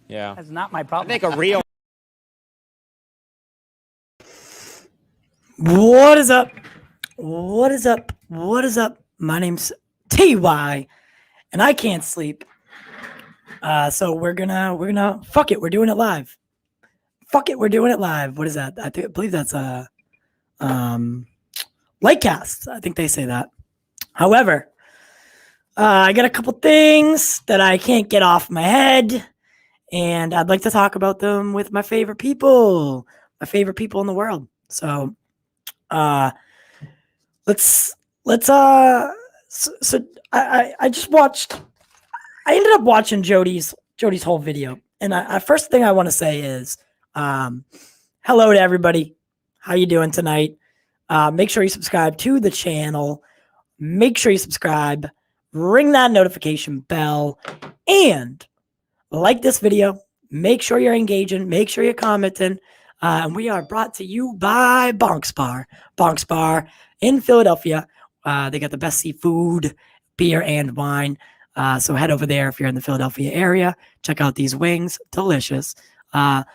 Yeah. That's not my problem. I think a real. What is up? What is up? What is up? My name's TY, and I can't sleep. So we're gonna fuck it. We're doing it live. Fuck it. We're doing it live. What is that? I believe that's a Lightcast. I think they say that. However, I got a couple things that I can't get off my head, and I'd like to talk about them with my favorite people in the world. So, let's so I just watched. I ended up watching Jody's whole video, and first thing I want to say is, hello to everybody. How you doing tonight? Make sure you subscribe to the channel. Make sure you subscribe, ring that notification bell, and like this video. Make sure you're engaging. Make sure you're commenting. And we are brought to you by Bonk's Bar in Philadelphia. They got the best seafood, beer, and wine. So head over there if you're in the Philadelphia area. Check out these wings. Delicious. Our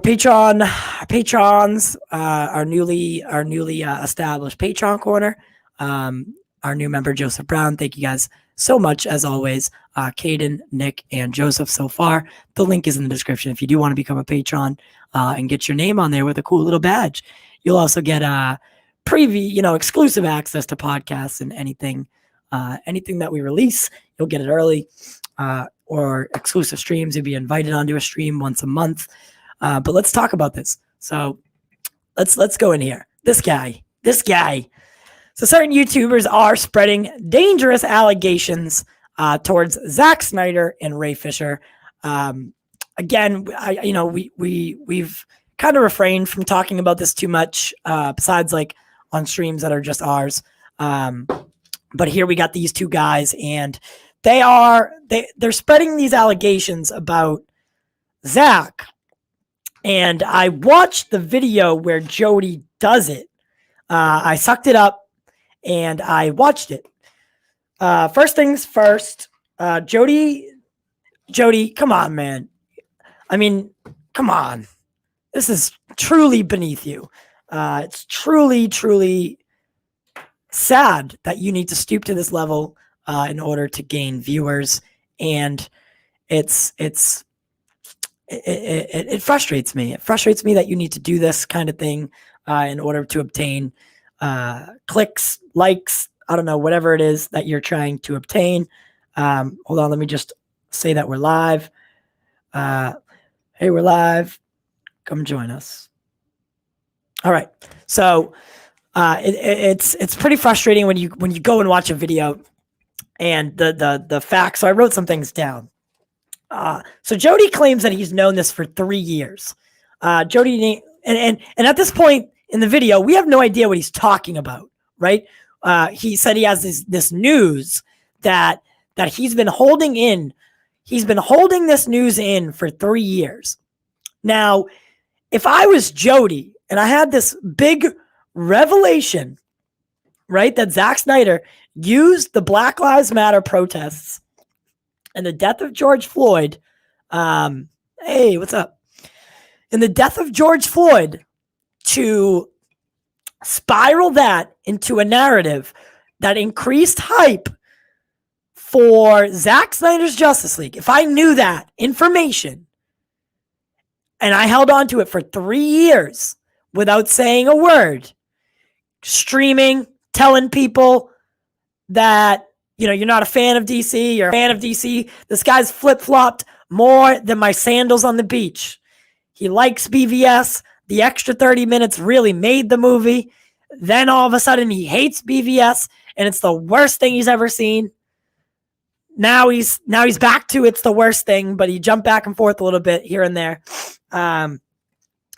patrons, our newly established Patreon corner. Our new member, Joseph Brown. Thank you guys so much, as always. Caden, Nick, and Joseph so far. The link is in the description if you do want to become a patron and get your name on there with a cool little badge. You'll also get exclusive access to podcasts and anything that we release. You'll get it early, or exclusive streams. You'll be invited onto a stream once a month. But let's talk about this. So let's go in here. This guy. So certain YouTubers are spreading dangerous allegations towards Zack Snyder and Ray Fisher. Again, we've kind of refrained from talking about this too much, besides like on streams that are just ours. But here we got these two guys, and they're spreading these allegations about Zack. And I watched the video where Jody does it. I sucked it up and I watched it. First things first, Jody, come on, man. I mean, come on. This is truly beneath you. It's truly sad that you need to stoop to this level in order to gain viewers. And it frustrates me. It frustrates me that you need to do this kind of thing in order to obtain clicks, likes, I don't know, whatever it is that you're trying to obtain. Hold on, let me just say that we're live. Hey, we're live. Come join us. All right. So it's pretty frustrating when you go and watch a video and the facts. So I wrote some things down. So Jody claims that he's known this for 3 years. Jody, and at this point in the video, we have no idea what he's talking about, right? He said he has this news that he's been holding in. He's been holding this news in for 3 years. Now, if I was Jody and I had this big revelation, right, that Zack Snyder used the Black Lives Matter protests and the death of George Floyd, hey, what's up? And the death of George Floyd to spiral that into a narrative that increased hype for Zack Snyder's Justice League. If I knew that information and I held on to it for 3 years without saying a word, streaming, telling people that, you're not a fan of DC, you're a fan of DC. This guy's flip-flopped more than my sandals on the beach. He likes BVS. The extra 30 minutes really made the movie. Then all of a sudden he hates BVS, and it's the worst thing he's ever seen. Now he's back to it's the worst thing, but he jumped back and forth a little bit here and there,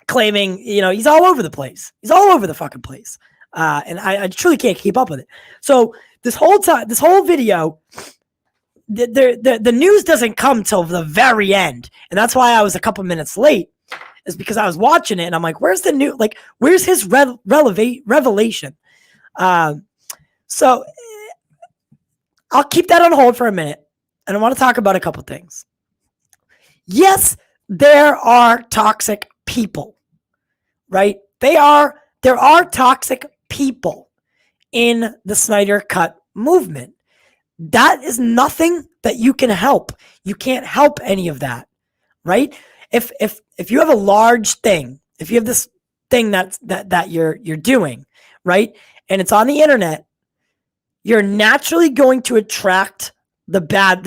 claiming, he's all over the place. He's all over the fucking place. And I truly can't keep up with it. So this whole video, the news doesn't come till the very end. And that's why I was a couple minutes late, is because I was watching it and I'm like, where's the new, where's his revelation? So I'll keep that on hold for a minute. And I want to talk about a couple things. Yes, there are toxic people, right? There are toxic people in the Snyder-Cut movement. That is nothing that you can help. You can't help any of that, right? If you have a large thing, if you have this thing that you're doing, right, and it's on the internet, you're naturally going to attract the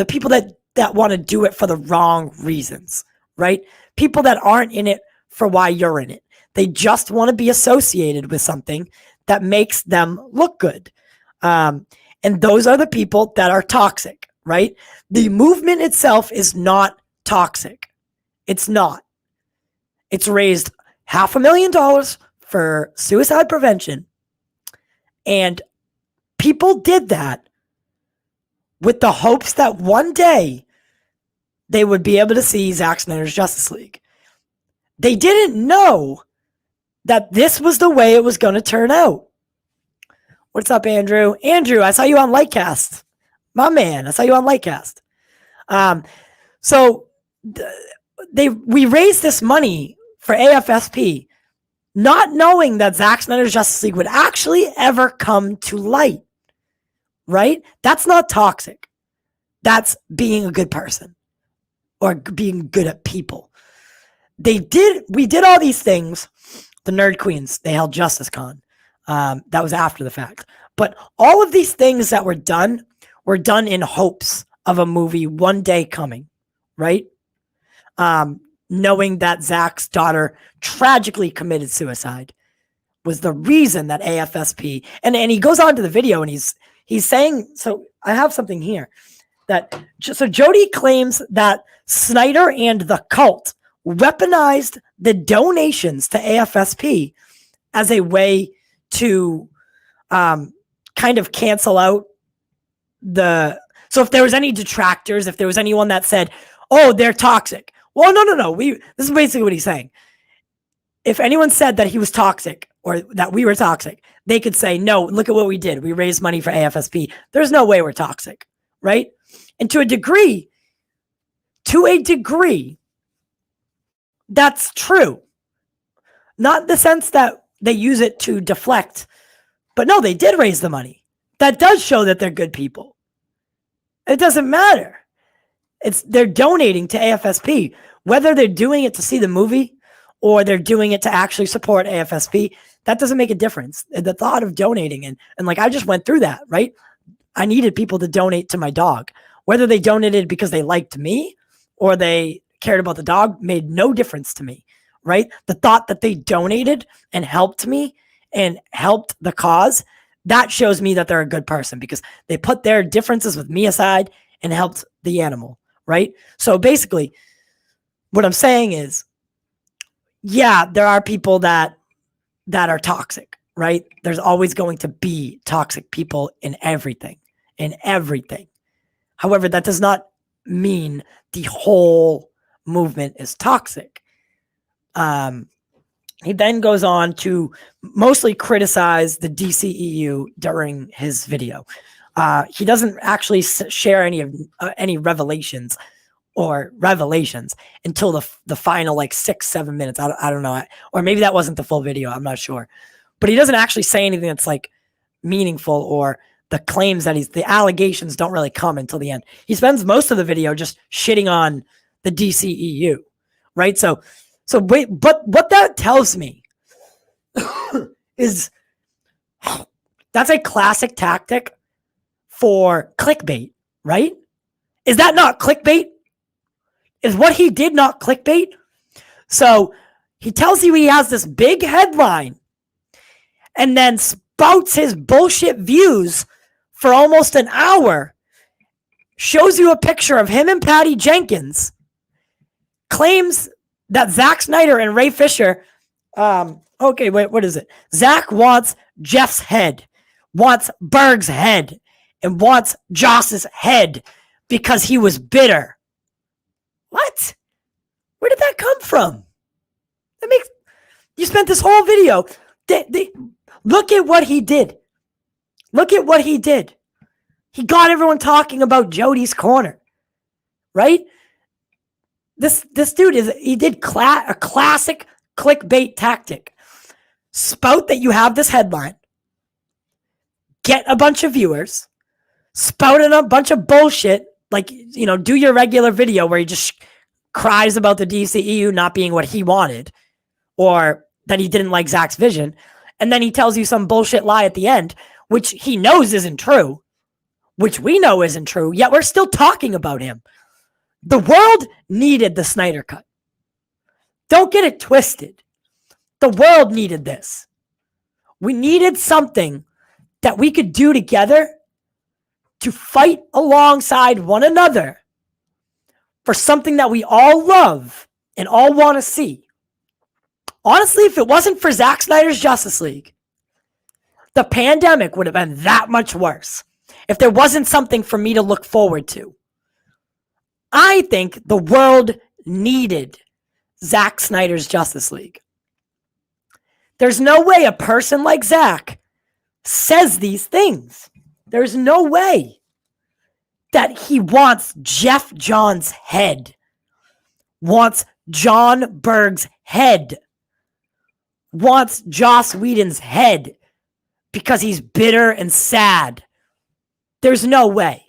people that want to do it for the wrong reasons, right? People that aren't in it for why you're in it. They just want to be associated with something that makes them look good. And those are the people that are toxic, right? The movement itself is not toxic. It's not. It's raised $500,000 for suicide prevention. And people did that with the hopes that one day they would be able to see Zack Snyder's Justice League. They didn't know that this was the way it was going to turn out. What's up, Andrew? Andrew, I saw you on Lightcast. My man, I saw you on Lightcast. So we raised this money for AFSP, not knowing that Zack Snyder's Justice League would actually ever come to light, right? That's not toxic. That's being a good person or being good at people. We did all these things. The Nerd Queens, they held Justice Con. That was after the fact. But all of these things that were done in hopes of a movie one day coming, right? Knowing that Zach's daughter tragically committed suicide was the reason that AFSP, and he goes on to the video and he's saying, so I have something here so Jody claims that Snyder and the cult weaponized the donations to AFSP as a way to kind of cancel out so if there was any detractors, if there was anyone that said, oh, they're toxic. Well, no. This is basically what he's saying. If anyone said that he was toxic or that we were toxic, they could say, no, look at what we did. We raised money for AFSP. There's no way we're toxic, right? And to a degree, that's true. Not in the sense that they use it to deflect, but no, they did raise the money. That does show that they're good people. It doesn't matter. They're donating to AFSP, whether they're doing it to see the movie or they're doing it to actually support AFSP. That doesn't make a difference. The thought of donating and like I just went through that, right? I needed people to donate to my dog. Whether they donated because they liked me or they cared about the dog made no difference to me, right? The thought that they donated and helped me and helped the cause, that shows me that they're a good person because they put their differences with me aside and helped the animal, right? So basically, what I'm saying is, yeah, there are people that are toxic, right? There's always going to be toxic people in everything. However, that does not mean the whole movement is toxic. He then goes on to mostly criticize the DCEU during his video. He doesn't actually share any revelations until the final 6-7 minutes. I don't know, or maybe that wasn't the full video. I'm not sure, but he doesn't actually say anything that's meaningful, or the claims that the allegations don't really come until the end. He spends most of the video just shitting on the DCEU, right? So wait, but what that tells me is that's a classic tactic for clickbait, right? Is that not clickbait? Is what he did not clickbait? So he tells you he has this big headline and then spouts his bullshit views for almost an hour, shows you a picture of him and Patty Jenkins, claims that Zack Snyder and Ray Fisher, okay, wait, what is it? Zack wants Jeff's head, wants Berg's head, and wants Joss's head because he was bitter. Where did that come from? You spent this whole video. Look at what he did. He got everyone talking about Jody's corner, right? This dude he did a classic clickbait tactic. Spout that you have this headline, get a bunch of viewers, spout in a bunch of bullshit, like, do your regular video where he just cries about the DCEU not being what he wanted, or that he didn't like Zach's vision, and then he tells you some bullshit lie at the end, which he knows isn't true, which we know isn't true, yet we're still talking about him. The world needed the Snyder Cut. Don't get it twisted. The world needed this. We needed something that we could do together to fight alongside one another for something that we all love and all want to see. Honestly, if it wasn't for Zack Snyder's Justice League, the pandemic would have been that much worse. If there wasn't something for me to look forward to. I think the world needed Zack Snyder's Justice League. There's no way a person like Zack says these things. There's no way that he wants Jeff Johns' head, wants John Berg's head, wants Joss Whedon's head because he's bitter and sad. There's no way.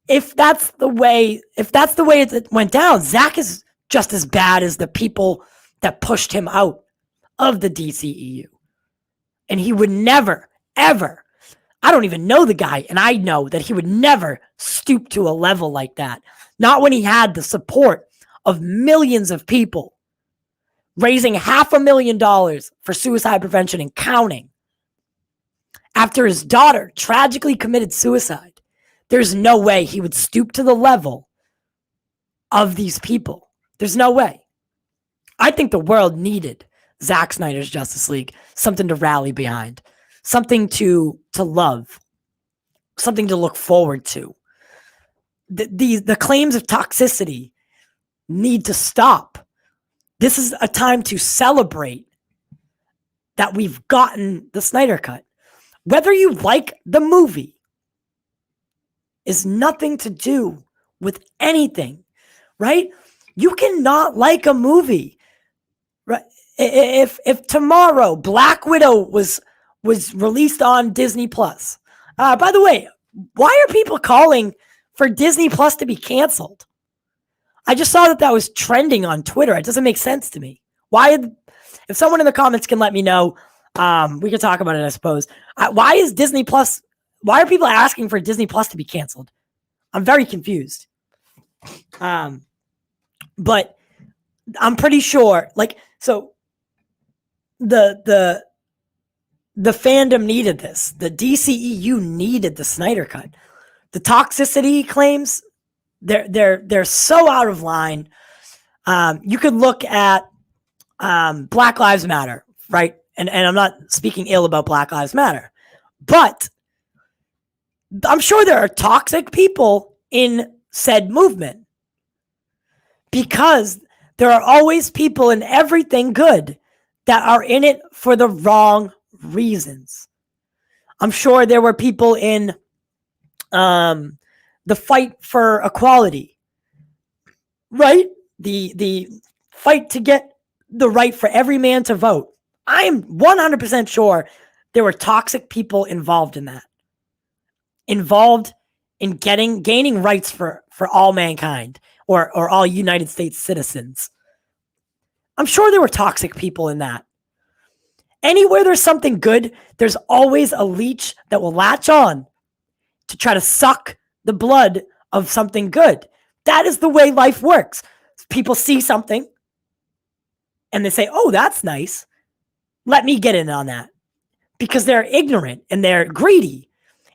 If that's the way it went down, Zack is just as bad as the people that pushed him out of the DCEU. And he would never, ever, I don't even know the guy, and I know that he would never stoop to a level like that. Not when he had the support of millions of people raising $500,000 for suicide prevention and counting. After his daughter tragically committed suicide, there's no way he would stoop to the level of these people. There's no way. I think the world needed Zack Snyder's Justice League, something to rally behind, something to love, something to look forward to. The claims of toxicity need to stop. This is a time to celebrate that we've gotten the Snyder Cut. Whether you like the movie is nothing to do with anything, right? You cannot like a movie, right? If tomorrow Black Widow was released on Disney Plus, by the way, why are people calling for Disney Plus to be canceled? I just saw that was trending on Twitter. It doesn't make sense to me. Why? If someone in the comments can let me know, we can talk about it, I suppose. Why is Disney Plus? Why are people asking for Disney Plus to be canceled? I'm very confused. But I'm pretty sure, so the fandom needed this. The DCEU needed the Snyder Cut. The toxicity claims, they're so out of line. You could look at Black Lives Matter, right? And I'm not speaking ill about Black Lives Matter, but I'm sure there are toxic people in said movement, because there are always people in everything good that are in it for the wrong reasons. I'm sure there were people in the fight for equality, right? The fight to get the right for every man to vote. I'm 100% sure there were toxic people involved in that. Involved in gaining rights for all mankind or all United States citizens. I'm sure there were toxic people in that. Anywhere there's something good, there's always a leech that will latch on to try to suck the blood of something good. That is the way life works. People see something and they say, oh, that's nice. Let me get in on that. Because they're ignorant and they're greedy.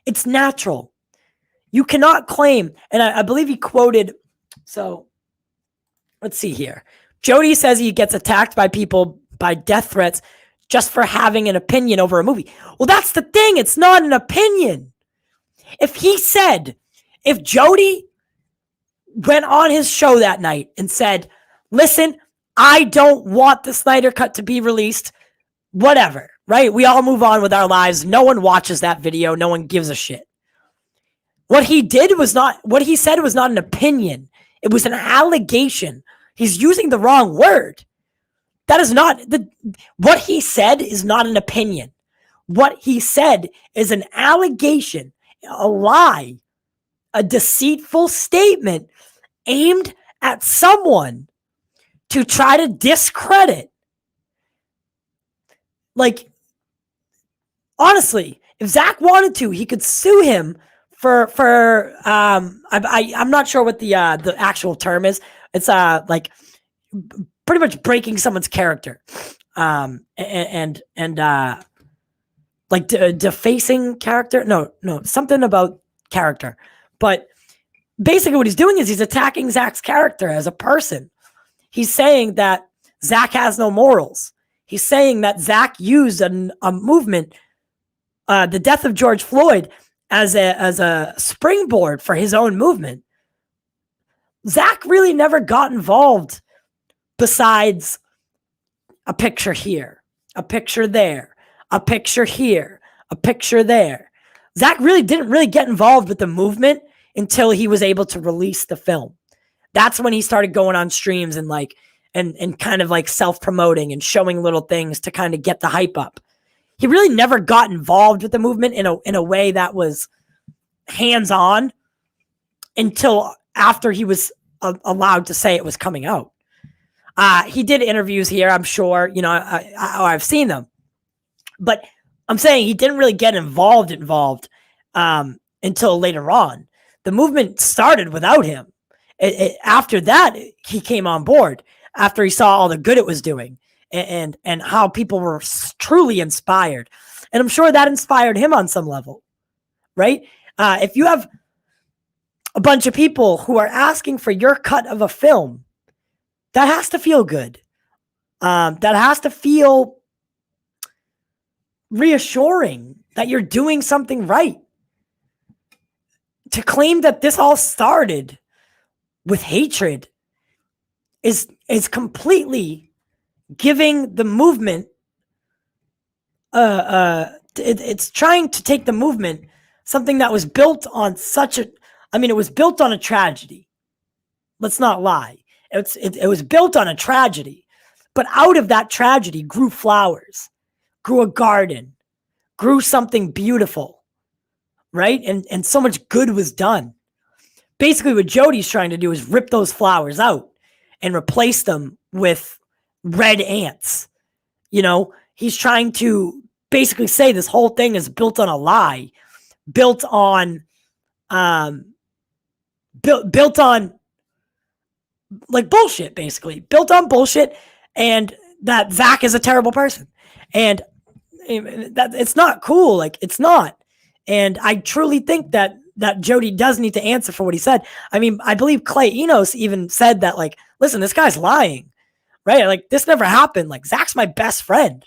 It's natural. You cannot claim, and I believe he quoted, so let's see here. Jody says he gets attacked by people by death threats just for having an opinion over a movie. Well, that's the thing. It's not an opinion. If Jody went on his show that night and said, listen, I don't want the Snyder Cut to be released, whatever, right? We all move on with our lives. No one watches that video. No one gives a shit. What he said was not an opinion. It was an allegation. He's using the wrong word. That is not what he said is not an opinion. What he said is an allegation, a lie, a deceitful statement aimed at someone to try to discredit. Like, honestly, if Zach wanted to, he could sue him for I'm not sure what the actual term is. It's like pretty much breaking someone's character, and like defacing character. No, something about character. But basically, what he's doing is he's attacking Zach's character as a person. He's saying that Zach has no morals. He's saying that Zach used a movement, the death of George Floyd, as a springboard for his own movement. Zach really never got involved besides a picture here, a picture there, a picture here, a picture there. Zach really didn't really get involved with the movement until he was able to release the film. That's when he started going on streams and like and kind of like self-promoting and showing little things to kind of get the hype up. He really never got involved with the movement in a way that was hands-on until after he was allowed to say it was coming out. He did interviews here, I'm sure, you know, I've seen them, but I'm saying he didn't really get involved until later on. The movement started without him. After that, he came on board after he saw all the good it was doing and how people were truly inspired. And I'm sure that inspired him on some level, right? If you have a bunch of people who are asking for your cut of a film, that has to feel good. That has to feel reassuring that you're doing something right. To claim that this all started with hatred is completely giving the movement it's trying to take the movement, something that was built on it was built on a tragedy. Let's not lie. It was built on a tragedy, but out of that tragedy grew flowers, grew a garden, grew something beautiful, right? And so much good was done. Basically, what Jody's trying to do is rip those flowers out and replace them with red ants. You know, he's trying to basically say this whole thing is built on a lie, built on like bullshit, basically built on bullshit, and that Zach is a terrible person, and that it's not cool. Like, it's not. And I truly think that Jody does need to answer for what he said. I mean, I believe Clay Enos even said that, like, listen, this guy's lying, right? Like, this never happened. Like, Zach's my best friend,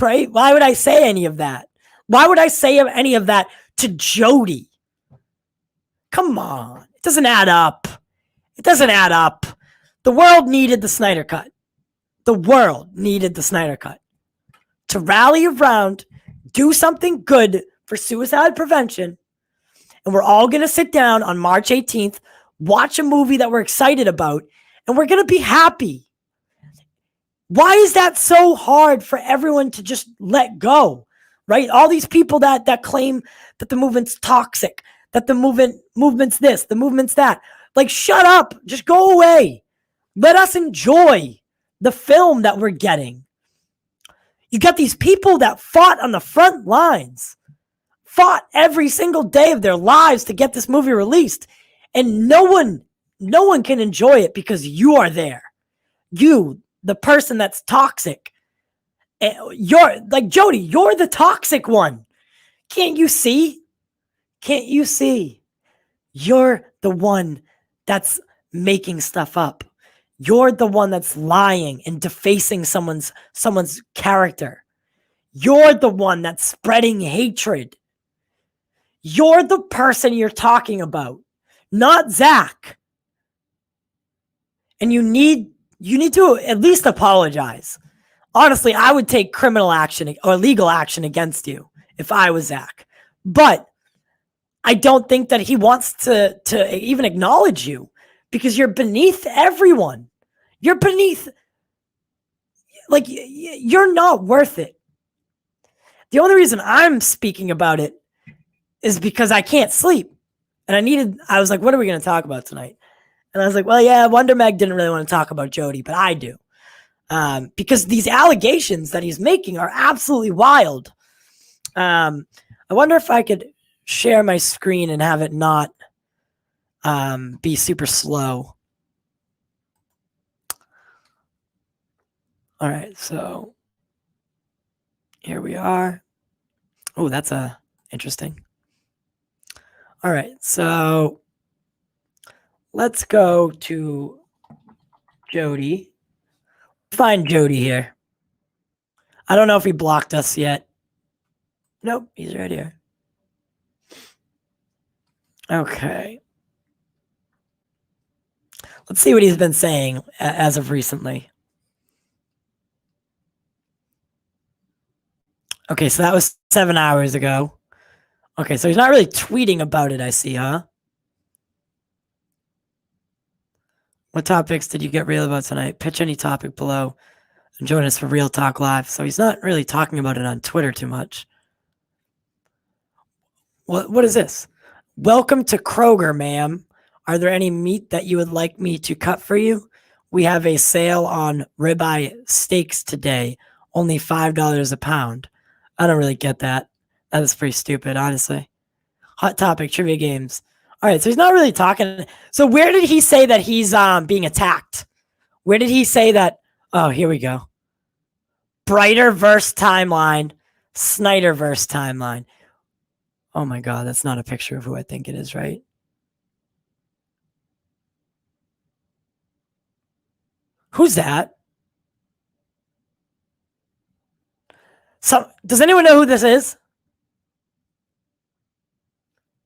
right? Why would I say any of that? Why would I say any of that to Jody? Come on. It doesn't add up. It doesn't add up. The world needed the Snyder Cut. The world needed the Snyder Cut to rally around, do something good for suicide prevention. And we're all going to sit down on March 18th, watch a movie that we're excited about, and we're going to be happy. Why is that so hard for everyone to just let go, right? All these people that claim that the movement's toxic, that the movement's this, the movement's that. Like, shut up. Just go away. Let us enjoy the film that we're getting. You got these people that fought on the front lines, fought every single day of their lives to get this movie released. And no one can enjoy it because you are there. You, the person that's toxic. You're like, Jody, you're the toxic one. Can't you see? Can't you see? You're the one that's making stuff up. You're the one that's lying and defacing someone's character. You're the one that's spreading hatred. You're the person you're talking about, not Zach. And you need to at least apologize. Honestly, I would take criminal action or legal action against you if I was Zach. But I don't think that he wants to even acknowledge you, because you're beneath everyone. You're beneath, like, you're not worth it. The only reason I'm speaking about it is because I can't sleep. And I was like, what are we going to talk about tonight? And I was like, well, yeah, Wonder Meg didn't really want to talk about Jody, but I do. Because these allegations that he's making are absolutely wild. I wonder if I could share my screen and have it not be super slow. All right, so here we are. Oh, that's interesting. All right, so let's go to Jody. Find Jody here. I don't know if he blocked us yet. Nope, he's right here. Okay. Let's see what he's been saying as of recently. Okay, so that was 7 hours ago. Okay, so he's not really tweeting about it, I see, huh? What topics did you get real about tonight? Pitch any topic below and join us for Real Talk Live. So he's not really talking about it on Twitter too much. What is this? Welcome to Kroger, ma'am. Are there any meat that you would like me to cut for you? We have a sale on ribeye steaks today. Only $5 a pound. I don't really get that. That is pretty stupid, honestly. Hot topic, trivia games. All right, so he's not really talking. So where did he say that he's being attacked? Where did he say that? Oh, here we go. Brighter-verse timeline. Snyder-verse timeline. Oh my God, that's not a picture of who I think it is, right? Who's that? So, does anyone know who this is?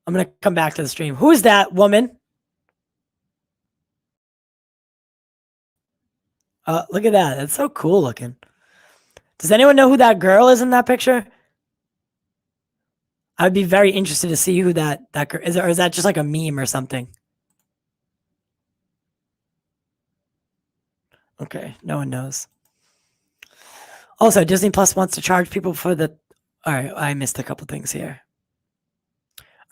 I'm going to come back to the stream. Who is that woman? Look at that. That's so cool looking. Does anyone know who that girl is in that picture? I'd be very interested to see who that girl is. Or is that just like a meme or something? Okay, no one knows. Also, Disney Plus wants to charge people for the... All right, I missed a couple things here.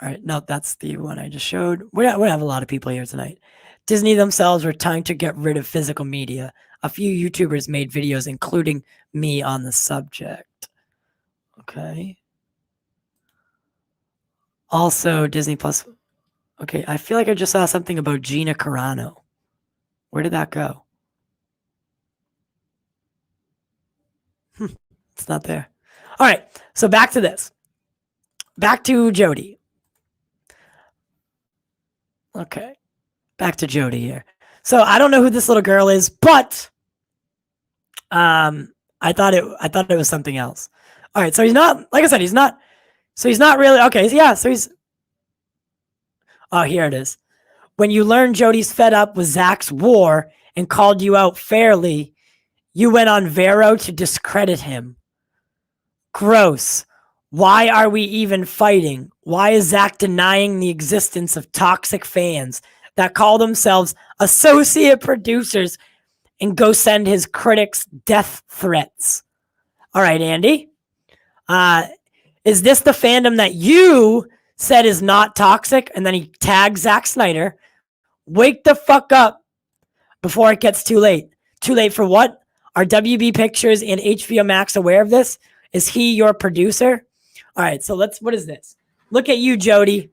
All right, no, that's the one I just showed. We have a lot of people here tonight. Disney themselves were trying to get rid of physical media. A few YouTubers made videos, including me, on the subject. Okay. Also, Disney Plus... Okay, I feel like I just saw something about Gina Carano. Where did that go? It's not there. All right, so back to this. Back to Jody. Okay, back to Jody here. So I don't know who this little girl is, but I thought it was something else. All right, so he's not, like I said, he's not. So he's not really okay. Yeah, so he's. Oh, here it is. When you learned Jody's fed up with Zach's war and called you out fairly, you went on Vero to discredit him. Gross. Why are we even fighting? Why is Zach denying the existence of toxic fans that call themselves associate producers and go send his critics death threats? All right, Andy. Is this the fandom that you said is not toxic? And then he tagged Zack Snyder. Wake the fuck up before it gets too late. Too late for what? Are WB Pictures and HBO Max aware of this? Is he your producer? All right, so what is this? Look at you, Jody.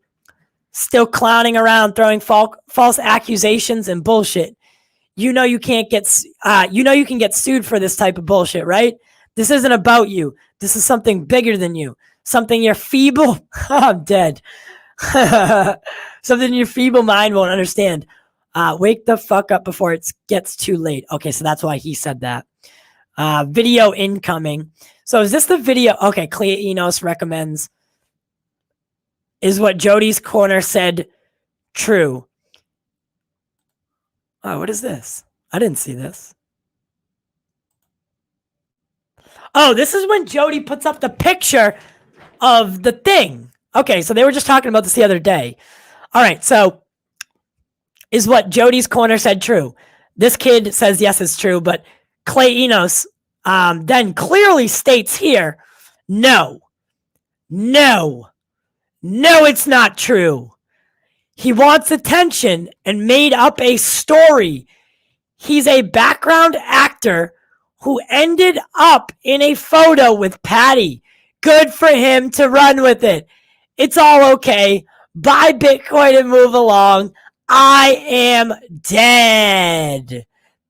Still clowning around, throwing false accusations and bullshit. You know you can't get, you know you can get sued for this type of bullshit, right? This isn't about you. This is something bigger than you. Something your feeble, I'm dead. Something your feeble mind won't understand. Wake the fuck up before it gets too late. Okay, so that's why he said that. Video incoming. So is this the video? Okay, Clea Enos recommends. Is what Jody's Corner said true? Oh, what is this? I didn't see this. Oh, this is when Jody puts up the picture of the thing. Okay, so they were just talking about this the other day. All right, so is what Jody's Corner said true. This kid says yes, it's true, but Clay Enos then clearly states here, no, it's not true. He wants attention and made up a story. He's a background actor who ended up in a photo with Patty. Good for him to run with it. It's all okay. Buy Bitcoin and move along. I am dead.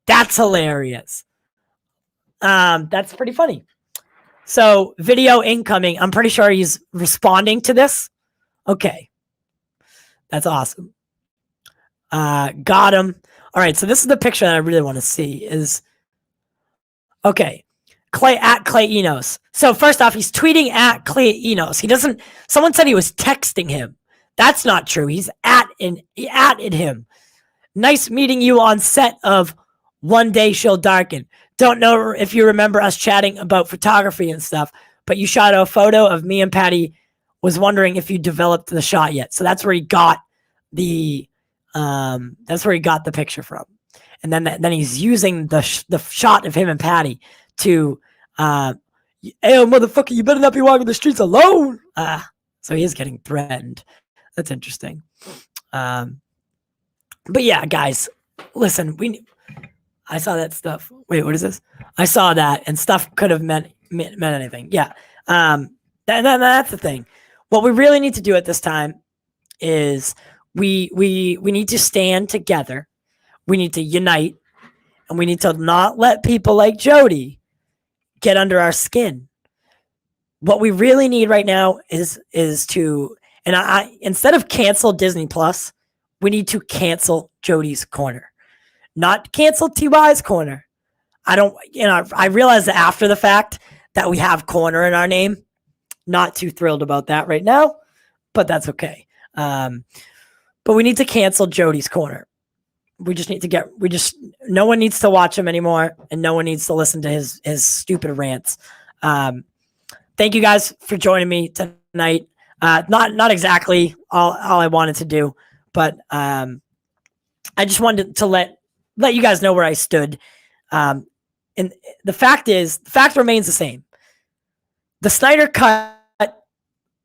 That's hilarious. That's pretty funny. So video incoming. I'm pretty sure he's responding to this. Okay. That's awesome. Got him. All right. So this is the picture that I really want to see is, okay. Clay Enos. So first off, he's tweeting at Clay Enos. Someone said he was texting him. That's not true. He's he atted him. Nice meeting you on set of One Day She'll Darken. Don't know if you remember us chatting about photography and stuff, but you shot a photo of me and Patty. Was wondering if you developed the shot yet. So that's where he got the picture from. And then he's using the shot of him and Patty to, hey, motherfucker, you better not be walking the streets alone. So he is getting threatened. That's interesting. But yeah, guys, listen, I saw that stuff. Wait, what is this? I saw that, and stuff could have meant anything. Yeah. That's the thing. What we really need to do at this time is we need to stand together. We need to unite, and we need to not let people like Jody get under our skin. What we really need right now is to, and I instead of cancel Disney Plus, we need to cancel Jody's Corner, not cancel TY's Corner. I realize that after the fact that we have Corner in our name. Not too thrilled about that right now, but that's okay. But we need to cancel Jody's Corner. No one needs to watch him anymore, and no one needs to listen to his stupid rants. Thank you guys for joining me tonight. Not exactly all I wanted to do, but I just wanted to let you guys know where I stood. And the fact remains the same. The Snyder-Cut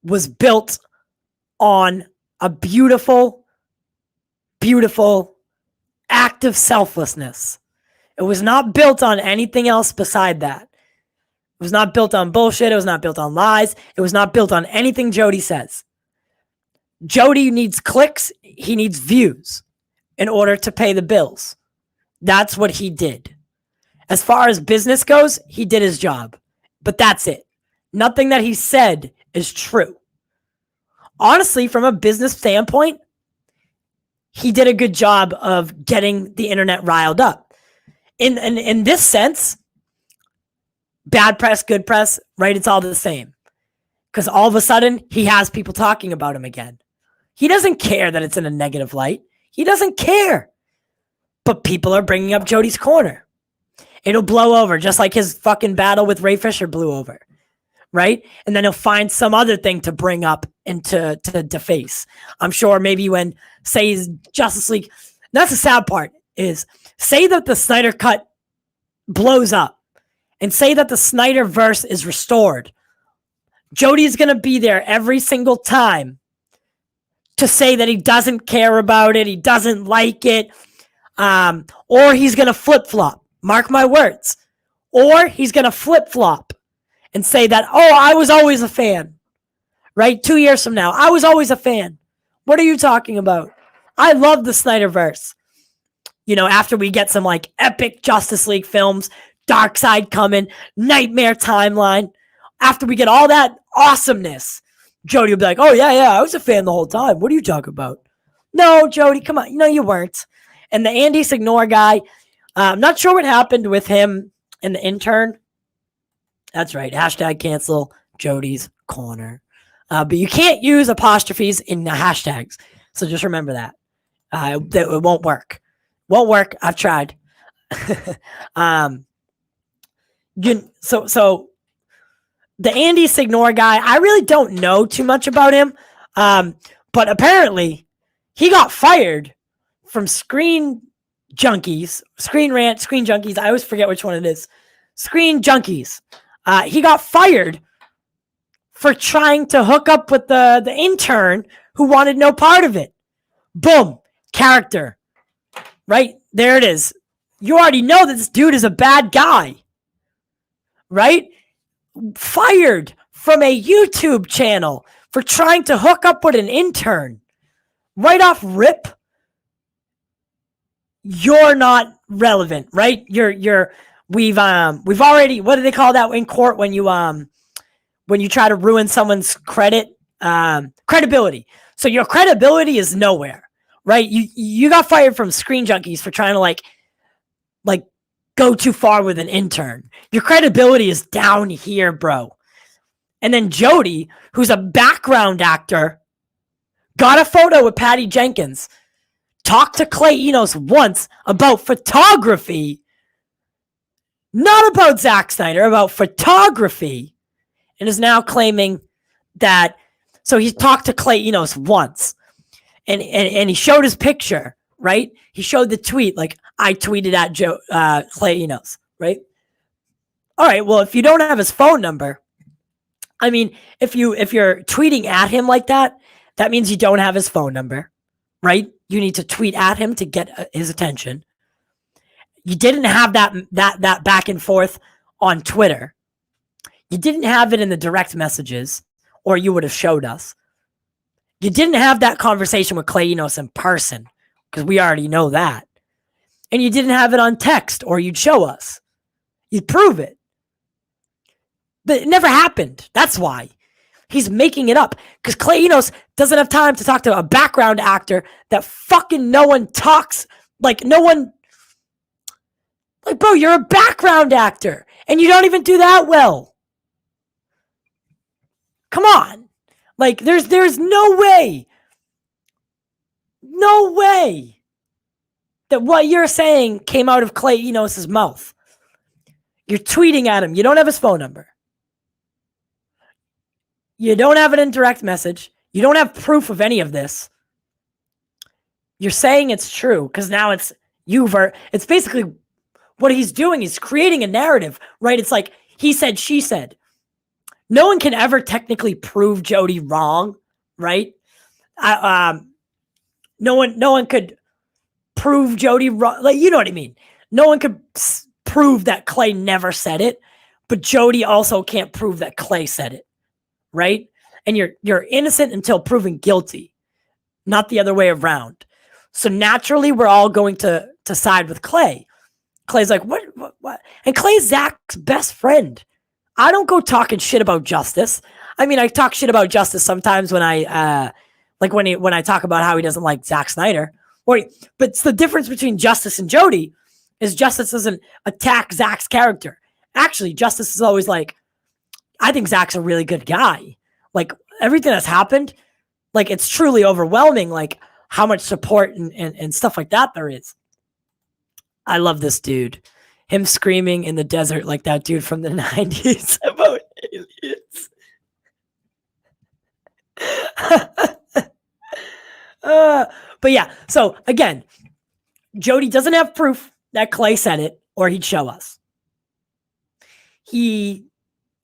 was built on a beautiful, beautiful act of selflessness. It was not built on anything else beside that. It was not built on bullshit. It was not built on lies. It was not built on anything Jody says. Jody needs clicks. He needs views in order to pay the bills. That's what he did. As far as business goes, he did his job. But that's it. Nothing that he said is true. Honestly, from a business standpoint, he did a good job of getting the internet riled up. In this sense, bad press, good press, right? It's all the same. Because all of a sudden, he has people talking about him again. He doesn't care that it's in a negative light. He doesn't care. But people are bringing up Jody's Corner. It'll blow over, just like his fucking battle with Ray Fisher blew over. Right? And then he'll find some other thing to bring up and to deface. I'm sure maybe when, say, Justice League, that's the sad part, is say that the Snyder Cut blows up and say that the Snyderverse is restored. Jody's going to be there every single time to say that he doesn't care about it, he doesn't like it, or he's going to flip-flop. Mark my words. Or he's going to flip-flop and say that, oh, I was always a fan, right? 2 years from now, I was always a fan. What are you talking about? I love the Snyderverse. You know, after we get some like epic Justice League films, Darkseid coming, Nightmare Timeline, after we get all that awesomeness, Jody will be like, oh, yeah, I was a fan the whole time. What are you talking about? No, Jody, come on. No, you weren't. And the Andy Signore guy, I'm not sure what happened with him and the intern. That's right. Hashtag cancel Jody's Corner. But you can't use apostrophes in the hashtags. So just remember that. It won't work. Won't work. I've tried. So the Andy Signore guy, I really don't know too much about him. But apparently he got fired from Screen Junkies, Screen Rant, Screen Junkies. I always forget which one it is. Screen Junkies. He got fired for trying to hook up with the intern who wanted no part of it. Boom. Character. Right? There it is. You already know that this dude is a bad guy. Right? Fired from a YouTube channel for trying to hook up with an intern. Right off rip. You're not relevant, right? We've already, what do they call that in court when you try to ruin someone's credibility. So your credibility is nowhere, right? You got fired from Screen Junkies for trying to like go too far with an intern. Your credibility is down here, bro. And then Jody, who's a background actor, got a photo with Patty Jenkins, talked to Clay Enos once about photography, not about Zack Snyder, about photography, and is now claiming that, so he talked to Clay Enos once, and he showed his picture, right? He showed the tweet, like, I tweeted at Clay Enos, right? All right, well, if you don't have his phone number, I mean, if you're tweeting at him like that, that means you don't have his phone number, right? You need to tweet at him to get his attention. You didn't have that back and forth on Twitter. You didn't have it in the direct messages, or you would have showed us. You didn't have that conversation with Clay Enos in person, because we already know that. And you didn't have it on text, or you'd show us. You'd prove it. But it never happened. That's why. He's making it up, because Clay Enos doesn't have time to talk to a background actor that fucking no one talks, like no one, like, bro, you're a background actor and you don't even do that well. Come on. Like, there's no way that what you're saying came out of Clay Enos' mouth. You're tweeting at him. You don't have his phone number. You don't have it in direct message. You don't have proof of any of this. You're saying it's true because now it's it's basically what he's doing. He's creating a narrative, right? It's like he said, she said. No one can ever technically prove Jody wrong, right? No one could prove Jody wrong. Like, you know what I mean? No one could prove that Clay never said it, but Jody also can't prove that Clay said it. Right? And you're innocent until proven guilty, not the other way around. So naturally, we're all going to side with Clay. Clay's like, what? And Clay's Zach's best friend. I don't go talking shit about Justice. I mean, I talk shit about Justice sometimes when I when I talk about how he doesn't like Zack Snyder. But it's the difference between Justice and Jody is Justice doesn't attack Zach's character. Actually, Justice is always like, I think Zach's a really good guy. Like, everything that's happened, like, it's truly overwhelming, like, how much support and stuff like that there is. I love this dude. Him screaming in the desert like that dude from the 90s about aliens. But yeah, so again, Jody doesn't have proof that Clay said it, or he'd show us. He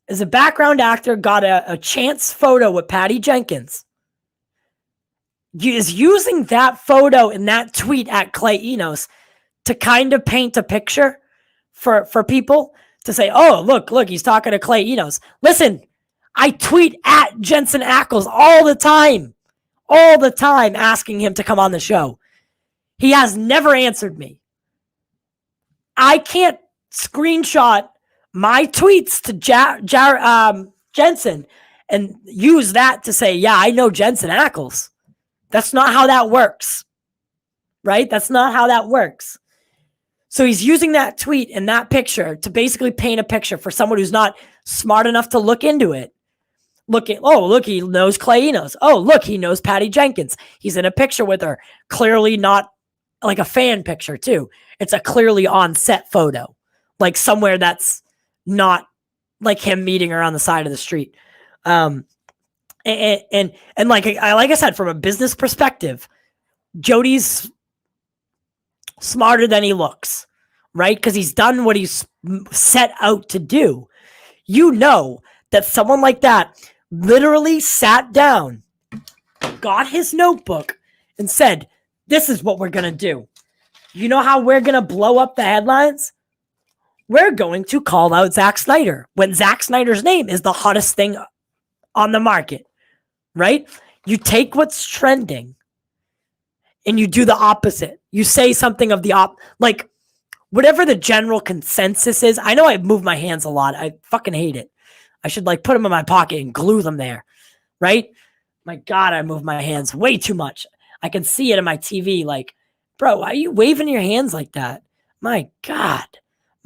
is a background actor, got a chance photo with Patty Jenkins. He is using that photo and that tweet at Clay Enos to kind of paint a picture for people to say, oh, look, he's talking to Clay Enos. Listen, I tweet at Jensen Ackles all the time asking him to come on the show. He has never answered me. I can't screenshot my tweets to Jensen and use that to say, yeah, I know Jensen Ackles. That's not how that works, right? That's not how that works. So he's using that tweet and that picture to basically paint a picture for someone who's not smart enough to look into it. Look, he knows Clay Enos. Oh, look, he knows Patty Jenkins. He's in a picture with her. Clearly not like a fan picture too. It's a clearly on set photo, like somewhere that's not like him meeting her on the side of the street. And like I said, from a business perspective, Jody's smarter than he looks, right? Because he's done what he's set out to do. You know that someone like that literally sat down, got his notebook, and said, this is what we're going to do. You know how we're going to blow up the headlines? We're going to call out Zack Snyder when Zack Snyder's name is the hottest thing on the market, right? You take what's trending and you do the opposite. You say something of the like whatever the general consensus is. I know I move my hands a lot. I fucking hate it. I should like put them in my pocket and glue them there, right? My God, I move my hands way too much. I can see it in my TV. Like, bro, why are you waving your hands like that? My God.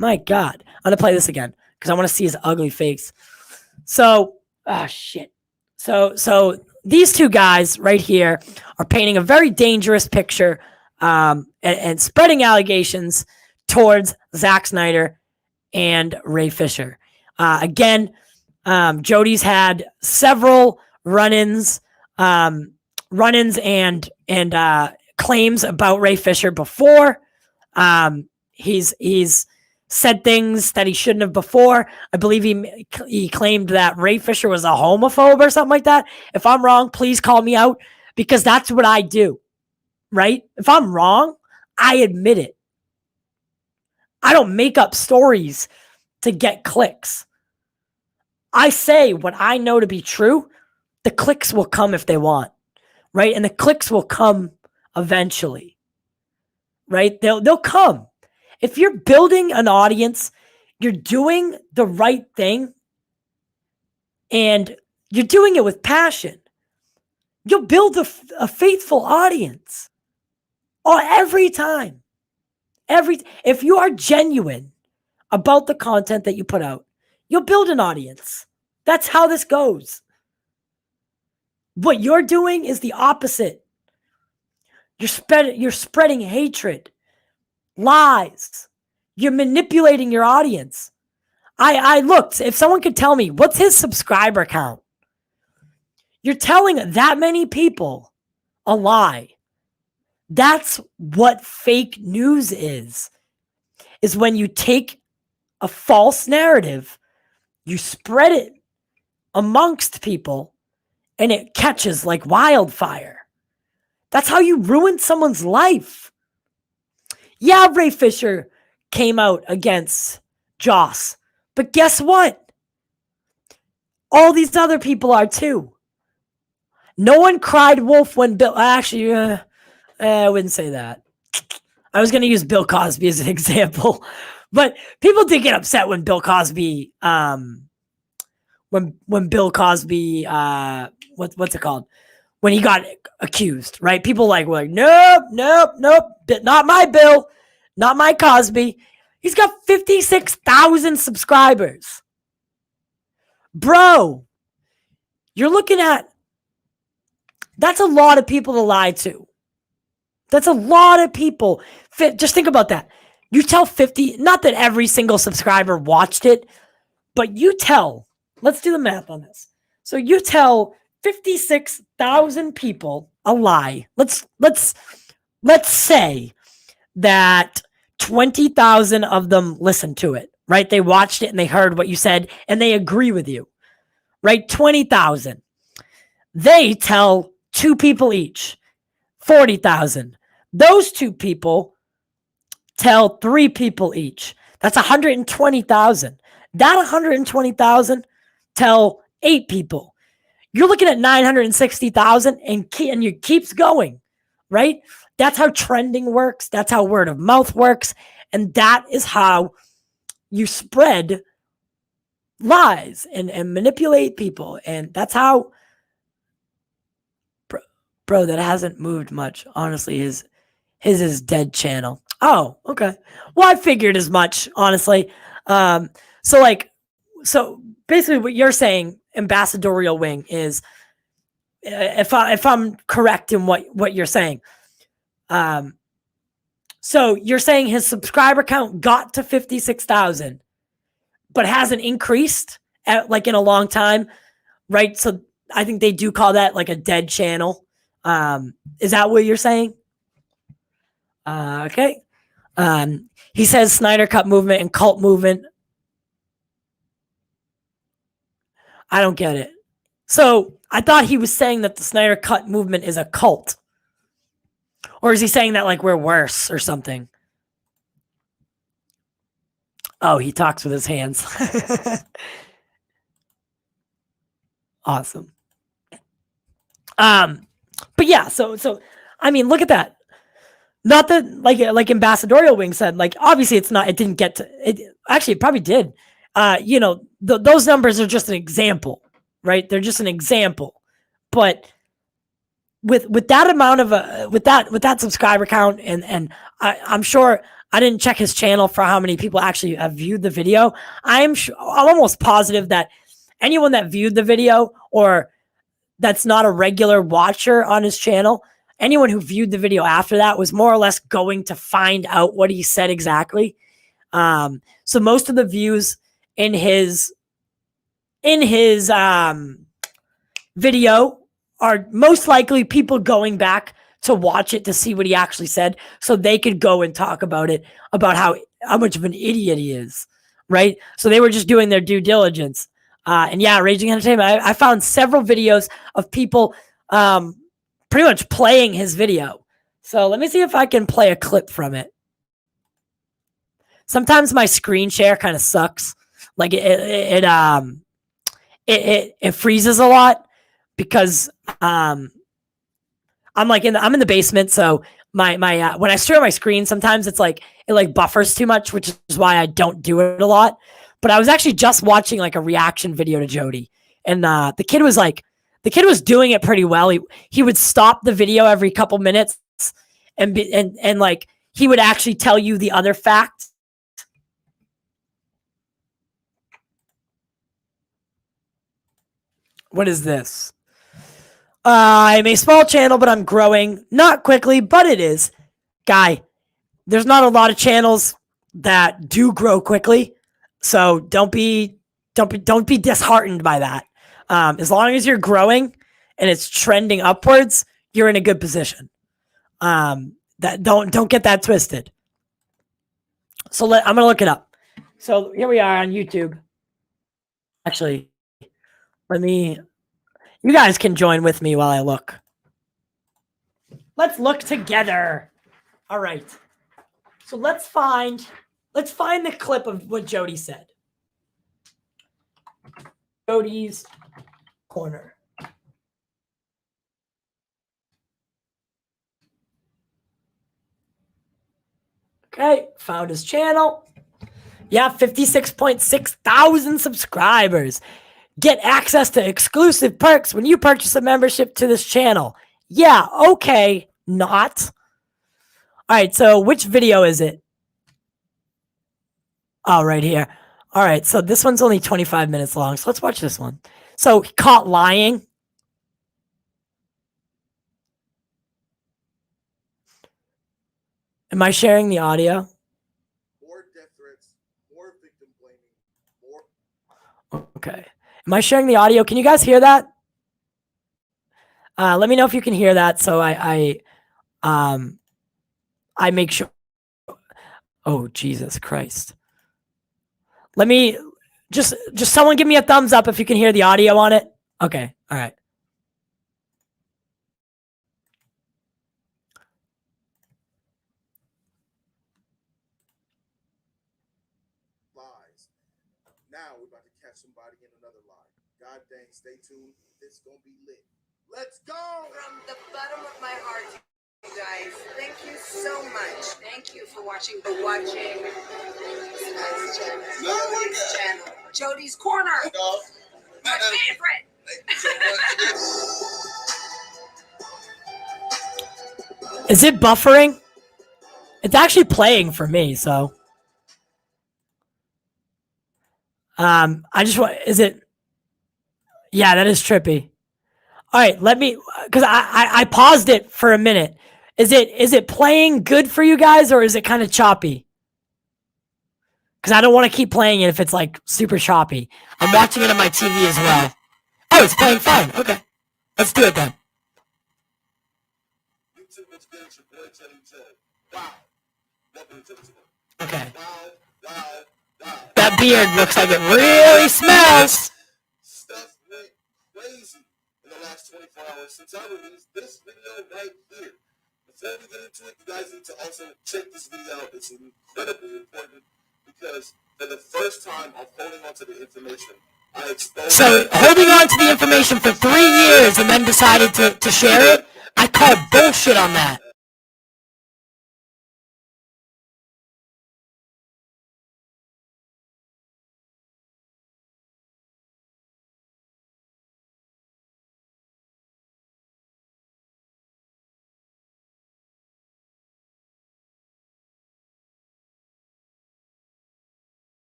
I'm going to play this again because I want to see his ugly face. So, shit. So these two guys right here are painting a very dangerous picture and spreading allegations towards Zack Snyder and Ray Fisher. Again, Jody's had several run-ins and claims about Ray Fisher before. He's said things that he shouldn't have before. I believe he claimed that Ray Fisher was a homophobe or something like that. If I'm wrong, please call me out because that's what I do, right? If I'm wrong, I admit it. I don't make up stories to get clicks. I say what I know to be true. The clicks will come if they want, right? And the clicks will come eventually, right? They'll come. If you're building an audience, you're doing the right thing, and you're doing it with passion, you'll build a faithful audience every time. If you are genuine about the content that you put out, you'll build an audience. That's how this goes. What you're doing is the opposite. You're spreading hatred, lies. You're manipulating your audience. I looked. If someone could tell me what's his subscriber count, you're telling that many people a lie. That's what fake news is when you take a false narrative, you spread it amongst people, and it catches like wildfire. That's how you ruin someone's life. Yeah, Ray Fisher came out against Joss, but guess what? All these other people are too. No one cried wolf when Bill... Actually, I wouldn't say that. I was going to use Bill Cosby as an example, but people did get upset when Bill Cosby... When Bill Cosby... what's it called? When he got accused, right? People were like, nope, not my Bill, not my Cosby. He's got 56,000 subscribers. Bro, you're looking at, that's a lot of people to lie to. That's a lot of people. Just think about that. You tell 50, not that every single subscriber watched it, but you tell, let's do the math on this. So you tell 56,000 people a lie. Let's say that 20,000 of them listened to it, right? They watched it and they heard what you said and they agree with you, right? 20,000. They tell 2 people each, 40,000. Those 2 people tell 3 people each. That's 120,000. That 120,000 tell 8 people. You're looking at 960,000 and it keeps going, right? That's how trending works. That's how word of mouth works. And that is how you spread lies and manipulate people. And that's how, bro, that hasn't moved much. Honestly, his is dead channel. Oh, okay. Well, I figured as much, honestly. So basically what you're saying, ambassadorial wing, is if I'm correct in what you're saying. So you're saying his subscriber count got to 56,000, but hasn't increased in a long time, right? So I think they do call that like a dead channel. Is that what you're saying? Okay. He says Snyder-Cut movement and cult movement. I don't get it. So I thought he was saying that the Snyder-Cut movement is a cult. Or is he saying that like we're worse or something? Oh, he talks with his hands. Awesome. But yeah, so I mean, look at that. Not that like Ambassadorial Wing said, like obviously it didn't get to it. Actually, it probably did. You know, those numbers are just an example, right? They're just an example. But with that amount of with that subscriber count, and I'm sure I didn't check his channel for how many people actually have viewed the video. I'm almost positive that anyone that viewed the video or that's not a regular watcher on his channel, anyone who viewed the video after that was more or less going to find out what he said exactly. So most of the views in his video are most likely people going back to watch it to see what he actually said so they could go and talk about it, about how much of an idiot he is, right? So they were just doing their due diligence. And yeah, Raging Entertainment, I found several videos of people pretty much playing his video. So let me see if I can play a clip from it. Sometimes my screen share kind of sucks. Like it freezes a lot because I'm in the basement, so my when I share my screen, sometimes it's like it like buffers too much, which is why I don't do it a lot. But I was actually just watching like a reaction video to Jody, and the kid was doing it pretty well. He would stop the video every couple minutes and like he would actually tell you the other fact. What is this? I'm a small channel, but I'm growing. Not quickly, but it is. Guy, there's not a lot of channels that do grow quickly. So don't be disheartened by that. As long as you're growing and it's trending upwards, you're in a good position. That don't get that twisted. So I'm gonna look it up. So here we are on YouTube. Actually, you guys can join with me while I look. Let's look together. All right. So let's find the clip of what Jody said. Jody's corner. Okay, found his channel. Yeah, 56.6 thousand subscribers. Get access to exclusive perks when you purchase a membership to this channel. Yeah, okay, not. All right, so which video is it? Oh, right here. All right, so this one's only 25 minutes long, so let's watch this one. So, caught lying. Am I sharing the audio? More death threats, more victim blaming, more. Okay. Am I sharing the audio? Can you guys hear that? Let me know if you can hear that so I make sure. Oh, Jesus Christ. Let me just someone give me a thumbs up if you can hear the audio on it. Okay. All right. Lies. Now we're about to catch somebody in another lie. God dang, stay tuned. This gonna be lit. Let's go! From the bottom of my heart, you guys, thank you so much. Thank you for watching Jody's channel. Jody's Corner. My favorite. Is it buffering? It's actually playing for me, so. I just want, is it? Yeah, that is trippy. All right, let me, because I paused it for a minute. Is it playing good for you guys, or is it kind of choppy? Because I don't want to keep playing it if it's like super choppy. I'm watching it on my TV as well. Oh, it's playing fine. Okay, let's do it then. Wow, what Okay. That beard looks like it really smells. Stuff went crazy in the last 24 hours since I released this video right here. Before we get into it, you guys need to also check this video out. It's incredibly important because for the first time of holding on to the information, I exposed... So, holding on to the information for 3 years and then decided to share it, I call bullshit on that.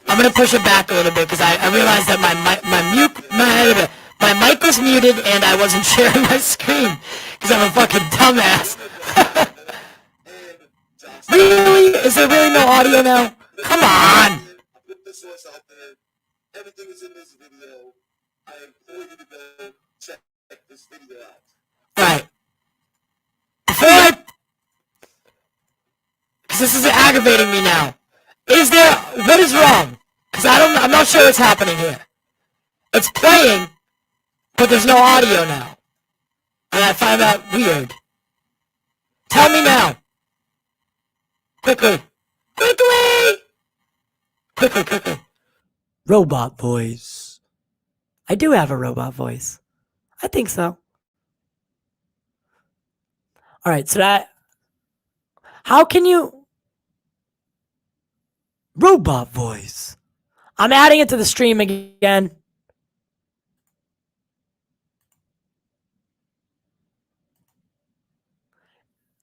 I'm gonna push it back a little bit because I realized that my mic was muted and I wasn't sharing my screen because I'm a fucking dumbass. Really? Is there really no audio now? Come on! Put the source out there. Everything is in this video. I implore you to go check this video out. Right. Because this is aggravating me now. What is wrong? Because I'm not sure what's happening here. It's playing, but there's no audio now. And I find that weird. Tell me now. Quickly. Quickly. Robot voice. I do have a robot voice. I think so. Alright, so that... How can you... Robot voice. I'm adding it to the stream again.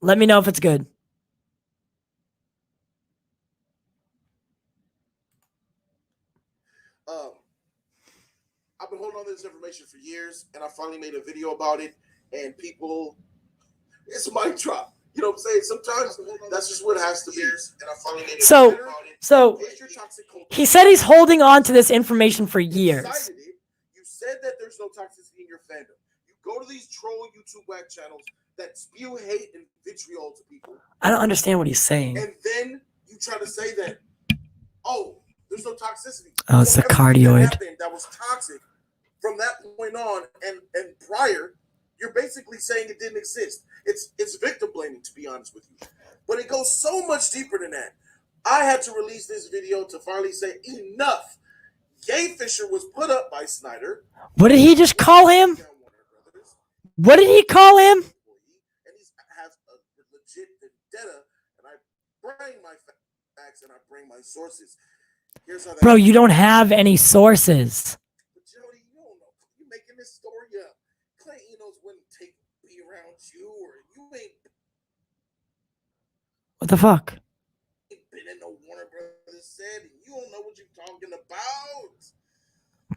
Let me know if it's good. I've been holding on to this information for years, and I finally made a video about it, and people... It's a mic drop. You know what I'm saying? Sometimes that's just what it has to be. And I finally made So he said he's holding on to this information for years. You said that there's no toxicity in your fandom. You go to these troll YouTube whack channels that spew hate and vitriol to people. I don't understand what he's saying. And then you try to say that, oh, there's no toxicity. Oh, it's a cardioid. That was toxic from that point on and prior. You're basically saying it didn't exist. It's victim blaming, to be honest with you. But it goes so much deeper than that. I had to release this video to finally say enough. Gay Fisher was put up by Snyder. What did he just call him? What did he call him? And he has a legit vendetta. And I bring my facts and I bring my sources. Here's how that... Bro, you don't have any sources. But Jody, you don't know. You're making this story up. Clay Enos wouldn't be around you, or you ain't... What the fuck? Been in no Warner Brothers set, and you don't know what you're talking about.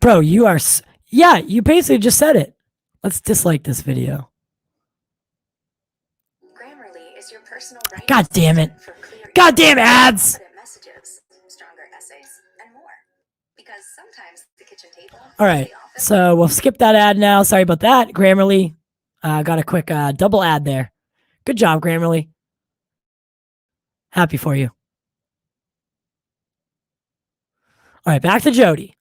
Bro, you are... Yeah, you basically just said it. Let's dislike this video. Grammarly is your personal God damn it. Goddamn ads! Messages, stronger essays, and more. Because sometimes the kitchen table... Alright, so we'll skip that ad now. Sorry about that. Grammarly got a quick double ad there. Good job, Grammarly. Happy for you. Alright, back to Jody.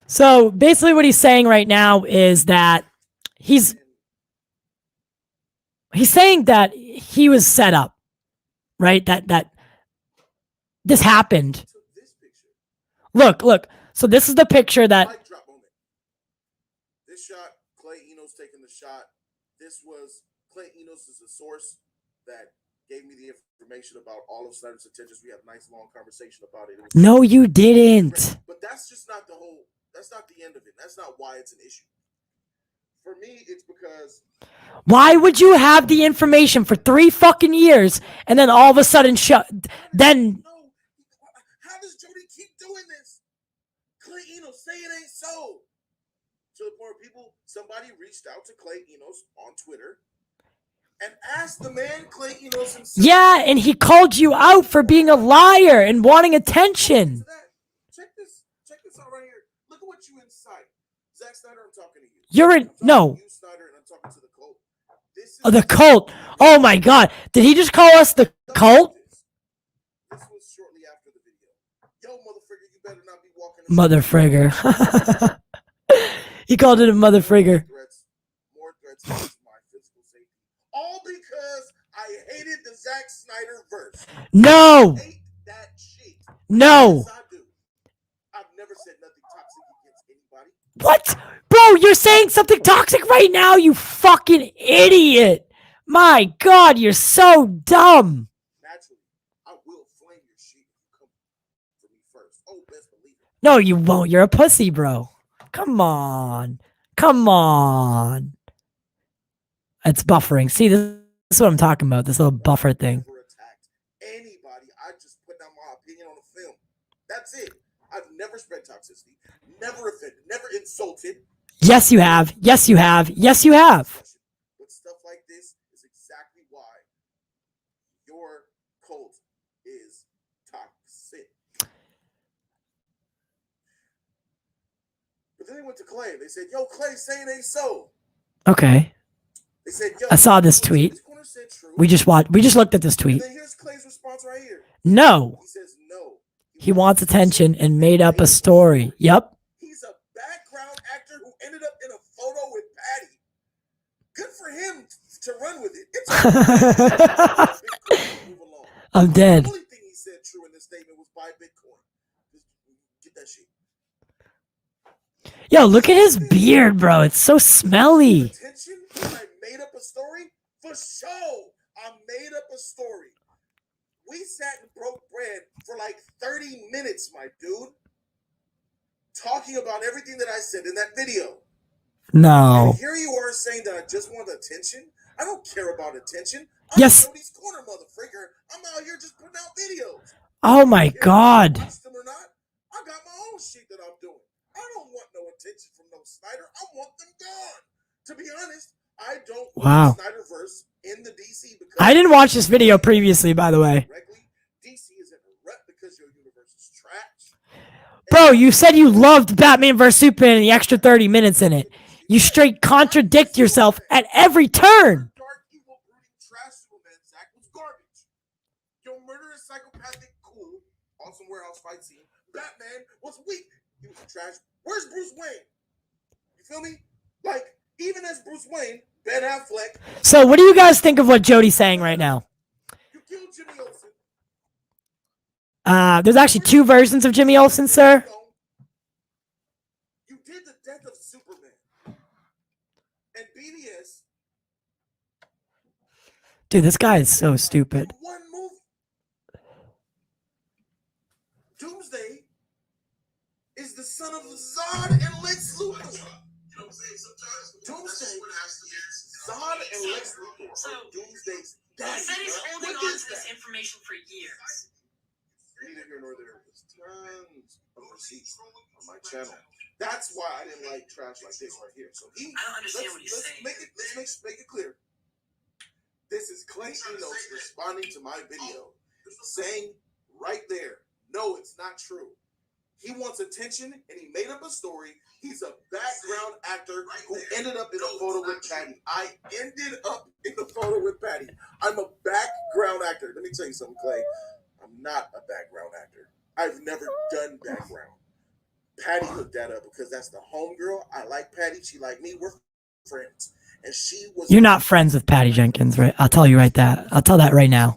So basically what he's saying right now is that he's saying that he was set up, right? That this happened. Look. So this is the picture that... This shot, Clay Enos taking the shot. This was... Clay Enos is a source that gave me the information about all of Snyder's intentions. We had a nice long conversation about it. No, you didn't. But that's just not the whole... That's not the end of it. That's not why it's an issue. For me, it's because... Why would you have the information for 3 fucking years and then all of a sudden then... No. How does Jody keep doing this? Clay Enos, say it ain't so. to the point where somebody reached out to Clay Enos on Twitter and asked the man Clay Enos himself. Yeah, and he called you out for being a liar and wanting attention. Check this out right here. Look at what you incite. Zack Snyder, I'm talking to you. You're in no. You, Snyder, and I'm talking to the cult. The cult. Oh my God! Did he just call us the cult? This was shortly after the video. Yo, motherfrigger, you better not be walking. Motherfrigger. He called it a motherfrigger. More threats against my physical safety. All because I hated the Zack Snyder verse. No. I hate that shit. No. Yes, I do. I've never said nothing toxic against anybody. What? Bro, you're saying something toxic right now, you fucking idiot. My God, you're so dumb. Naturally, I will flame your shit if you come for me first. Oh, best believe it. No, you won't. You're a pussy, bro. Come on. Come on. It's buffering. See, this is what I'm talking about. This little buffer thing. Never attacked anybody. I just put down my opinion on a film. That's it. I've never spread toxicity. Never offended. Never insulted. Yes, you have. Yes, you have. Yes, you have. But stuff like this is exactly why your cult is toxic. But then they went to Clay. They said, yo, Clay, say it ain't so. Okay. They said, yo, I saw this tweet. We just looked at this tweet. And then here's Clay's response right here. No. He says no. He wants attention and made up a story. Yep. He's a background actor who ended up in a photo with Patty. Good for him to run with it. It's move along. I'm dead. The only thing he said true in this statement was buy Bitcoin. Just get that shit. Yo, look at his beard, bro. It's so smelly. Attention? I made up a story? For show. I made up a story. We sat and broke bread for like 30 minutes, my dude. Talking about everything that I said in that video. No. And here you are saying that I just want attention? I don't care about attention. Yes. Cody's corner, motherfreaker. I'm out here just putting out videos. Oh my God. Watch them or not, I got my own shit that I'm doing. I don't want no attention from no Snyder. I want them gone. To be honest, I don't want the Snyderverse in the DC because I didn't watch this video previously, by the way. DC is in a rut because your universe is trash. Bro, you said you loved Batman vs Superman and the extra 30 minutes in it. You straight contradict yourself at every turn. Dark, evil, brooding, trash Superman Zack was garbage. Your murderous, psychopathic, cool, awesome warehouse fight scene. Batman was weak. He was trash. Where's Bruce Wayne? You feel me? Like, even as Bruce Wayne, Ben Affleck. So what do you guys think of what Jody's saying right now? You killed Jimmy Olsen. There's actually two versions of Jimmy Olsen, sir. You did the death of Superman. And BDS. Dude, this guy is so stupid. One movie. Doomsday is the son of Zod and Lex Luthor. Doomsday, Zod and Lex Luthor are Doomsday's daddy. He said he's holding on to this information for years. Neither here nor there. There's tons of receipts on my channel. That's why I didn't like trash like this right here. So I don't understand what he's saying. Let's make it clear. This is Clay Enos responding to my video, saying right there, no, it's not true. He wants attention, and he made up a story. He's a background actor who ended up in a photo with Patty. I ended up in a photo with Patty. I'm a background actor. Let me tell you something, Clay. I'm not a background actor. I've never done background. Patty hooked that up because that's the homegirl. I like Patty. She like me. We're friends. And she was. You're not friends with Patty Jenkins, right? I'll tell you right that. I'll tell that right now.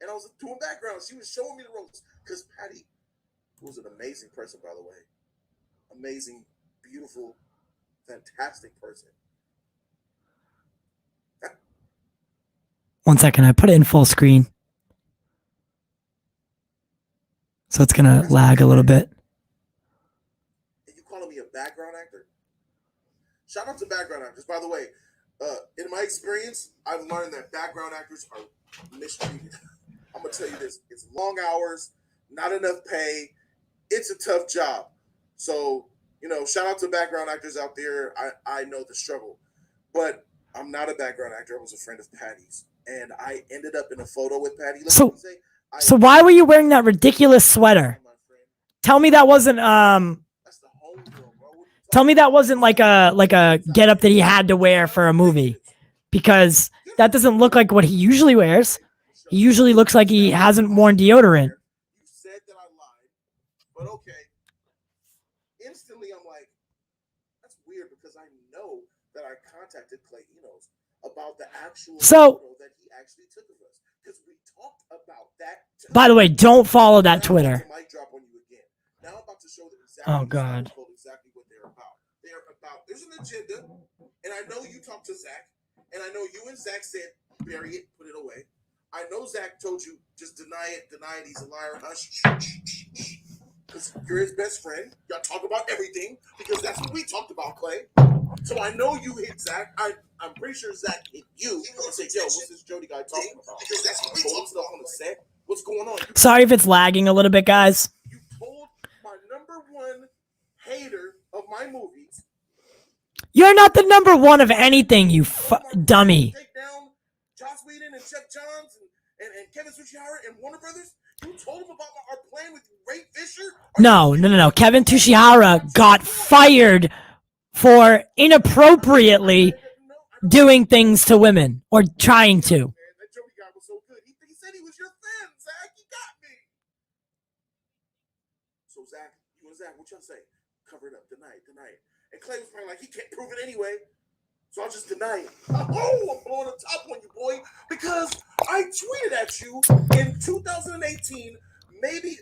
And I was doing background. She was showing me the ropes because Patty was an amazing person, by the way. Amazing, beautiful, fantastic person. 1 second. I put it in full screen. So it's going to lag a little bit. And you calling me a background actor? Shout out to background actors. By the way, in my experience, I've learned that background actors are mistreated. I'm going to tell you this. It's long hours, not enough pay. It's a tough job. So You know, shout out to background actors out there. I know the struggle, but I'm not a background actor. I was a friend of Patty's, and I ended up in a photo with Patty. So why were you wearing that ridiculous sweater? Tell me that wasn't Tell me that wasn't like a getup that he had to wear for a movie, because that doesn't look like what he usually wears. He usually looks like he hasn't worn deodorant. You said that I lied, but okay. Instantly, I'm like, that's weird because I know that I contacted Clay Enos about the actual photo that he actually took of us, because we talked about that. By the way, don't follow that Twitter. Mic drop on you again. Now I'm about to show them Oh God. exactly what they're about. They're about. There's an agenda, and I know you talked to Zach, and I know you and Zach said bury it, put it away. I know Zach told you just deny it, he's a liar, hush, because you're his best friend. Y'all talk about everything because that's what we talked about, Clay. So I know you hit Zach. I'm pretty sure Zach hit you and said, "Yo, what's this Jody guy talking about?" Because that's what we talked about on the set. What's going on? Sorry if it's lagging a little bit, guys. You told my number one hater of my movies. You're not the number one of anything, you dummy. Take down Joss Whedon and Jeff Johns and Kevin Tsuchihara and Warner Brothers. You told him about our plan with Ray Fisher. No. Kevin Tsuchihara got fired for inappropriately doing things to women, or trying to. Man, that Jody guy was so good. He said he was your fan, Zach. He got me. So Zach, you and Zach, what y'all say? Cover it up, deny it. And Clay was probably like, he can't prove it anyway, so I'll just deny it. Oh, I'm blowing the top on you, boy, because I tweeted at you in 2018, maybe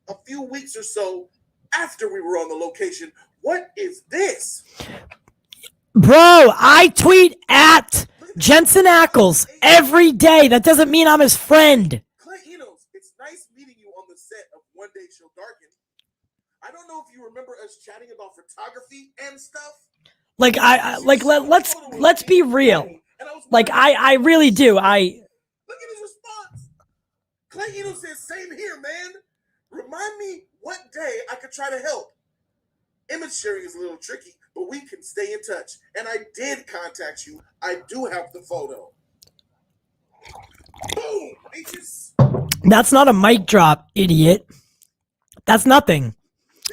a few weeks or so after we were on the location. What is this? Bro, I tweet at Jensen Ackles every day. That doesn't mean I'm his friend. Clay Enos, it's nice meeting you on the set of One Day Shall Darken. I don't know if you remember us chatting about photography and stuff. Like let's be real. Like I really do. Look at his response. Clay Enos says, "Same here, man. Remind me what day I could try to help." Image sharing is a little tricky, but we can stay in touch. And I did contact you. I do have the photo. Boom, bitches. That's not a mic drop, idiot. That's nothing.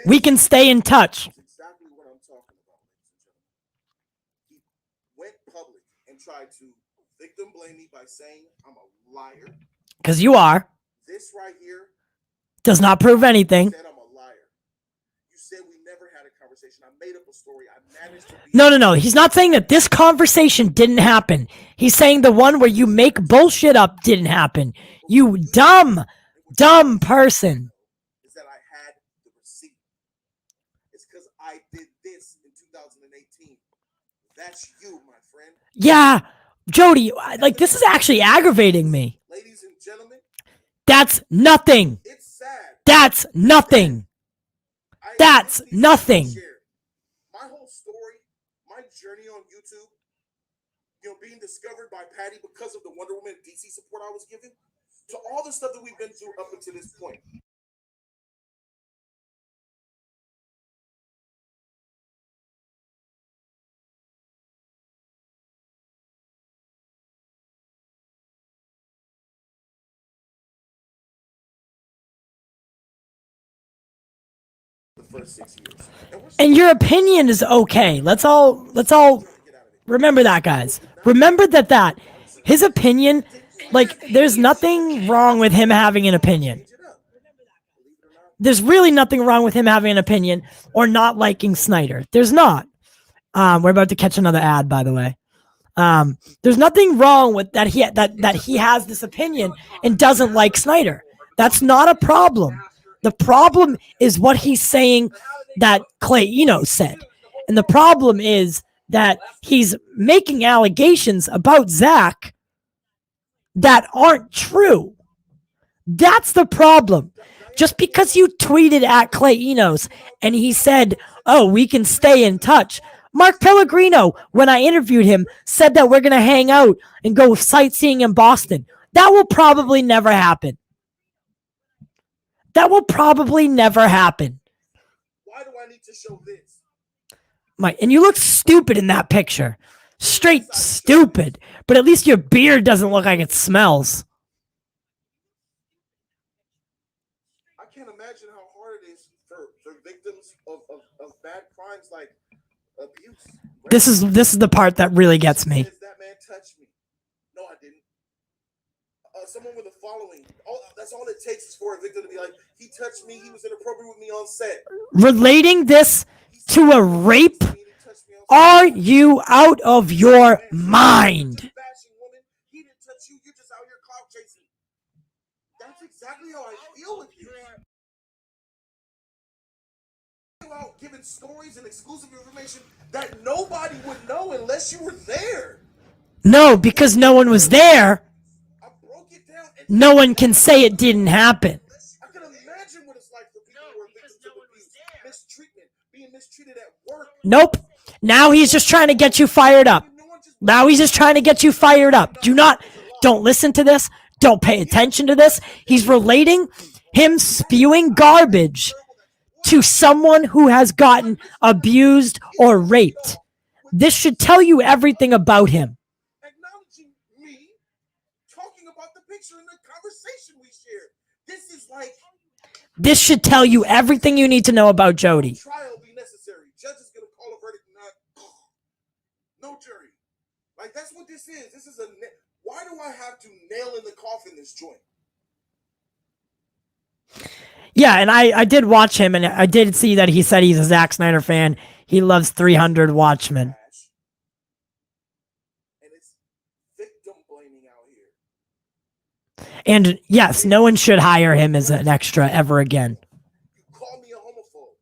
We can stay in touch. That's exactly what I'm talking about, ladies and gentlemen. He went public and tried to victim blame me by saying I'm a liar. Because you are. This right here Does not prove anything. said I'm a liar. You said we never had a conversation. I made up a story. I managed to be... No. He's not saying that this conversation didn't happen. He's saying the one where you make bullshit up didn't happen. You dumb person. Is that I had the receipt. It's because I did this in 2018. That's you, my friend. Yeah, Jody, like this is actually aggravating me. Ladies and gentlemen, That's nothing. it's sad. That's nothing. That's nothing. My whole story, my journey on YouTube, being discovered by Patty because of the Wonder Woman DC support I was giving, to all the stuff that we've been through up until this point. The first 6 years. And your opinion is okay. Let's all remember that, guys. Remember that his opinion, like there's nothing wrong with him having an opinion. There's really nothing wrong with him having an opinion or not liking Snyder. There's not. We're about to catch another ad, by the way. There's nothing wrong with that he has this opinion and doesn't like Snyder. That's not a problem. The problem is what he's saying that Clay Enos said. And the problem is that he's making allegations about Zach that aren't true. That's the problem. Just because you tweeted at Clay Enos and he said, "Oh, we can stay in touch." Mark Pellegrino, when I interviewed him, said that we're going to hang out and go sightseeing in Boston. That will probably never happen. That will probably never happen. Why do I need to show this? And you look stupid in that picture. Straight stupid. But at least your beard doesn't look like it smells. I can't imagine how hard it is for victims of bad crimes like abuse. Right? This is the part that really gets me. That man touched me. No, I didn't. Someone with a following. That's all it takes is for a victim to be like, he touched me, he was inappropriate with me on set. Relating this to a rape? Are you out of your mind? He didn't touch you, you're just out here clout chasing. That's exactly how I feel with you. Out giving stories and exclusive information that nobody would know unless you were there. No, because no one was there. I broke it down. No one can say it didn't happen. I can imagine what it's like for people who are victims of abuse, mistreatment, being mistreated at work. Nope. Now he's just trying to get you fired up. Now he's just trying to get you fired up. Don't listen to this. Don't pay attention to this. He's relating him spewing garbage to someone who has gotten abused or raped. This should tell you everything about him. Acknowledging me, talking about the picture and the conversation we shared. This is like... This should tell you everything you need to know about Jody. Trial be necessary. Judge is going to call a verdict, no jury. Like, that's what this is. This is a... Why do I have to nail in the coffin this joint? Yeah, and I did watch him, and I did see that he said he's a Zack Snyder fan. He loves 300 Watchmen. And it's victim blaming out here. And yes, no one should hire him as an extra ever again. You call me a homophobe.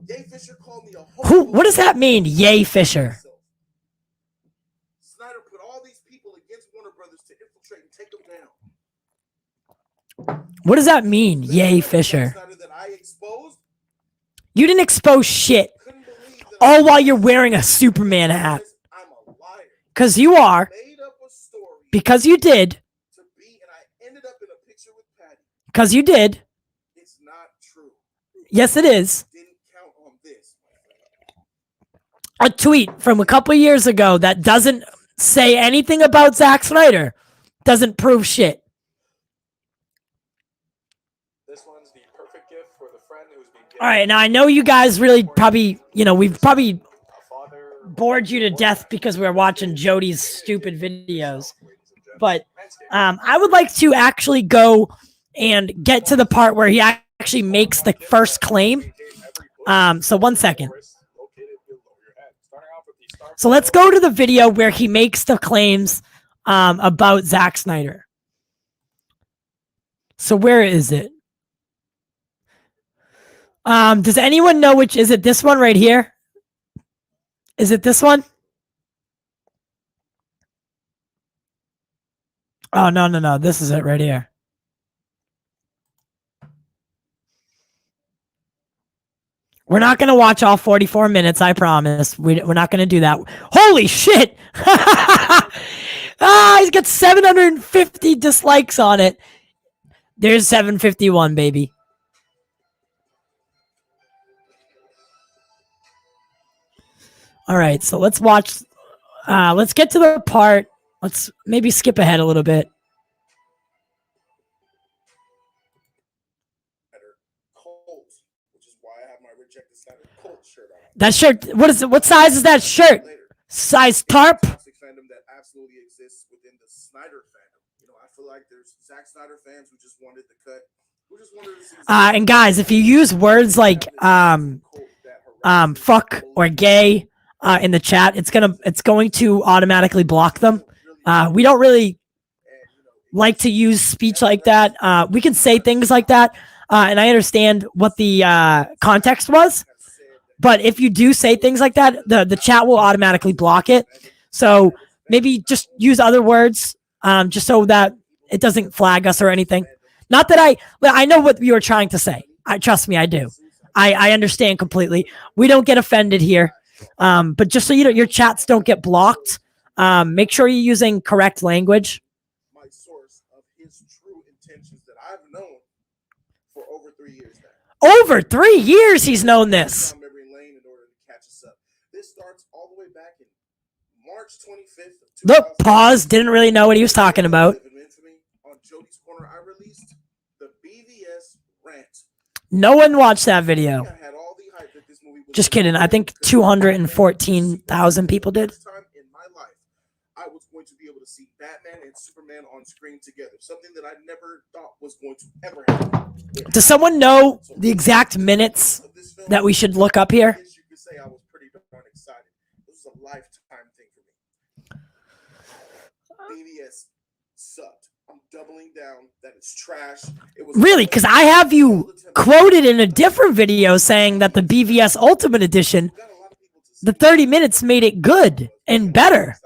Yay Fisher called me a homophobe. What does that mean, Yay Fisher? Snyder put all these people against Warner Brothers to infiltrate and take them down. What does that mean, Yay Fisher? That I exposed, you didn't expose shit. All while you're wearing a Superman hat. I'm a liar. Because you are. Made up a story because you did. To be, and I ended up in a picture with Patty. Because you did. It's not true. Yes, it is. Didn't count on this. A tweet from a couple years ago that doesn't say anything about Zack Snyder. Doesn't prove shit. This one's the perfect gift for the friend who's been given. All right, now I know you guys really probably, we've probably bored you to death because we're watching Jody's stupid videos. But I would like to actually go and get to the part where he actually makes the first claim. So 1 second. So let's go to the video where he makes the claims about Zack Snyder. So where is it? Does anyone know which? Is it this one right here? Is it this one? Oh, no. This is it right here. We're not going to watch all 44 minutes, I promise. We're not going to do that. Holy shit! He's got 750 dislikes on it. There's 751, baby. All right, so let's watch. Let's get to the part. Let's maybe skip ahead a little bit. Cult, which is why I have my rejected Snyder-Cult shirt on. That shirt. What is it? What size is that shirt? Size tarp? Fandom that absolutely exists within the Snyder fandom. I feel like there's Zack Snyder fans who just wanted the cut. Who just wanted to see. And guys, if you use words like fuck or gay in the chat, it's going to automatically block them. We don't really like to use speech like that. We can say things like that, and I understand what the context was. But if you do say things like that, the chat will automatically block it. So maybe just use other words, just so that it doesn't flag us or anything. Not that I know what you were trying to say. Trust me, I do. I understand completely. We don't get offended here. But just so you know, your chats don't get blocked. Make sure you're using correct language. My source of his true intentions that I've known for over 3 years now. Over 3 years he's known this. Memory lane in order to catch us up. This March 25th. Look, pause. Didn't really know what he was talking about. On Jody's Corner, I released the BVS rant. No one watched that video. I had all the hype that this movie was Just kidding. I think 214,000 people did. First time in my life, I was going to be able to see Batman and Superman on screen together. Something that I never thought was going to ever happen. Does someone know the exact minutes that we should look up here? You could say I was pretty darn excited. This was a lifetime thing for me. BVS sucked. I'm doubling down that it's trash. It was Really? Because I have you quoted in a different video saying that the BVS Ultimate Edition, the 30 minutes made it good and better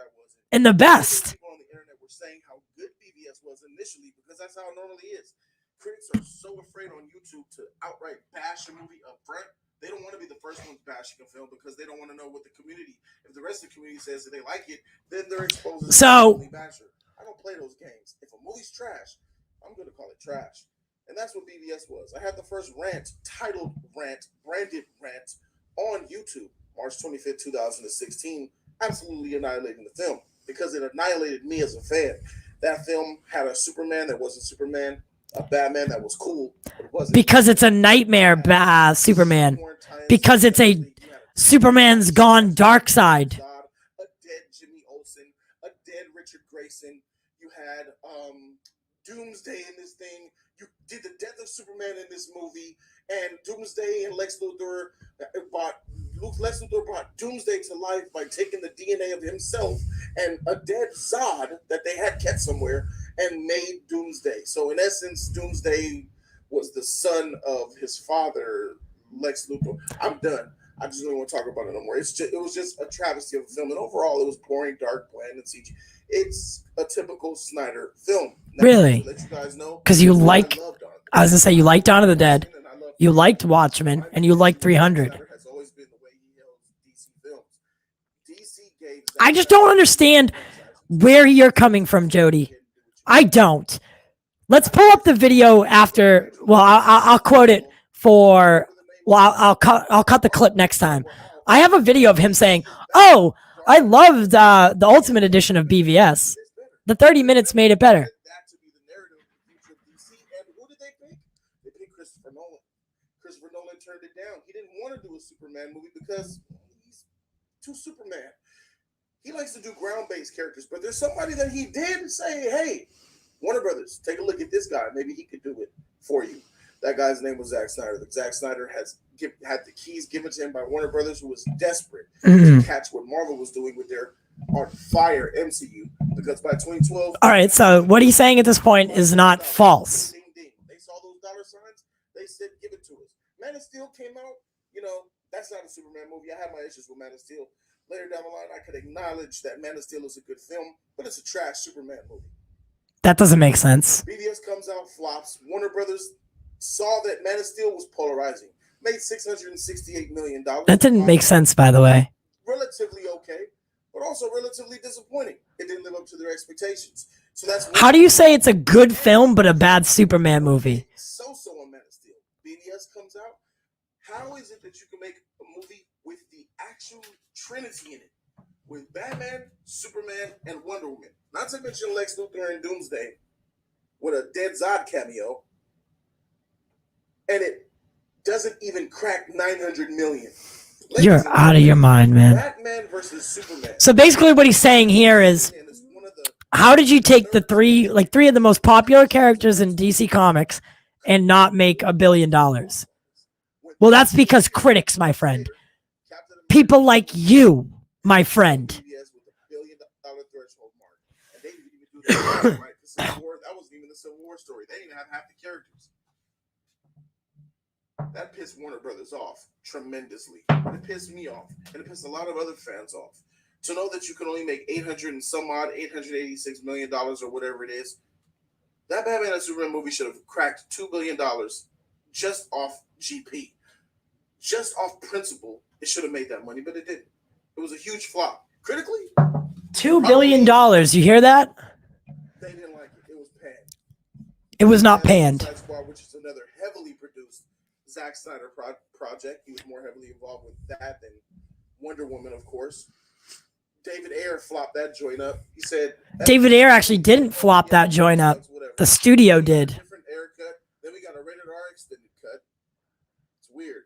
and the best. People on the internet were saying how good BVS was initially because that's how it normally is. Critics are so afraid on YouTube to outright bash a movie up front. They don't want to be the first ones bashing a film because they don't want to know what the community. If the rest of the community says that they like it, then they're exposed to the basher. I don't play those games. If a movie's trash, I'm going to call it trash. And that's what BVS was. I had the first rant, titled rant, branded rant, on YouTube, March 25th, 2016, absolutely annihilating the film because it annihilated me as a fan. That film had a Superman that wasn't Superman, a Batman that was cool, but it wasn't. Because it's a nightmare Superman. Because it's a Superman's gone dark side. A dead Jimmy Olsen, a dead Richard Grayson. You had Doomsday in this thing. You did the death of Superman in this movie, and Doomsday and Lex Luthor brought Doomsday to life by taking the DNA of himself and a dead Zod that they had kept somewhere and made Doomsday. So in essence, Doomsday was the son of his father, Lex Luthor. I'm done. I just don't want to talk about it no more. It was just a travesty of a film, and overall, it was boring, dark, bland, and CG. It's a typical Snyder film. Now, really? Let you guys know, because you like, I was gonna say you liked Dawn of the Dead, you liked Watchmen, and you liked 300. I just don't understand where you're coming from, Jody. I don't. Let's pull up the video after. Well, I'll quote it for. Well, I'll cut the clip next time. I have a video of him saying, "Oh, I loved the Ultimate Edition of BVS. The 30 minutes made it better." That to be the narrative of the future of DC. And who did they pick? They picked Christopher Nolan. Christopher Nolan turned it down. He didn't want to do a Superman movie because he's too Superman. He likes to do ground-based characters, but there's somebody that he did say, "Hey, Warner Brothers, take a look at this guy. Maybe he could do it for you." That guy's name was Zack Snyder. Zack Snyder had the keys given to him by Warner Brothers, who was desperate to catch what Marvel was doing with their on fire MCU. Because by 2012, all right. So what he's saying at this point is not false. They saw those dollar signs. They said, "Give it to us." Man of Steel came out. That's not a Superman movie. I had my issues with Man of Steel. Later down the line, I could acknowledge that Man of Steel is a good film, but it's a trash Superman movie. That doesn't make sense. BVS comes out, flops. Warner Brothers saw that Man of Steel was polarizing. Made $668 million. That didn't make sense, by the way. Relatively okay, but also relatively disappointing. It didn't live up to their expectations. So that's how do you say it's a good film but a bad Superman movie? So on Man of Steel. BVS comes out. How is it that you can make a movie with the actual Trinity in it? With Batman, Superman, and Wonder Woman. Not to mention Lex Luthor and Doomsday with a dead Zod cameo. And it doesn't even crack 900 million. You're out of your mind, man. Batman versus Superman. So basically what he's saying here is, how did you take the three of the most popular characters in DC Comics and not make $1 billion? Well, that's because critics, my friend. People like you, my friend. That wasn't even the Civil War story. They didn't even have half the characters. That pissed Warner Brothers off tremendously. It pissed me off, and it pissed a lot of other fans off. To know that you can only make $886 million or whatever it is. That Batman and Superman movie should have cracked $2 billion just off GP. Just off principle, it should have made that money, but it didn't. It was a huge flop. Critically, $2 billion. You hear that? They didn't like it. It was panned. It was not panned. Squad, which is another heavily produced Zack Snyder project. He was more heavily involved with that than Wonder Woman, of course. David Ayer flopped that joint up. He said David Ayer actually didn't flop that joint up. The studio did. Different Ayer cut. Then we got a rated R extended cut. It's weird.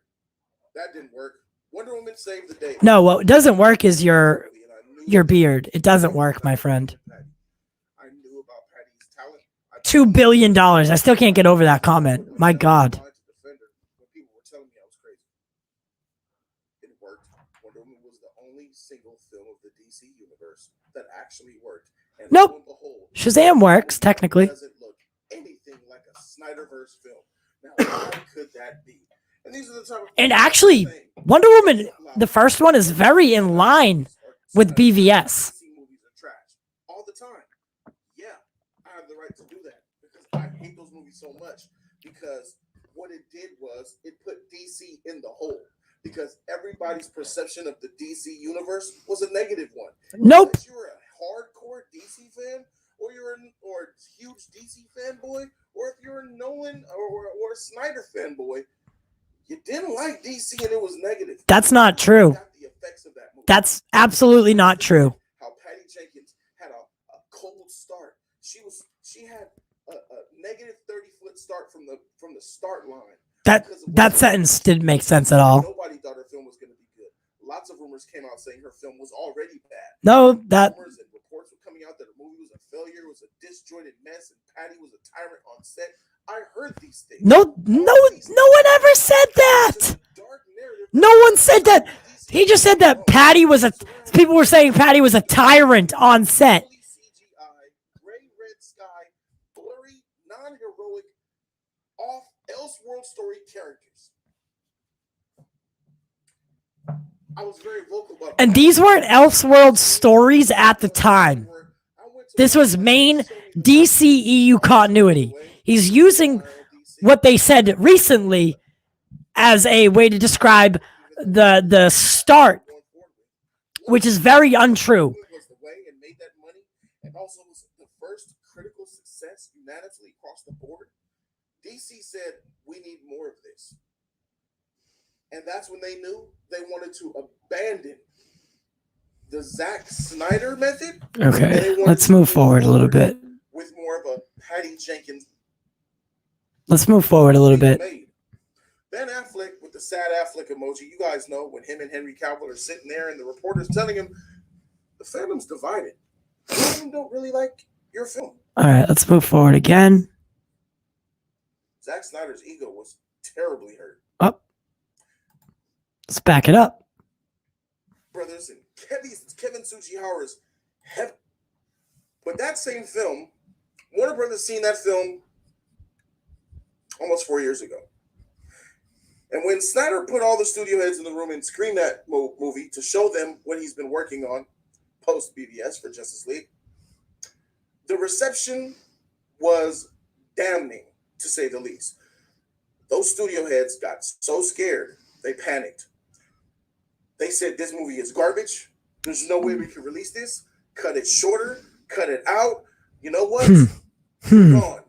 That didn't work. Wonder Woman saved the day. No, what doesn't work is your beard. It doesn't work, my friend. I knew about Patty's talent. $2 billion. I still can't get over that comment. My God. When people were telling me I was crazy. It worked. Wonder Woman was the only single film of the DC universe that actually worked. And Nope. lo and behold, Shazam works, technically. doesn't look anything like a Snyderverse film. Now, how could that be? And these are the type of And actually, Wonder Woman, the first one, is very in line with BVS. DC movies are trash all the time. Yeah, I have the right to do that because I hate those movies so much. Because what it did was it put DC in the hole. Because everybody's perception of the DC universe was a negative one. Nope. Unless you're a hardcore DC fan, or you're a huge DC fanboy, or if you're a Nolan or a Snyder fanboy, you didn't like DC and it was negative. That's not true. Got the effects of that movie. That's absolutely not true. How Patty Jenkins had a cold start. She had a negative 30-foot start from the start line. That sentence didn't make sense at all. Nobody thought her film was going to be good. Lots of rumors came out saying her film was already bad. No, that Rumors and reports were coming out that her movie was a failure, was a disjointed mess, and Patty was a tyrant on set. I heard these things. no one ever said that. No one said that. He just said that Patty was people were saying Patty was a tyrant on set. CGI, gray red sky, blurry, non-heroic, off Elseworld story characters. I was very vocal about And these weren't Elseworld stories at the time. This was main DCEU continuity. He's using what they said recently as a way to describe the start, which is very untrue. Was the way and made that money, and also was the first critical success unanimously across the board. DC said we need more of this, and that's when they knew they wanted to abandon the Zack Snyder method. Okay, let's move forward a little bit. With more of a Patty Jenkins. Let's move forward a little bit. Ben Affleck with the sad Affleck emoji. You guys know when him and Henry Cavill are sitting there and the reporter's telling him the fandom's divided. Some of them don't really like your film. All right, let's move forward again. Zack Snyder's ego was terribly hurt. Up. Let's back it up. Brothers and Kevin Tsujihara's heaven. But that same film, Warner Brothers seen that film almost 4 years ago. And when Snyder put all the studio heads in the room and screened that movie to show them what he's been working on post BVS for Justice League, the reception was damning, to say the least. Those studio heads got so scared, they panicked. They said, this movie is garbage. There's no way we can release this. Cut it shorter. Cut it out. You know what? Gone.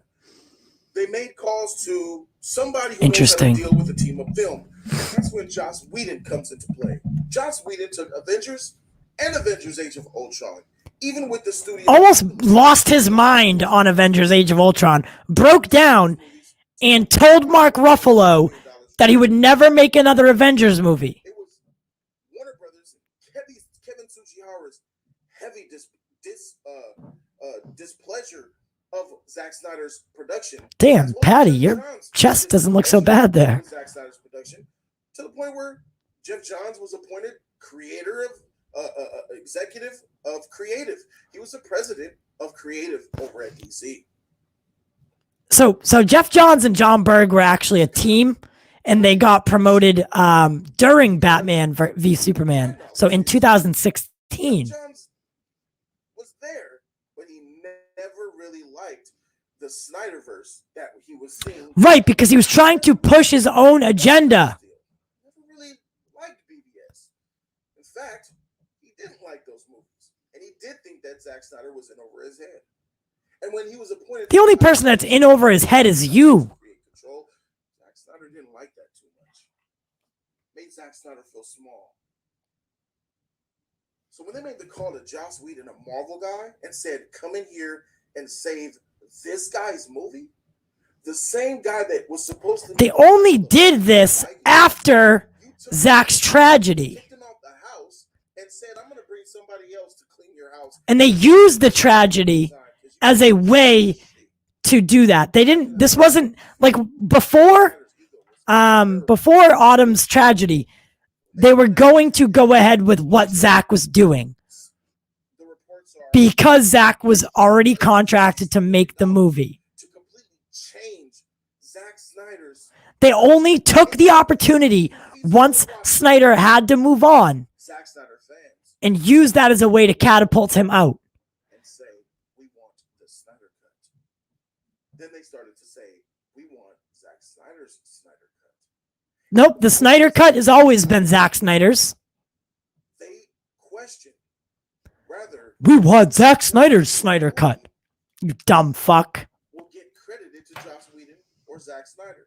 They made calls to somebody who knows how to deal with a team of film. That's when Joss Whedon comes into play. Joss Whedon took Avengers and Avengers Age of Ultron, even with the studio. Almost lost his mind on Avengers Age of Ultron, broke down, and told Mark Ruffalo that he would never make another Avengers movie. It was Warner Brothers and Kevin Tsujihara's heavy displeasure of Zack Snyder's production. Damn, Patty, your chest doesn't look so bad there. Zack Snyder's production, to the point where Jeff Johns was appointed creator of executive of creative. He was the president of creative over at DC. So Jeff Johns and John Berg were actually a team, and they got promoted during Batman v Superman. So in 2016. Johns was there, but he never really liked the Snyderverse that he was seeing. Right, because he was trying to push his own agenda. Never really liked BBS. In fact, he didn't like those movies, and he did think that Zack Snyder was in over his head. And when he was appointed, The only person that's in over his head is you. Control, Zack Snyder didn't like that too much. Made Zack Snyder feel small. So when they made the call to Joss Whedon, a Marvel guy, and said, "Come in here and save this guy's movie," the same guy that was supposed to. They only did this after Zach's tragedy. Kicked him out the house and said, "I'm going to bring somebody else to clean your house." And they used the tragedy as a way to do that. They didn't, this wasn't like before Autumn's tragedy, they were going to go ahead with what Zach was doing because Zach was already contracted to make the movie. To completely change Zack Snyder's. They only took the opportunity once Snyder had to move on Zack Snyder fans and used that as a way to catapult him out. and say, "We want the Snyder cut." Then they started to say, "We want Zack Snyder's Snyder cut." Nope, the Snyder cut has always been Zack Snyder's. They question rather We want Zack Snyder's Snyder cut. You dumb fuck. will get credited to Joss Whedon or Zack Snyder.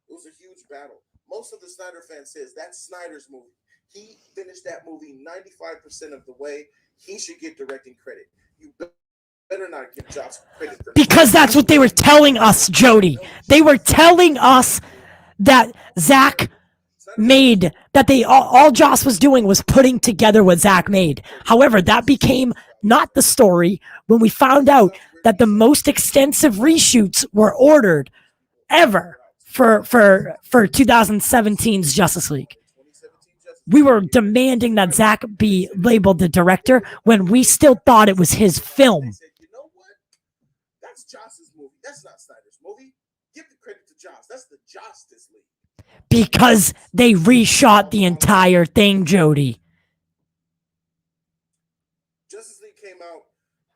It was a huge battle. Most of the Snyder fans says that's Snyder's movie. He finished that movie 95% of the way. He should get directing credit. You better not give Joss credit for Because that's what they were telling us, Jody. They were telling us that Zach made, that they all Joss was doing was putting together what Zach made. However, that became not the story when we found out that the most extensive reshoots were ordered ever for 2017's Justice League. We were demanding that Zach be labeled the director when we still thought it was his film. They said, "You know what? That's Joss's movie. That's not Snyder's movie. Give the credit to Joss. That's the Justice League." Because they reshot the entire thing, Jody. Justice League came out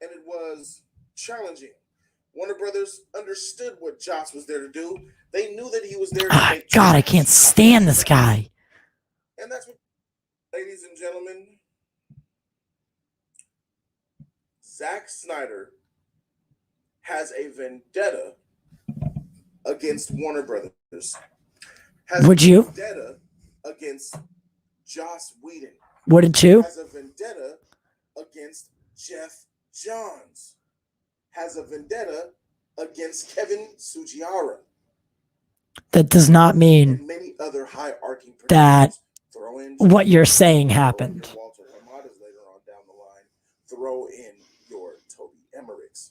and it was challenging. Warner Brothers understood what Joss was there to do. They knew that he was there to make God, I can't stand this guy. And that's what, ladies and gentlemen, Zack Snyder has a vendetta against Warner Brothers. Has Would a you? vendetta against Joss Whedon. Wouldn't you? Has a vendetta against Jeff Johns. Has a vendetta against Kevin Sugiura. That does not mean And many other high-arcing that producers. Throw in what you're saying throw in happened. your Walter Hamadas later on down the line. Throw in your Toby Emmerichs.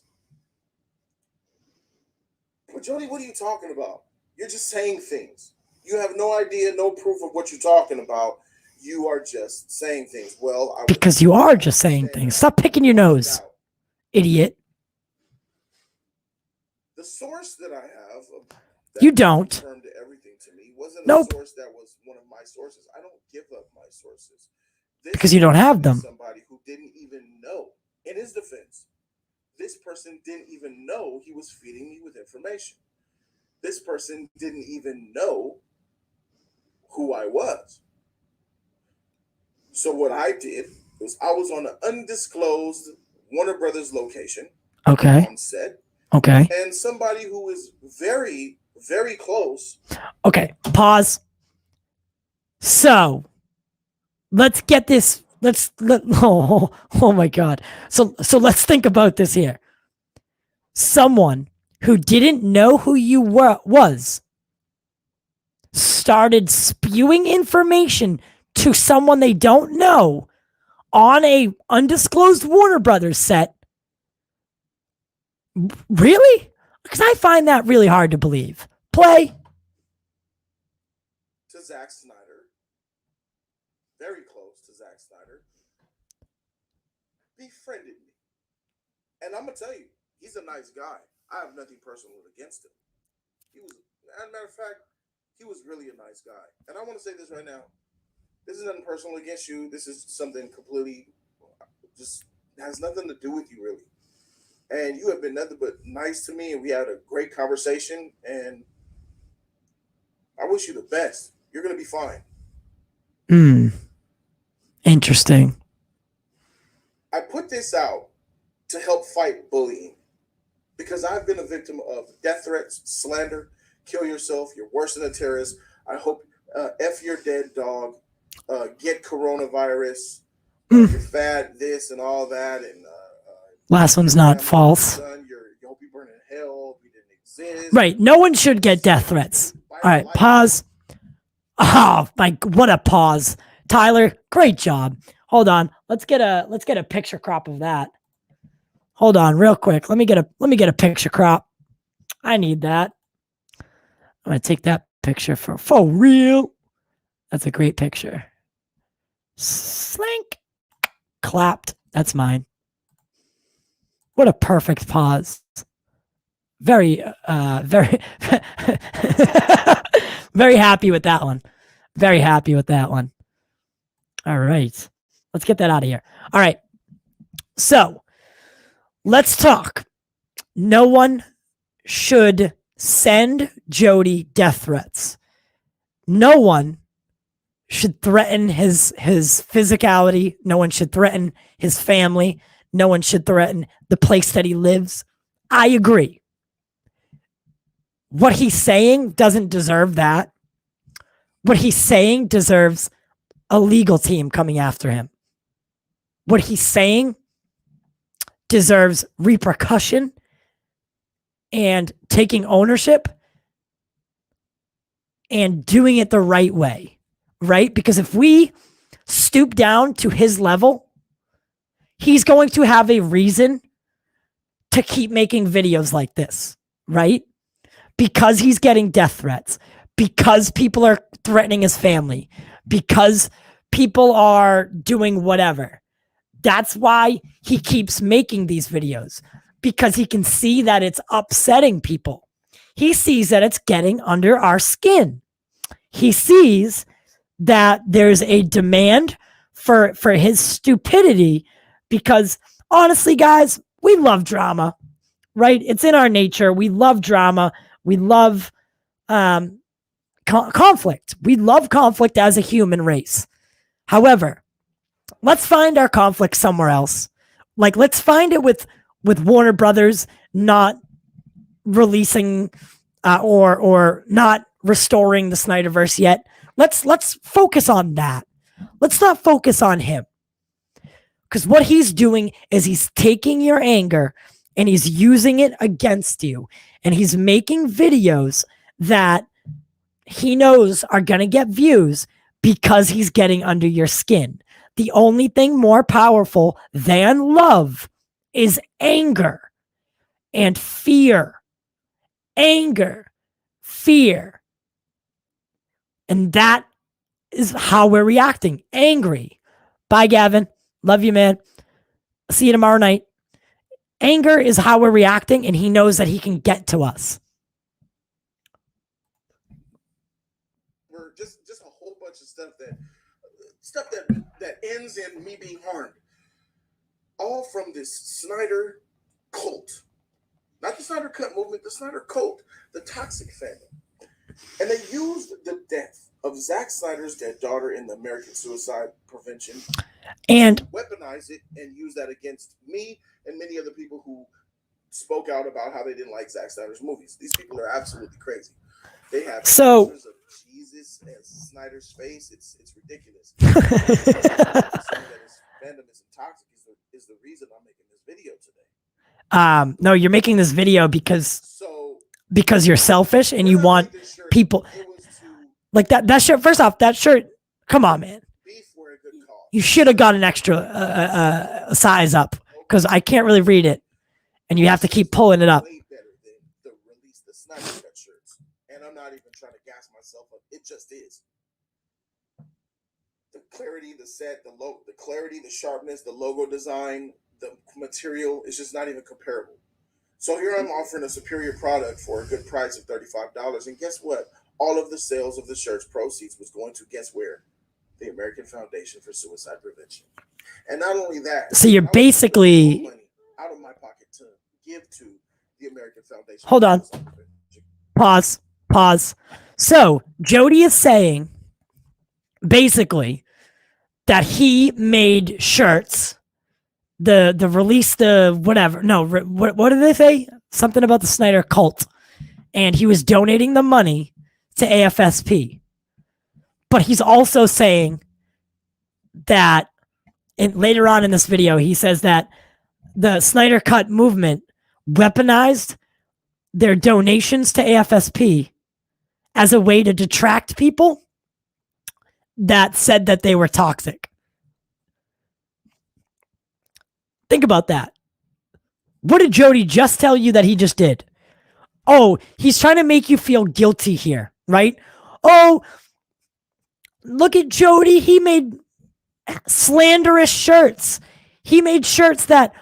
But Jody, what are you talking about? You're just saying things. You have no idea, no proof of what you're talking about. You are just saying things. Well, I Because you are just saying things. Stop picking your nose, idiot. The source that I have, that You don't. confirmed everything to me, wasn't Nope. a source that was one of my sources. I don't give up my sources. This Because you don't have is them. Somebody who didn't even know. In his defense, this person didn't even know he was feeding me with information. This person didn't even know who I was. So what I did was I was on an undisclosed Warner Brothers location Okay. on set, Okay. and somebody who is very, very close. Okay. Pause. So let's get this. Oh my God. So let's think about this here. Someone who didn't know who you was started spewing information to someone they don't know on a undisclosed Warner Brothers set. Really? Because I find that really hard to believe. Play. To Zack Snyder, very close to Zack Snyder, befriended me. And I'm going to tell you, he's a nice guy. I have nothing personal against him. He was, as a matter of fact, he was really a nice guy. And I want to say this right now. This is nothing personal against you. This is something completely, just has nothing to do with you, really. And you have been nothing but nice to me, and we had a great conversation, and I wish you the best. You're going to be fine. Interesting. I put this out to help fight bullying because I've been a victim of death threats, slander, kill yourself, you're worse than a terrorist, I hope F your dead dog, get coronavirus, you're fat, this and all that, and last one's not false. son, you hope you burn in hell. We didn't exist. Right. No one should get death threats. All right. Pause. Oh, like what a pause. Tyler, great job. Hold on. Let's get a picture crop of that. Hold on real quick. Let me get a picture crop. I need that. I'm going to take that picture for real. That's a great picture. Slink. Clapped. That's mine. What a perfect pause. Very very very happy with that one. Very happy with that one. All right. Let's get that out of here. All right. So, let's talk. No one should send Jody death threats. No one should threaten his physicality. No one should threaten his family. No one should threaten the place that he lives. I agree. What he's saying doesn't deserve that. What he's saying deserves a legal team coming after him. What he's saying deserves repercussion and taking ownership and doing it the right way, right? Because if we stoop down to his level, he's going to have a reason to keep making videos like this, right? Because he's getting death threats, because people are threatening his family, because people are doing whatever. That's why he keeps making these videos, because he can see that it's upsetting people. He sees that it's getting under our skin. He sees that there's a demand for his stupidity, because honestly, guys, we love drama, right? It's in our nature. We love drama. We love conflict. We love conflict as a human race. However, let's find our conflict somewhere else. Like, let's find it with Warner Brothers not releasing or not restoring the Snyderverse yet. Let's focus on that. Let's not focus on him. Because what he's doing is he's taking your anger and he's using it against you. And he's making videos that he knows are going to get views because he's getting under your skin. The only thing more powerful than love is anger and fear. Anger, fear. And that is how we're reacting. Angry. Bye, Gavin. Love you, man. See you tomorrow night. Anger is how we're reacting, and he knows that he can get to us. We're just a whole bunch of stuff that ends in me being harmed. All from this Snyder-Cult. Not the Snyder-Cut movement, the Snyder-Cult, the toxic family. And they used the death of Zack Snyder's dead daughter in the American Suicide Prevention and weaponize it and use that against me and many other people who spoke out about how they didn't like Zack Snyder's movies. These people are absolutely crazy. They have pictures of Jesus as Snyder's face. It's ridiculous. Saying that his fandom is toxic is the reason I'm making this video today. No, you're making this video because you're selfish and you want people like that. That shirt. First off, that shirt. Come on, man. You should have got an extra size up because I can't really read it, and you have to keep pulling it up. Way better than the Snyder-Cut shirts, and I'm not even trying to gas myself up. It just is. The clarity, the set, the clarity, the sharpness, the logo design, the material is just not even comparable. So here I'm offering a superior product for a good price of $35, and guess what? All of the sales of the shirt's proceeds was going to guess where? The American Foundation for Suicide Prevention. And not only that, so you're basically money out of my pocket to give to the American Foundation. Hold on. Pause. So Jody is saying basically that he made shirts, the release, the whatever. No, what did they say? Something about the Snyder-Cult, and he was donating the money to AFSP. But he's also saying that later on in this video, he says that the Snyder-Cut movement weaponized their donations to AFSP as a way to detract people that said that they were toxic. Think about that. What did Jody just tell you that he just did? Oh, he's trying to make you feel guilty here, right? Oh, look at Jody. He made slanderous shirts. He made shirts that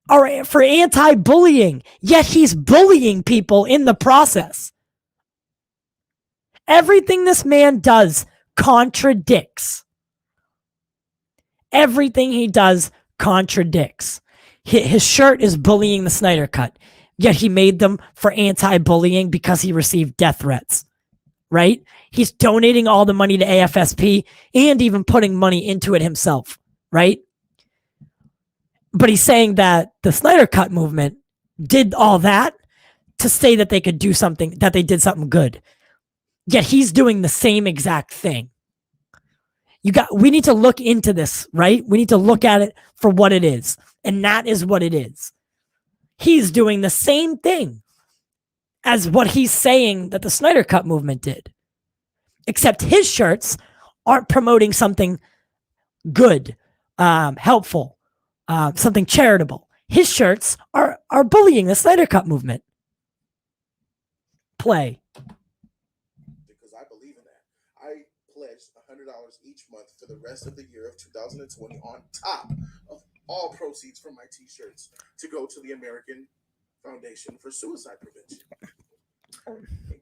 are for anti-bullying, yet he's bullying people in the process. Everything this man does contradicts. Everything he does contradicts. His shirt is bullying the Snyder Cut, yet he made them for anti-bullying because he received death threats, right? He's donating all the money to AFSP and even putting money into it himself, right? But he's saying that the Snyder Cut movement did all that to say that they could do something, that they did something good. Yet he's doing the same exact thing. We need to look into this, right? We need to look at it for what it is. And that is what it is. He's doing the same thing as what he's saying that the Snyder Cut movement did. Except his shirts aren't promoting something good, helpful, something charitable. His shirts are bullying the Snyder Cut movement. Play. Because I believe in that. I pledged $100 each month for the rest of the year of 2020 on top of all proceeds from my t-shirts to go to the American Foundation for Suicide Prevention.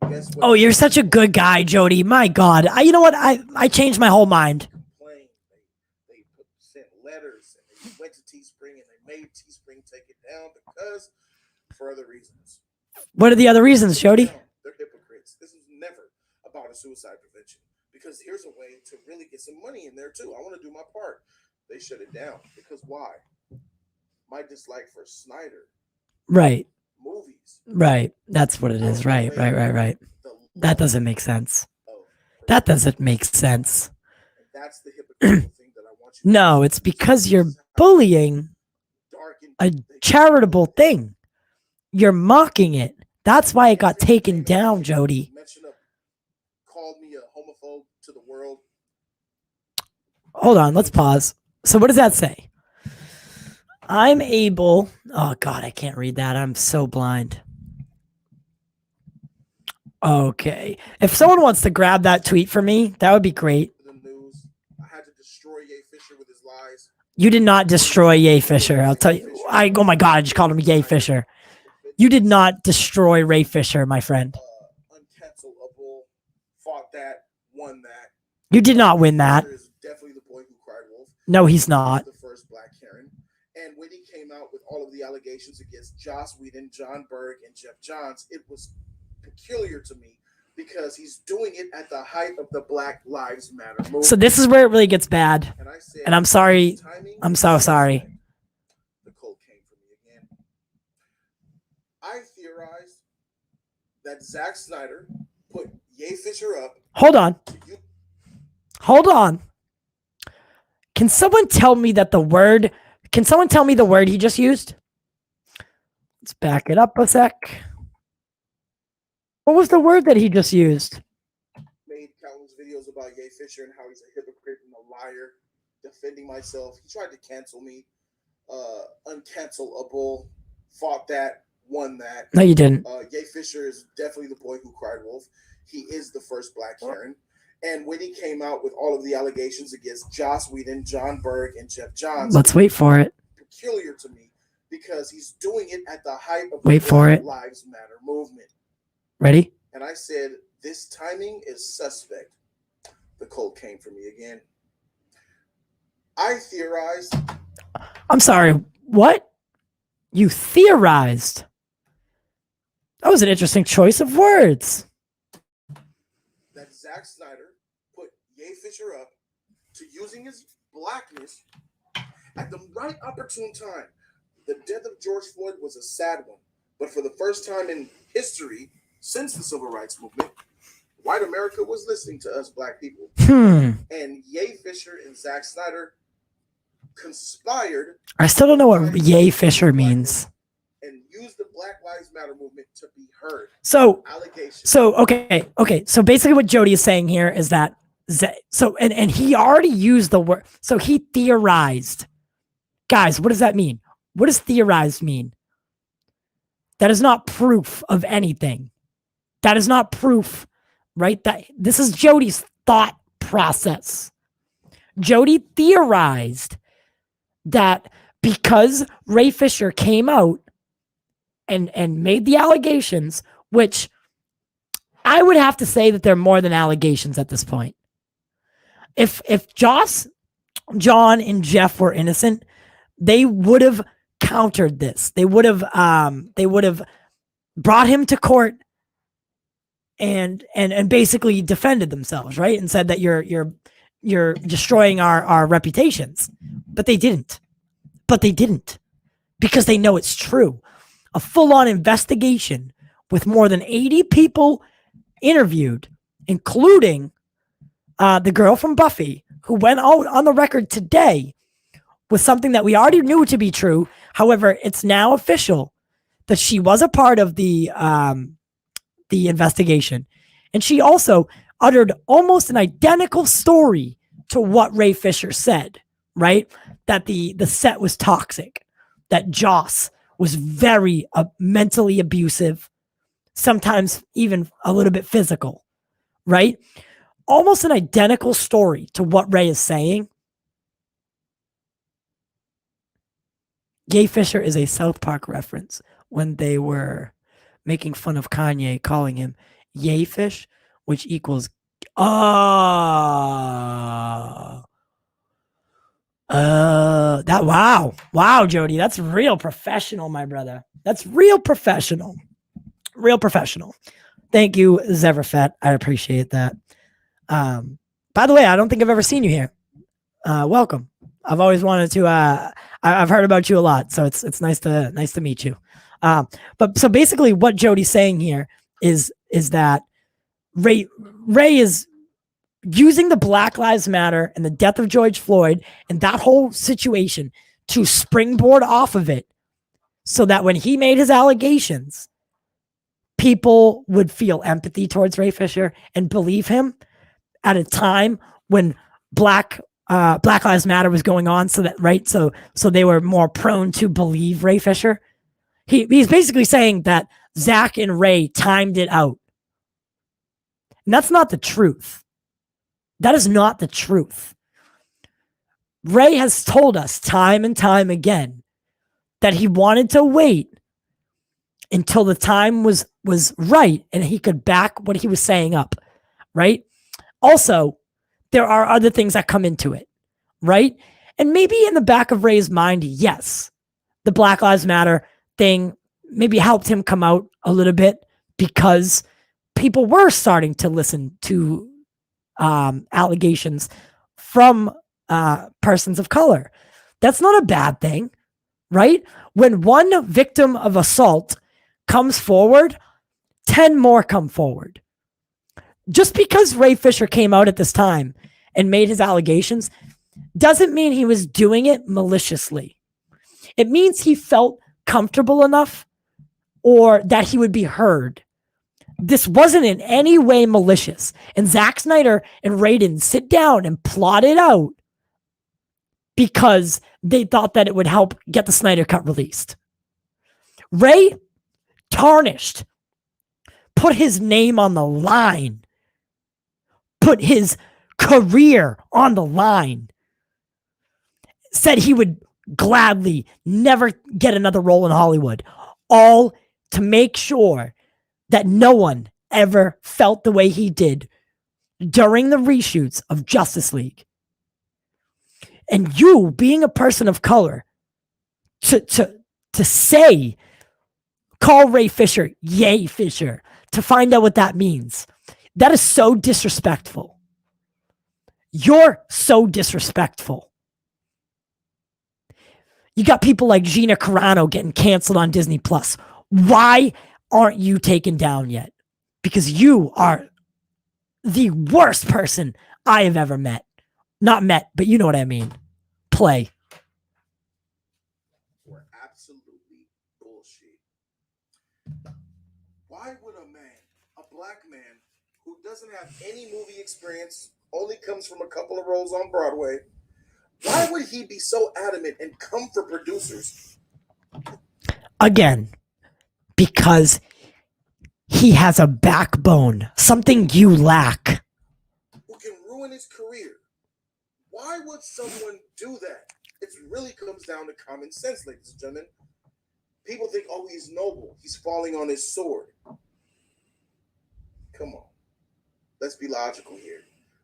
Guess what? Oh, you're such a good guy, Jody. My God. You know what? I changed my whole mind. They sent letters and they went to Teespring and they made Teespring take it down because for other reasons. What are the other reasons, Jody? They're hypocrites. This is never about a suicide prevention because here's a way to really get some money in there too. I want to do my part. They shut it down because why? My dislike for Snyder. Right. Movies. Right. That's what it is. Right. That doesn't make sense. That doesn't make sense. That's the hypocritical thing that I want you to No, it's because you're bullying a charitable thing. You're mocking it. That's why it got taken down, Jody. Called me a homophobe to the world. Hold on, let's pause. So what does that say? I'm able... Oh, God, I can't read that. I'm so blind. Okay. If someone wants to grab that tweet for me, that would be great. The news. I had to destroy Ye Fisher with his lies. You did not destroy Ye Fisher. I'll tell you. Oh, my God, I just called him Ye Fisher. You did not destroy Ray Fisher, my friend. Uncancelable. Fought that. Won that. You did not win that. Is definitely the boy who cried wolf. No, he's not. The first black Karen. And when he came out with all of the allegations against Joss Whedon, John Berg, and Jeff Johns, it was peculiar to me because he's doing it at the height of the Black Lives Matter movement. So this is where it really gets bad. And I said, and I'm sorry. I'm so sorry. The cold came for me again. I theorized that Zack Snyder put Ye Fisher up. Hold on. Hold on. Can someone tell me that the word... Can someone tell me the word he just used? Let's back it up a sec. What was the word that he just used? Made countless videos about Ye Fisher and how he's a hypocrite and a liar. Defending myself. He tried to cancel me. Uncancelable. Fought that. Won that. No, you didn't. Ye Fisher is definitely the boy who cried wolf. He is the first black Karen. And when he came out with all of the allegations against Joss Whedon, John Berg, and Jeff Johns, let's wait for it. Peculiar to me because he's doing it at the height of the Black Lives Matter movement. Ready? And I said, this timing is suspect. The cold came for me again. I theorized. I'm sorry. What? You theorized? That was an interesting choice of words. That Zack Snyder put Ye Fisher up to using his blackness at the right opportune time. The death of George Floyd was a sad one, but for the first time in history since the Civil Rights Movement, white America was listening to us black people. And Ye Fisher and Zack Snyder conspired I still don't know what Yay Fisher means. and used the Black Lives Matter movement to be heard. So Allegations. okay. So basically, what Jody is saying here is that and he already used the word. So he theorized. Guys, what does that mean? What does theorized mean? That is not proof of anything. That is not proof, right? That this is Jody's thought process. Jody theorized that because Ray Fisher came out and made the allegations, which I would have to say that they're more than allegations at this point. If Joss, John, and Jeff were innocent, they would have countered this. They would have brought him to court and basically defended themselves, right? And said that you're destroying our reputations. But they didn't. Because they know it's true. A full-on investigation with more than 80 people interviewed, including the girl from Buffy, who went out on the record today with something that we already knew to be true. However, it's now official that she was a part of the investigation. And she also uttered almost an identical story to what Ray Fisher said, right? That the set was toxic, that Joss was very mentally abusive, sometimes even a little bit physical, right? Almost an identical story to what Ray is saying. Gay Fisher is a South Park reference when they were making fun of Kanye, calling him Yay Fish, which equals wow, Jody, that's real professional, my brother. That's real professional. Thank you, Zeverfet. I appreciate that. By the way, I don't think I've ever seen you here. Welcome. I've always wanted to. I've heard about you a lot, so it's nice to meet you. But so basically, what Jody's saying here is that Ray is using the Black Lives Matter and the death of George Floyd and that whole situation to springboard off of it, so that when he made his allegations, people would feel empathy towards Ray Fisher and believe him at a time when Black Lives Matter was going on, so they were more prone to believe Ray Fisher. He's basically saying that Zach and Ray timed it out. And that's not the truth. That is not the truth. Ray has told us time and time again that he wanted to wait until the time was right and he could back what he was saying up, right? Also, there are other things that come into it, right? And maybe in the back of Ray's mind, yes, the Black Lives Matter thing maybe helped him come out a little bit because people were starting to listen to allegations from persons of color. That's not a bad thing, right? When one victim of assault comes forward, 10 more come forward. Just because Ray Fisher came out at this time and made his allegations doesn't mean he was doing it maliciously. It means he felt comfortable enough or that he would be heard. This wasn't in any way malicious. And Zack Snyder and Ray didn't sit down and plot it out because they thought that it would help get the Snyder Cut released. Ray tarnished, put his name on the line, put his career on the line, said he would gladly never get another role in Hollywood, all to make sure that no one ever felt the way he did during the reshoots of Justice League. And you, being a person of color, to say, call Ray Fisher, Yay Fisher, to find out what that means, that is so disrespectful. You're so disrespectful. You got people like Gina Carano getting canceled on Disney Plus. Why aren't you taken down yet? Because you are the worst person I have ever met. Not met, but you know what I mean. Play. who doesn't have any movie experience, only comes from a couple of roles on Broadway, why would he be so adamant and come for producers? Again, because he has a backbone, something you lack. Who can ruin his career? Why would someone do that? It really comes down to common sense, ladies and gentlemen. People think, oh, he's noble. He's falling on his sword. Come on. Let's be logical here.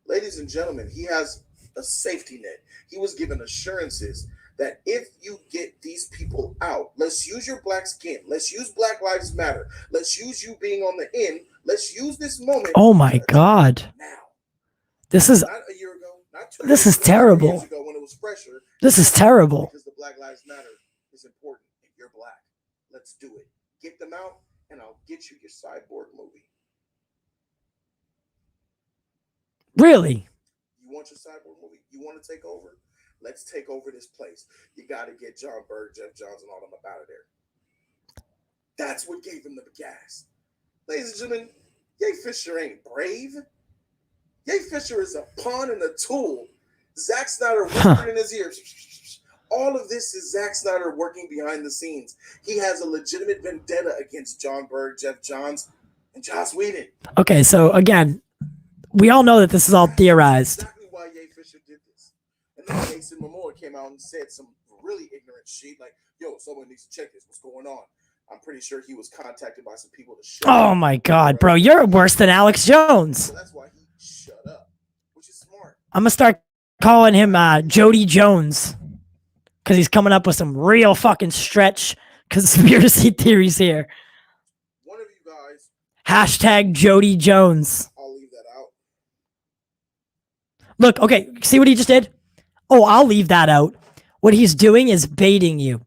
Ladies and gentlemen, he has a safety net. He was given assurances that if you get these people out, let's use your black skin. Let's use Black Lives Matter. Let's use you being on the end. Let's use this moment. Oh my God. Now. This is Not a year ago, not 2 this years is ago, terrible. 2 years ago when it was fresher. This is terrible. Because the Black Lives Matter is important and you're black. Let's do it. Get them out and I'll get you your Cyborg movie. Really? You want your Cyborg movie? You want to take over? Let's take over this place. You got to get John Berg, Jeff Johns, and all them up out of there. That's what gave him the gas. Ladies and gentlemen, Jay Fisher ain't brave. Jay Fisher is a pawn and a tool. Zack Snyder whispered in his ear. All of this is Zack Snyder working behind the scenes. He has a legitimate vendetta against John Berg, Jeff Johns, and Joss Whedon. Okay, so again, we all know that this is all theorized. Exactly why Jay Fisher did this. And then Jason Momoa came out and said some really ignorant shit like, yo, someone needs to check this. What's going on? I'm pretty sure he was contacted by some people to shut Oh up. my God, bro, you're worse than Alex Jones. So that's why he shut up, which is smart. I'm gonna start calling him Jody Jones because he's coming up with some real fucking stretch conspiracy theories here. One of you guys, Hashtag Jody Jones. I'll leave that out. Look, okay, see what he just did? Oh, I'll leave that out. What he's doing is baiting you,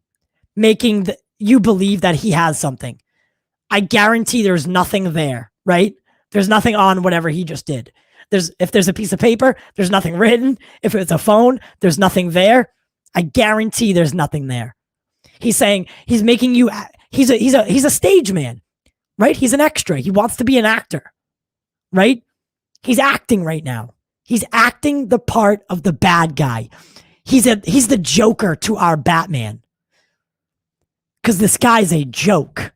making you believe that he has something. I guarantee there's nothing there, right? There's nothing on whatever he just did. If there's a piece of paper, there's nothing written. If it's a phone, there's nothing there. I guarantee there's nothing there. He's saying he's making you. He's a stage man, right? He's an extra. He wants to be an actor, right? He's acting right now. He's acting the part of the bad guy. He's the Joker to our Batman. Because this guy's a joke.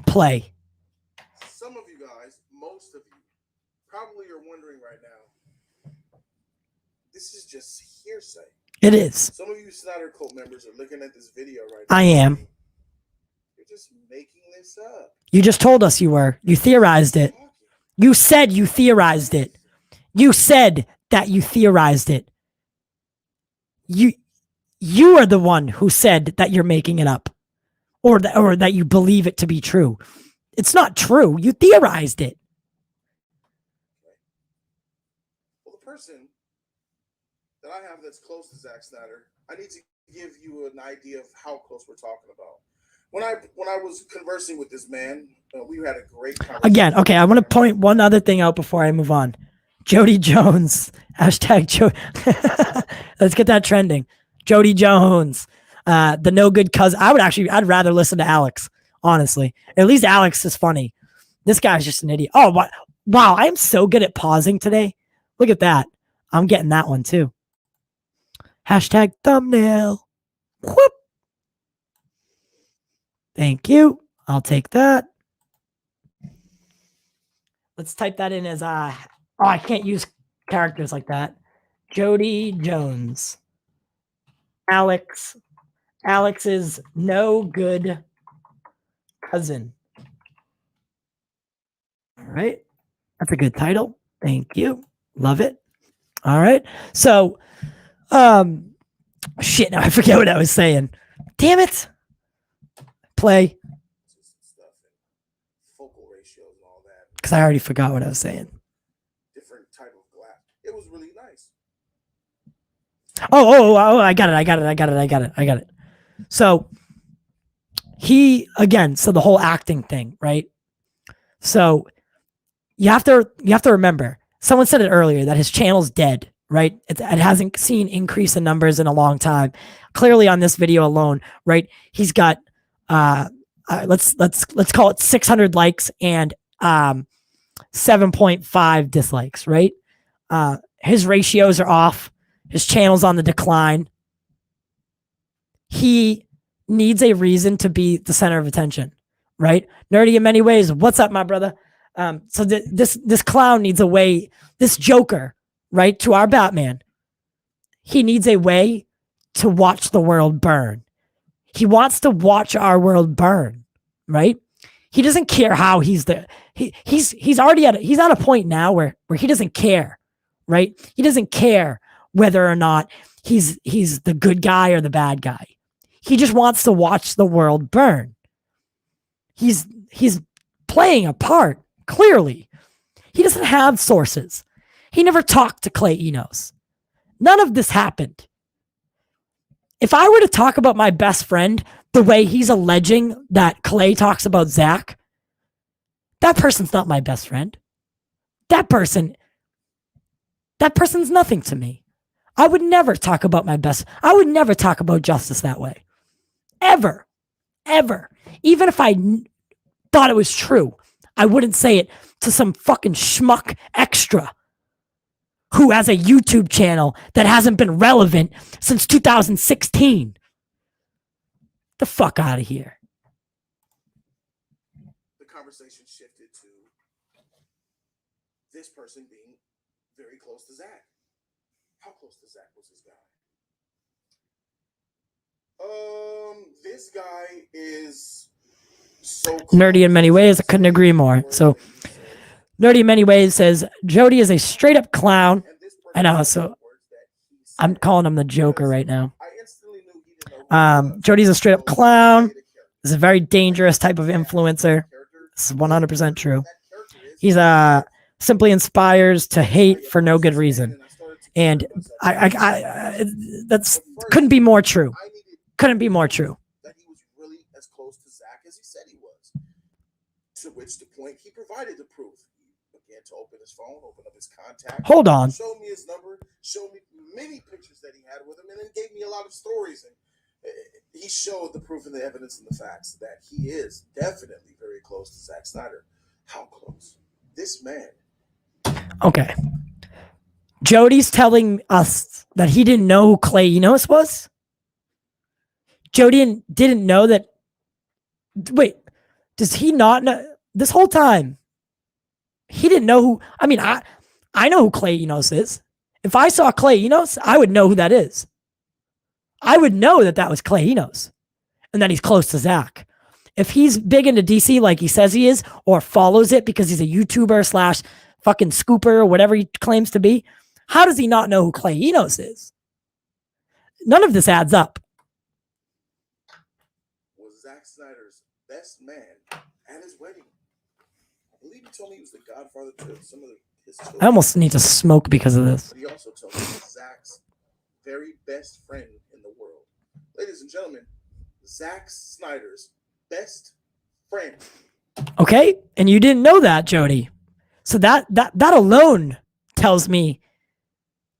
Play. Some of you guys, most of you, probably are wondering right now, this is just hearsay. It is. Some of you Snyder-Cult members are looking at this video right now. I am. You're just making this up. You just told us you were. You theorized it. You said you theorized it. You said that you theorized it. You are the one who said that you're making it up, or that you believe it to be true. It's not true. You theorized it. Well, the person that I have that's close to Zack Snyder, I need to give you an idea of how close we're talking about. When I was conversing with this man, we had a great conversation. Again, okay, I want to point one other thing out before I move on. Jody Jones. Hashtag Jody. Let's get that trending. Jody Jones. The no good cousin. I'd rather listen to Alex, honestly. At least Alex is funny. This guy's just an idiot. Oh, what? Wow, I'm so good at pausing today. Look at that. I'm getting that one too. Hashtag thumbnail. Whoop. Thank you. I'll take that. Let's type that in as oh, I can't use characters like that. Jody Jones. Alex's no good cousin. All right. That's a good title. Thank you. Love it. All right. So, shit, now I forget what I was saying. Damn it. Play. Focal ratios and all that. Because I already forgot what I was saying. Different type of glass. It was really nice. Oh, I got it. So so the whole acting thing, right? So you have to remember, someone said it earlier that his channel's dead, right? It hasn't seen increase in numbers in a long time. Clearly on this video alone, right? He's got let's call it 600 likes and 7.5 dislikes, right? His ratios are off. His channel's on the decline. He needs a reason to be the center of attention, right? Nerdy in many ways. What's up, my brother? So this clown needs a way, this Joker, right? To our Batman. He needs a way to watch the world burn. He wants to watch our world burn, right? He doesn't care how he's already he's at a point now where he doesn't care, right? He doesn't care whether or not he's the good guy or the bad guy. He just wants to watch the world burn. He's playing a part, clearly. He doesn't have sources. He never talked to Clay Enos. None of this happened. If I were to talk about my best friend the way he's alleging that Clay talks about Zach, that person's not my best friend. That person's nothing to me. I would never talk about I would never talk about Justice that way. Ever. Even if I thought it was true, I wouldn't say it to some fucking schmuck extra who has a YouTube channel that hasn't been relevant since 2016. The fuck out of here. The conversation shifted to this person being very close to Zach. How close to Zach was this guy? This guy is so close. Nerdy in many ways. I couldn't agree more. So, Nerdy in many ways says Jody is a straight up clown. I know. So, I'm calling him the Joker right now. Jody's a straight up clown. He's a very dangerous type of influencer. This is 100% true. He's simply inspires to hate for no good reason, and I that's couldn't be more true. Couldn't be more true. That he was really as close to Zach as he said he was. To which the point he provided the proof. He began to open his phone, open up his contact. Hold on. Showed me his number, showed me many pictures that he had with him, and then gave me a lot of stories. And he showed the proof and the evidence and the facts that he is definitely very close to Zack Snyder. How close? This man. Okay. Jody's telling us that he didn't know who Clay Enos was? Jody didn't know that. Wait, does he not know this whole time? He didn't know who. I mean, I know who Clay Enos is. If I saw Clay Enos, I would know who that is. I would know that was Clay Enos and that he's close to Zach. If he's big into DC like he says he is, or follows it because he's a YouTuber / fucking scooper or whatever he claims to be, how does he not know who Clay Enos is? None of this adds up. Was Zack Snyder's best man at his wedding? I believe he told me he was the godfather to some of his children. I almost need to smoke because of this. But he also told me he's Zach's very best friend in the world. Ladies and gentlemen, Zack Snyder's best friend. Okay, and you didn't know that, Jody. So that alone tells me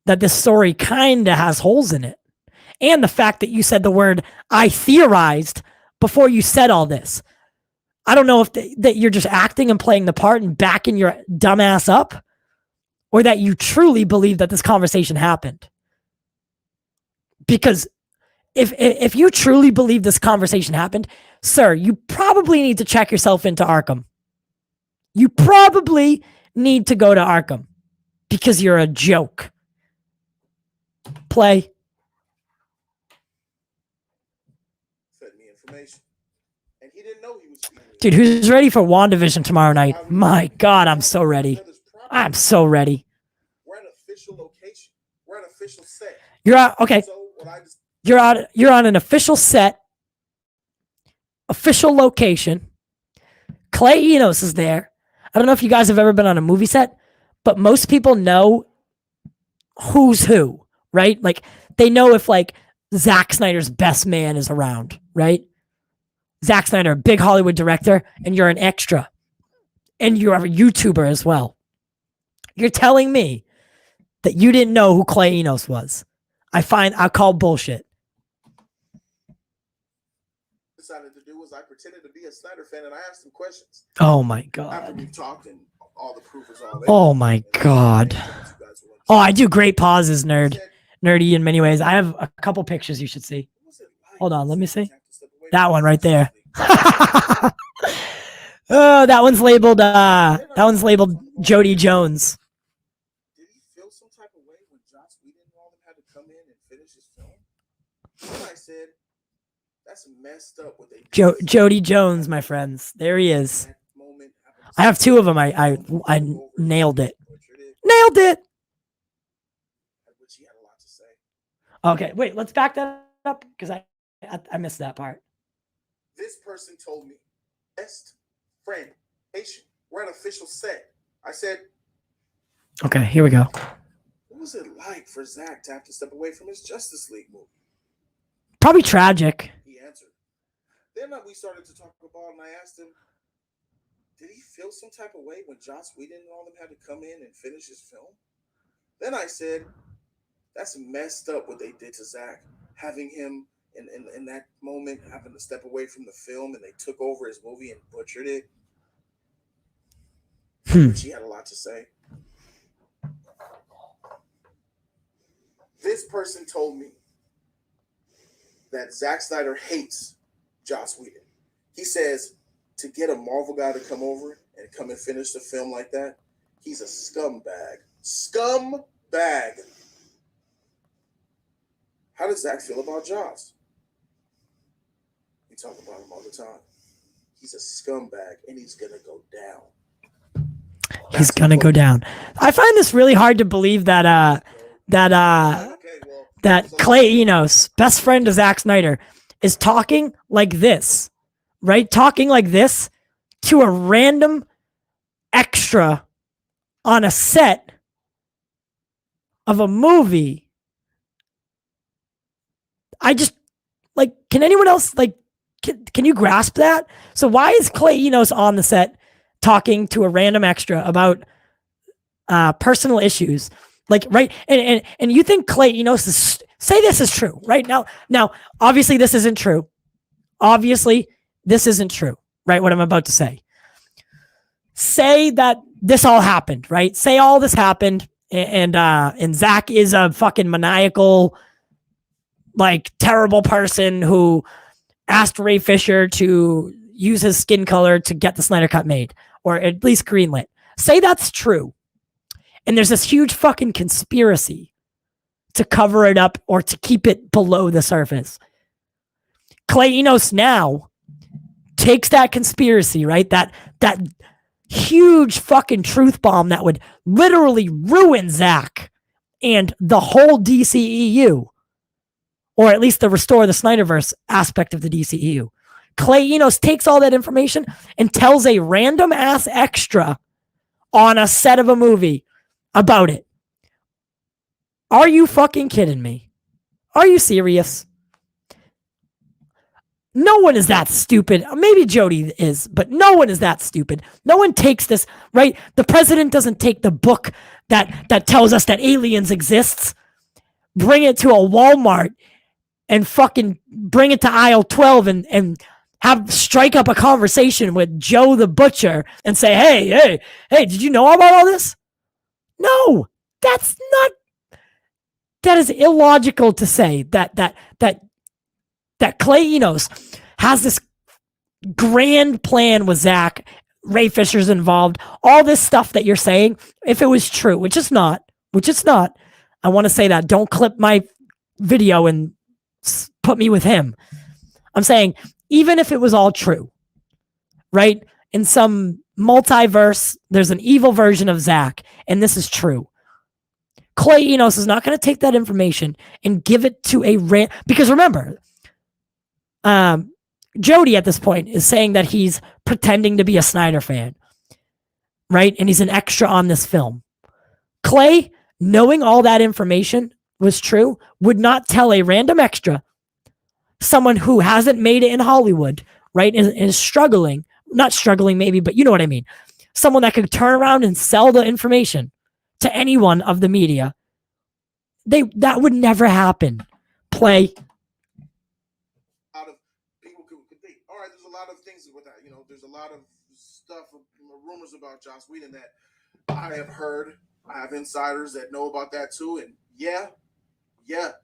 that this story kind of has holes in it. And the fact that you said the word "I theorized" before you said all this. I don't know if that you're just acting and playing the part and backing your dumbass up, or that you truly believe that this conversation happened. Because if you truly believe this conversation happened, sir, you probably need to check yourself into Arkham. You probably need to go to Arkham because you're a joke. Play. Fed me information. And he didn't know he was feeding me. Dude, who's ready for WandaVision tomorrow night? My God, I'm so ready. I'm so ready. We're at an official location. We're at an official set. You're out. Okay. So what I just You're on an official set, official location. Clay Enos is there. I don't know if you guys have ever been on a movie set, but most people know who's who, right? Like they know if like Zack Snyder's best man is around, right? Zack Snyder, a big Hollywood director, and you're an extra. And you're a YouTuber as well. You're telling me that you didn't know who Clay Enos was. I call bullshit. decided to do was I pretended to be a Snyder fan and I asked him questions. Oh my After God. we talked and all the proof is all there. Oh my God. Oh, I do great pauses, nerdy in many ways. I have a couple pictures you should see. Hold on, let me see. That one right there. Oh, that one's labeled Jody Jones. Did he feel some type of way when Joss Whedon and all them had to come in and finish his film? Then I said, that's messed up what they did. Jody Jones, my friends. There he is. I have two of them. I nailed it. Nailed it. Okay, wait, let's back that up because I missed that part. This person told me, best friend, patient, we're an official set. I said, okay, here we go. what was it like for Zack to have to step away from his Justice League movie? Probably tragic. He answered. Then we started to talk about, and I asked him, did he feel some type of way when Joss Whedon and all them had to come in and finish his film? Then I said, that's messed up what they did to Zack, having him in that moment having to step away from the film, and they took over his movie and butchered it. She had a lot to say. This person told me that Zack Snyder hates Joss Whedon. He says to get a Marvel guy to come over and come and finish the film like that, he's a scumbag. Scumbag. How does Zack feel about Joss? We talk about him all the time. He's a scumbag, and he's gonna go down. He's gonna go down. I find this really hard to believe that Clay Enos, best friend of Zack Snyder, is talking like this, right? Talking like this to a random extra on a set of a movie. I just, like, can anyone else, like, can you grasp that? So why is Clay Enos on the set talking to a random extra about personal issues? Like, right? And you think Clay Enos is, say this is true, right? Now, obviously this isn't true. Obviously, this isn't true, right? What I'm about to say. Say that this all happened, right? Say all this happened, and Zack is a fucking maniacal, like, terrible person who asked Ray Fisher to use his skin color to get the Snyder Cut made, or at least greenlit. Say that's true. And there's this huge fucking conspiracy to cover it up or to keep it below the surface. Clay Enos now takes that conspiracy, right? That huge fucking truth bomb that would literally ruin Zack and the whole DCEU, or at least the restore the Snyderverse aspect of the DCEU. Clay Enos takes all that information and tells a random ass extra on a set of a movie about it. Are you fucking kidding me? Are you serious? No one is that stupid. Maybe Jody is, but no one is that stupid. No one takes this, right? The president doesn't take the book that tells us that aliens exists, bring it to a Walmart and fucking bring it to aisle 12 and have strike up a conversation with Joe the Butcher and say, hey, did you know about all this? No, that is illogical to say that Clay Enos has this grand plan with Zack, Ray Fisher's involved, all this stuff that you're saying, if it was true, which it's not, I want to say that. Don't clip my video and put me with him. I'm saying, even if it was all true, right? In some multiverse, there's an evil version of Zack, and this is true. Clay Enos is not going to take that information and give it to because remember, Jody at this point is saying that he's pretending to be a Snyder fan, right? And he's an extra on this film. Clay, knowing all that information was true, would not tell a random extra, someone who hasn't made it in Hollywood, right? And is struggling, not struggling maybe, but you know what I mean. Someone that could turn around and sell the information to anyone of the media. That would never happen. Play. People could think, all right, there's a lot of things with that. You know, there's a lot of stuff, rumors about Joss Whedon that I have heard, I have insiders that know about that too. And yeah,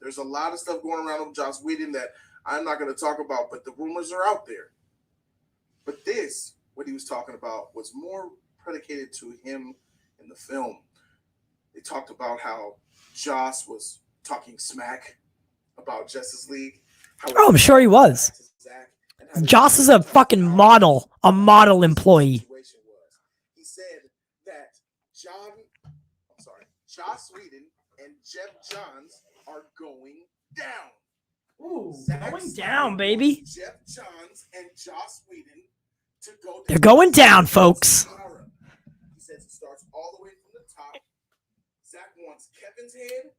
there's a lot of stuff going around with Joss Whedon that I'm not going to talk about, but the rumors are out there. But this, what he was talking about, was more predicated to him in the film. They talked about how Joss was talking smack about Justice League. Oh, I'm sure he was. Joss is a fucking model, a model employee. He said that Joss Whedon and Jeff Johns are going down. Ooh, Zack going Snyder down, baby. wants Jeff Johns and Joss Whedon to go down. They're going down, folks. He says it starts all the way from the top. Zack wants Kevin's head.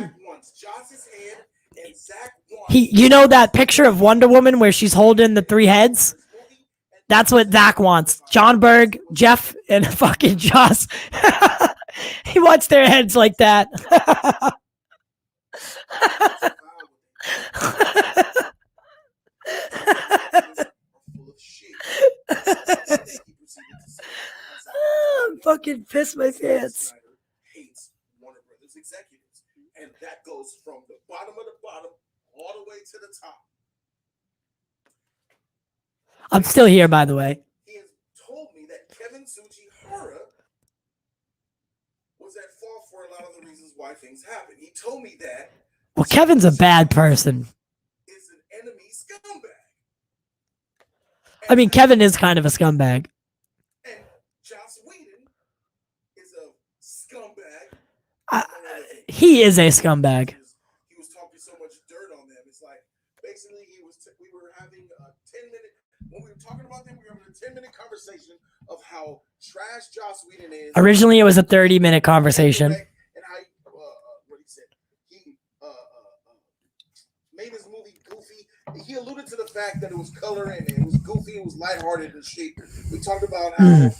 Zack wants Joss's head. And Zack wants... You know that picture of Wonder Woman where she's holding the 3 heads? That's what Zack wants. John Berg, Jeff, and fucking Joss. He wants their heads like that. I'm fucking pissed my pants. Hates Warner Brothers executives, and that goes from the bottom of the bottom all the way to the top. I'm still here, by the way. He has told me that Kevin Tsujihara was at fault for a lot of the reasons why things happen. He told me that. Well, Kevin's a bad person. Is an enemy scumbag. I mean, Kevin is kind of a scumbag. And Joss Whedon is a scumbag. He is a scumbag. He was talking so much dirt on them. It's like basically we were having a 10-minute, when we were talking about them, we were having a 10-minute conversation of how trash Joss Whedon is. Originally, it was a 30-minute conversation. And how what he said, he made his movie goofy. He alluded to the fact that it was color and it was goofy, it was lighthearted and shit. We talked about how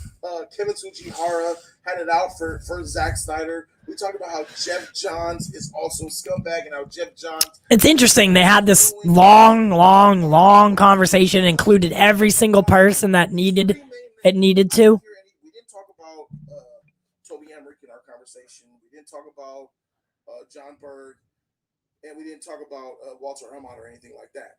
Kevin Tsujihara had it out for Zack Snyder. We talked about how Jeff Johns is also a scumbag and how Jeff Johns... It's interesting. They had this long conversation, included every single person that needed to. We didn't talk about Toby Emmerich in our conversation. We didn't talk about John Berg. And we didn't talk about Walter Hamad or anything like that.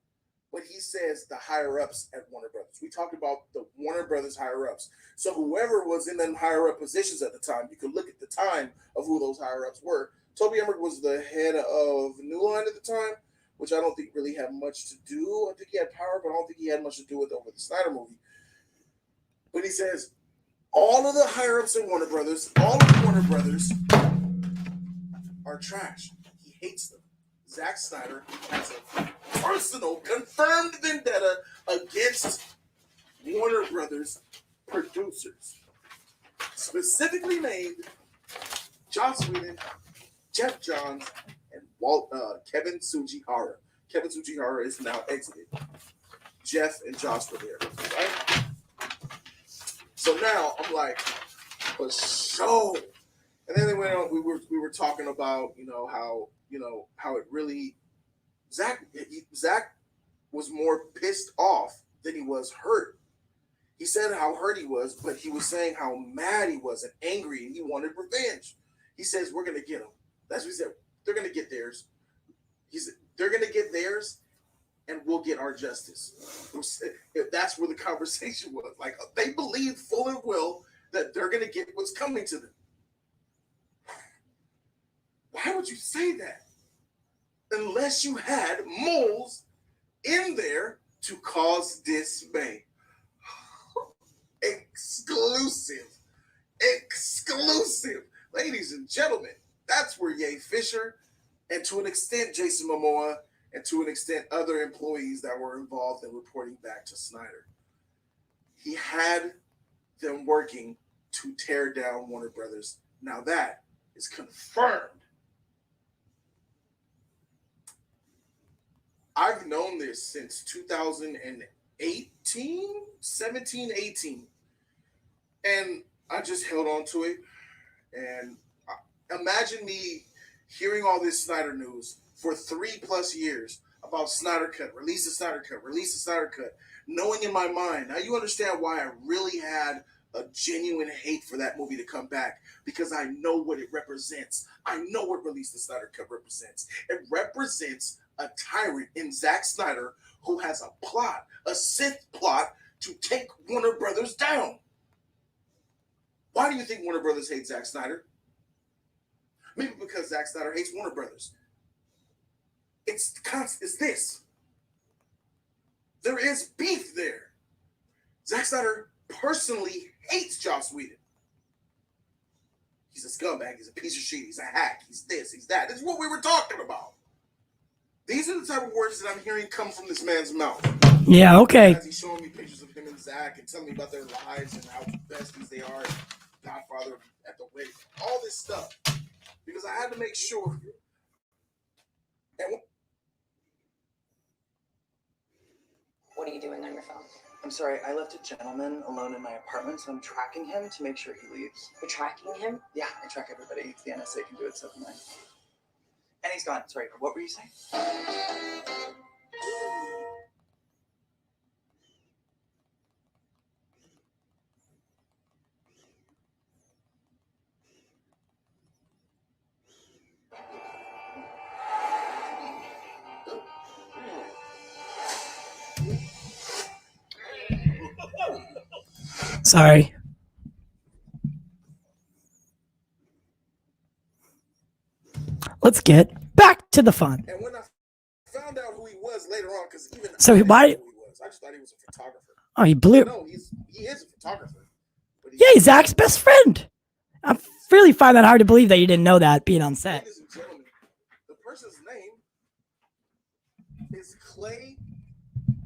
But he says the higher-ups at Warner Brothers. We talked about the Warner Brothers higher-ups. So whoever was in them higher-up positions at the time, you could look at the time of who those higher-ups were. Toby Emmerich was the head of New Line at the time, which I don't think really had much to do. I think he had power, but I don't think he had much to do with over the Snyder movie. But he says all of the higher-ups in Warner Brothers, all of the Warner Brothers are trash. He hates them. Zack Snyder has a personal, confirmed vendetta against Warner Brothers producers. Specifically named Joss Whedon, Jeff Johns, and Kevin Tsujihara. Kevin Tsujihara is now exited. Jeff and Joss were there, right? So now I'm like, for sure. And then they went on. We were talking about how it really Zack was more pissed off than he was hurt. He said how hurt he was, but he was saying how mad he was and angry, and he wanted revenge. He says we're gonna get them. That's what he said. They're gonna get theirs. They're gonna get theirs, and we'll get our justice. That's where the conversation was. Like they believe full and well that they're gonna get what's coming to them. Why would you say that? Unless you had moles in there to cause dismay. Exclusive. Ladies and gentlemen, that's where Ye Fisher and to an extent Jason Momoa and to an extent other employees that were involved in reporting back to Snyder. He had them working to tear down Warner Brothers. Now that is confirmed. I've known this since 17, 18. And I just held on to it. And imagine me hearing all this Snyder news for 3+ years about Snyder Cut, release the Snyder Cut, knowing in my mind. Now you understand why I really had a genuine hate for that movie to come back because I know what it represents. I know what Release the Snyder Cut represents. It represents a tyrant in Zack Snyder who has a plot, a Sith plot to take Warner Brothers down. Why do you think Warner Brothers hates Zack Snyder? Maybe because Zack Snyder hates Warner Brothers. It's this. There is beef there. Zack Snyder personally hates Joss Whedon. He's a scumbag. He's a piece of shit. He's a hack. He's this. He's that. This is what we were talking about. These are the type of words that I'm hearing come from this man's mouth. Yeah, okay. As he's showing me pictures of him and Zach and telling me about their lives and how besties they are, Godfather at the wedding, all this stuff. Because I had to make sure. And what are you doing on your phone? I'm sorry, I left a gentleman alone in my apartment, so I'm tracking him to make sure he leaves. You're tracking him? Yeah, I track everybody. The NSA can do it 7-9. And he's gone. Sorry, what were you saying? Sorry. Let's get back to the fun. when I found out who he was later on, because even So I didn't why- know who he was. I just thought he was a photographer. Oh, he blew. No, he is a photographer. But Yeah, he's Zach's best friend. I really find that hard to believe that you didn't know that being on set. Ladies and gentlemen, the person's name is Clay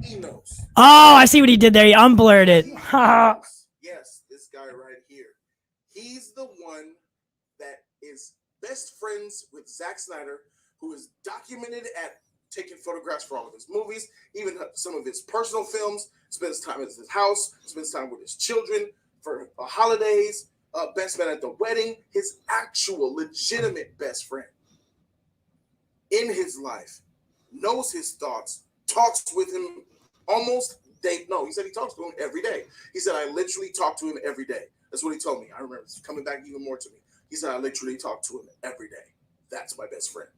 Enos. Oh, I see what he did there. He unblurred it. Ha. Yes, this guy right here. He's the one that is best friends with Zack Snyder, who is documented at taking photographs for all of his movies, even some of his personal films, spends time at his house, spends time with his children for holidays, best man at the wedding, his actual legitimate best friend in his life, knows his thoughts, talks with him almost day. No, he said he talks to him every day. He said, I literally talk to him every day. That's what he told me. I remember it's coming back even more to me. He said, I literally talk to him every day. That's my best friend.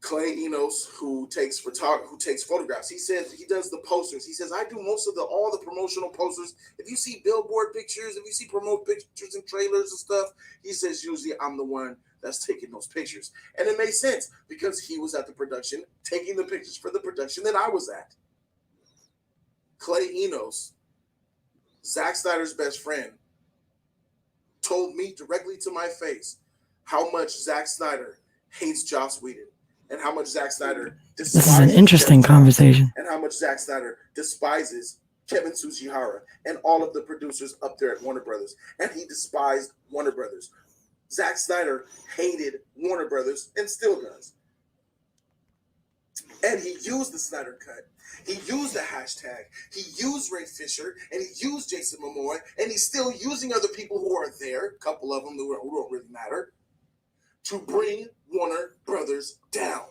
Clay Enos, who takes photographs. He says he does the posters. He says, I do most of all the promotional posters. If you see billboard pictures, if you see promote pictures and trailers and stuff, he says usually I'm the one that's taking those pictures. And it made sense because he was at the production taking the pictures for the production that I was at. Clay Enos, Zack Snyder's best friend, told me directly to my face how much Zack Snyder hates Joss Whedon and how much Zack Snyder despises. This is an interesting conversation. And how much Zack Snyder despises Kevin Tsujihara and all of the producers up there at Warner Brothers. And he despised Warner Brothers. Zack Snyder hated Warner Brothers and still does. And he used the Snyder Cut. He used the hashtag. He used Ray Fisher, and he used Jason Momoa, and he's still using other people who are there, a couple of them who don't really matter, to bring Warner Brothers down.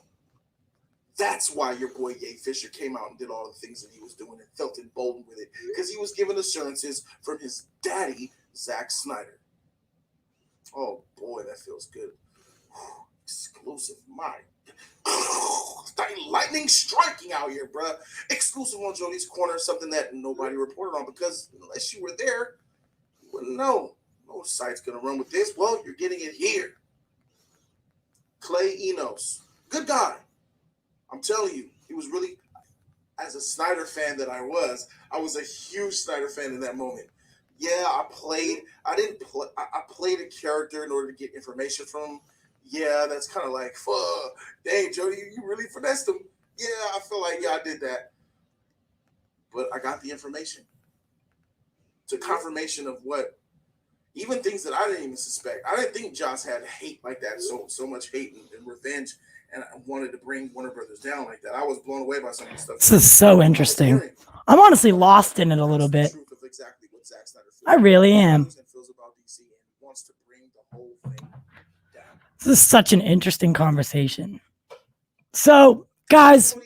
That's why your boy Ray Fisher came out and did all the things that he was doing and felt emboldened with it, because he was given assurances from his daddy, Zack Snyder. Oh boy, that feels good. Exclusive, my lightning striking out here, bruh. Exclusive on Jody's Corner, something that nobody reported on because unless you were there, you wouldn't know. No site's gonna run with this. Well, you're getting it here. Clay Enos, good guy. I'm telling you, he was really, as a Snyder fan that I was a huge Snyder fan in that moment. Yeah, I played a character in order to get information from him. Yeah, that's kind of like, fuck, dang, Jody, you really finessed him. Yeah, I feel like, yeah, I did that. But I got the information. It's a confirmation of what, even things that I didn't even suspect. I didn't think Joss had hate like that, so much hate and revenge, and I wanted to bring Warner Brothers down like that. I was blown away by some of the stuff. This is so interesting. I'm honestly lost in it a little bit. I really am. This is such an interesting conversation. So, guys,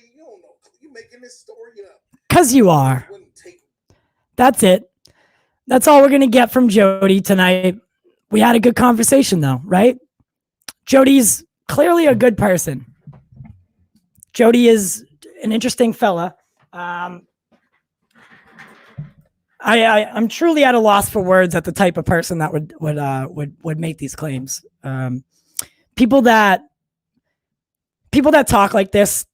because you are. That's it. That's all we're going to get from Jody tonight. We had a good conversation though, right? Jody's clearly a good person. Jody is an interesting fella. I'm truly at a loss for words at the type of person that would make these claims. People that talk like this,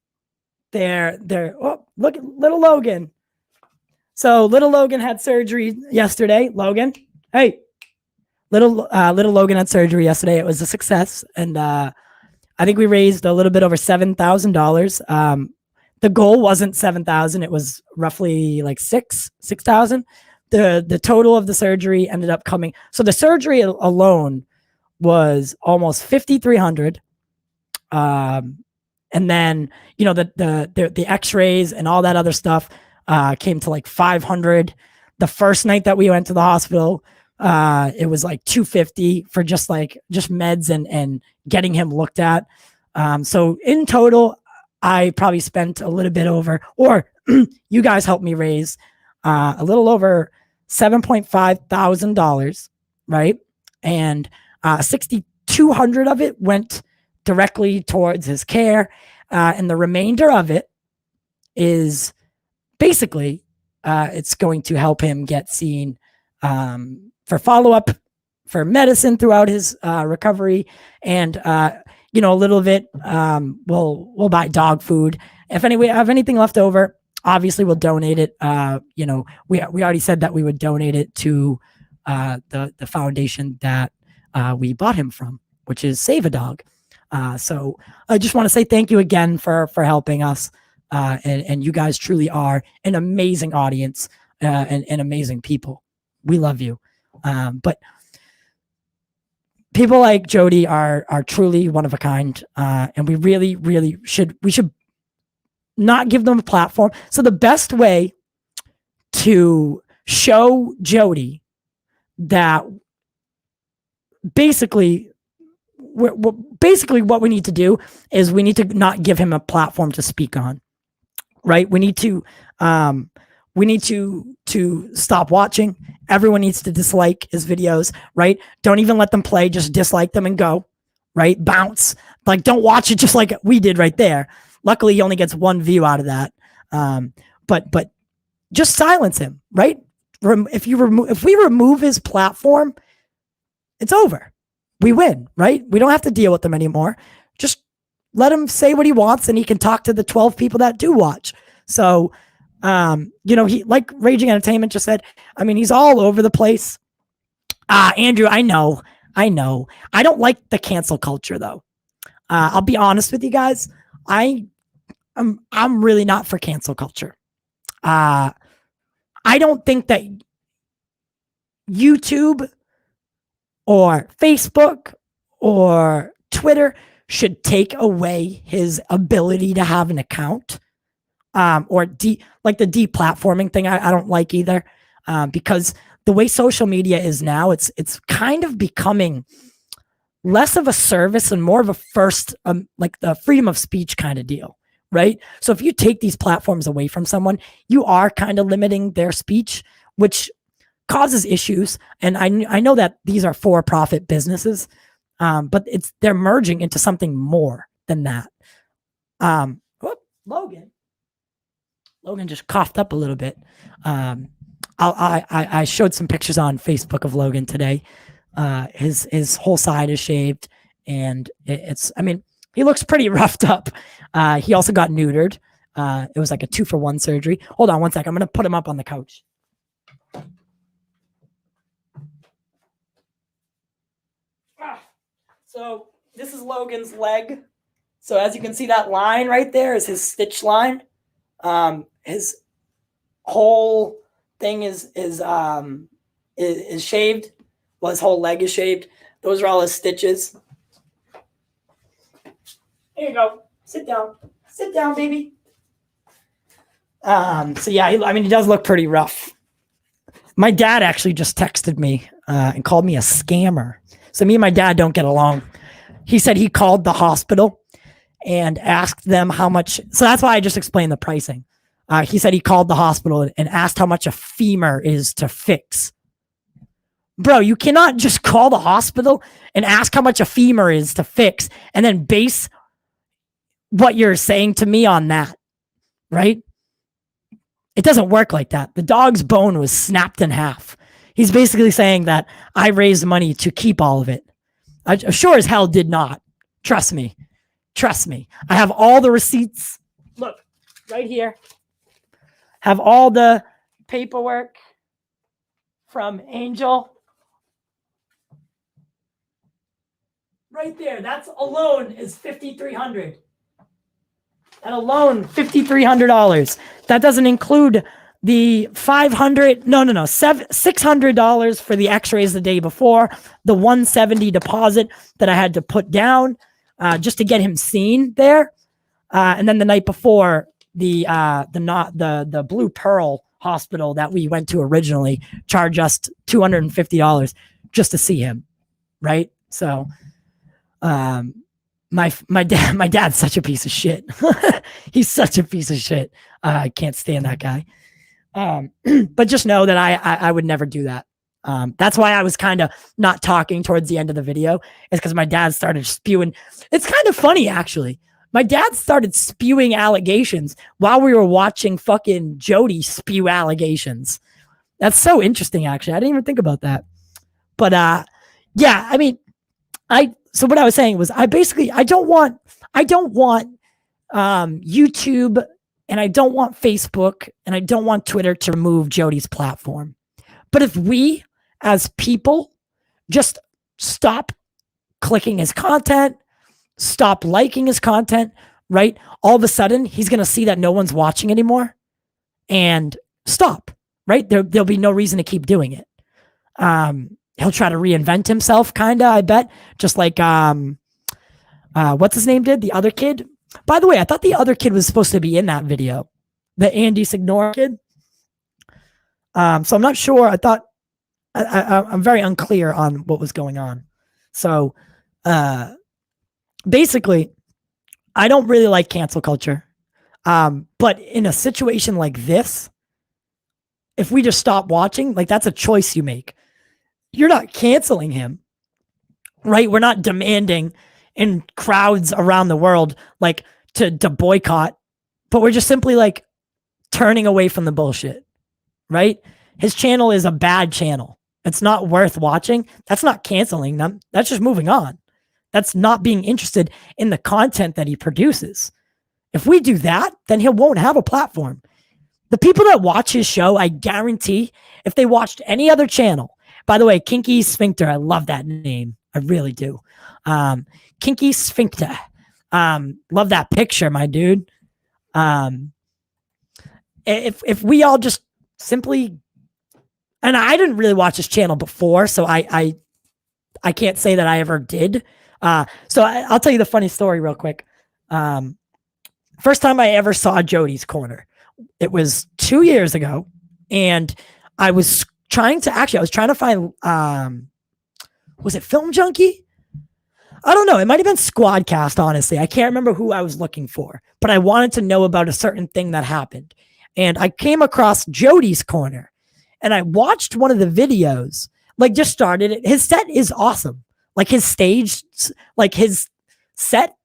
they're oh, look at little Logan. So little Logan had surgery yesterday. Logan, hey, little Logan had surgery yesterday. It was a success, and I think we raised a little bit over $7,000. The goal wasn't 7,000; it was roughly like 6,000. The total of the surgery ended up coming. So the surgery alone was almost 5,300. And then the X-rays and all that other stuff came to like 500. The first night that we went to the hospital, it was like 250 for just meds and getting him looked at. So in total, I probably spent a little bit over, or you guys helped me raise a little over $7.5 thousand, right? And 6,200 of it went directly towards his care, and the remainder of it is basically it's going to help him get seen for follow-up, for medicine throughout his recovery, and a little bit we'll buy dog food. If we have anything left over, obviously we'll donate it. We already said that we would donate it to the foundation that we bought him from, which is Save a Dog. So I just want to say thank you again for helping us. And you guys truly are an amazing audience and amazing people. We love you. But people like Jody are truly one of a kind. And we really should not give them a platform. So the best way to show Jody that basically what we need to do is we need to not give him a platform to speak on, right? We need to stop watching. Everyone needs to dislike his videos, right? Don't even let them play, just dislike them and go, right? Bounce. Like, don't watch it just like we did right there. Luckily, he only gets one view out of that. But just silence him, right? If we remove his platform, it's over. We win, right? We don't have to deal with them anymore. Just let him say what he wants, and he can talk to the 12 people that do watch. So, he, like Raging Entertainment just said, I mean, he's all over the place. Andrew, I know. I don't like the cancel culture though. I'll be honest with you guys. I'm really not for cancel culture. I don't think that YouTube or Facebook or Twitter should take away his ability to have an account, or like the deplatforming thing. I don't like either, because the way social media is now, it's kind of becoming less of a service and more of a first, like the freedom of speech kind of deal, right? So if you take these platforms away from someone, you are kind of limiting their speech, which causes issues. And I know that these are for-profit businesses, but they're merging into something more than that. Logan just coughed up a little bit. I showed some pictures on Facebook of Logan today. His whole side is shaved, and he looks pretty roughed up. He also got neutered. It was like a 2-for-1 surgery. Hold on one sec. I'm going to put him up on the couch. So this is Logan's leg. So as you can see, that line right there is his stitch line. His whole thing is shaved. Well, his whole leg is shaved. Those are all his stitches. Here you go. Sit down. Sit down, baby. So yeah, he does look pretty rough. My dad actually just texted me and called me a scammer. So me and my dad don't get along. He said he called the hospital and asked them how much. So that's why I just explained the pricing. He said he called the hospital and asked how much a femur is to fix. Bro, you cannot just call the hospital and ask how much a femur is to fix and then base what you're saying to me on that, right? It doesn't work like that. The dog's bone was snapped in half. He's basically saying that I raised money to keep all of it. I sure as hell did not. Trust me. Trust me. I have all the receipts. Look, right here. Have all the paperwork from Angel. Right there. That's alone is $5,300. That alone, $5,300. That doesn't include the $600 for the x-rays the day before, the $170 deposit that I had to put down just to get him seen there. And then the night before, the Blue Pearl hospital that we went to originally charged us $250 just to see him. Right. So, my dad's such a piece of shit. He's such a piece of shit. I can't stand that guy. But just know that I would never do that. That's why I was kind of not talking towards the end of the video, is because my dad started spewing. It's kind of funny, actually. My dad started spewing allegations while we were watching fucking Jody spew allegations. That's so interesting, actually. I didn't even think about that. But yeah, I mean, so what I was saying was I don't want YouTube, and I don't want Facebook, and I don't want Twitter to remove Jody's platform. But if we as people just stop clicking his content, stop liking his content, right? All of a sudden he's going to see that no one's watching anymore and stop, right? There'll be no reason to keep doing it. He'll try to reinvent himself, kind of, I bet. Just like, what's his name did? The other kid. By the way, I thought the other kid was supposed to be in that video. The Andy Signor kid. So I'm not sure. I thought, I'm very unclear on what was going on. So, basically, I don't really like cancel culture. But in a situation like this, if we just stop watching, like, that's a choice you make. You're not canceling him, right? We're not demanding in crowds around the world, like, to boycott, but we're just simply like turning away from the bullshit, right? His channel is a bad channel. It's not worth watching. That's not canceling them. That's just moving on. That's not being interested in the content that he produces. If we do that, then he won't have a platform. The people that watch his show, I guarantee, if they watched any other channel, by the way, Kinky Sphincter, I love that name. I really do. Kinky Sphincter. Love that picture, my dude. If we all just simply, and I didn't really watch his channel before, so I can't say that I ever did. So I'll tell you the funny story real quick. First time I ever saw Jody's Corner, it was 2 years ago, and I was trying to find, was it Film Junkie? I don't know. It might have been Squadcast, honestly. I can't remember who I was looking for, but I wanted to know about a certain thing that happened. And I came across Jody's Corner, and I watched one of the videos, like, just started it. His set is awesome. Like, his stage, like, his set,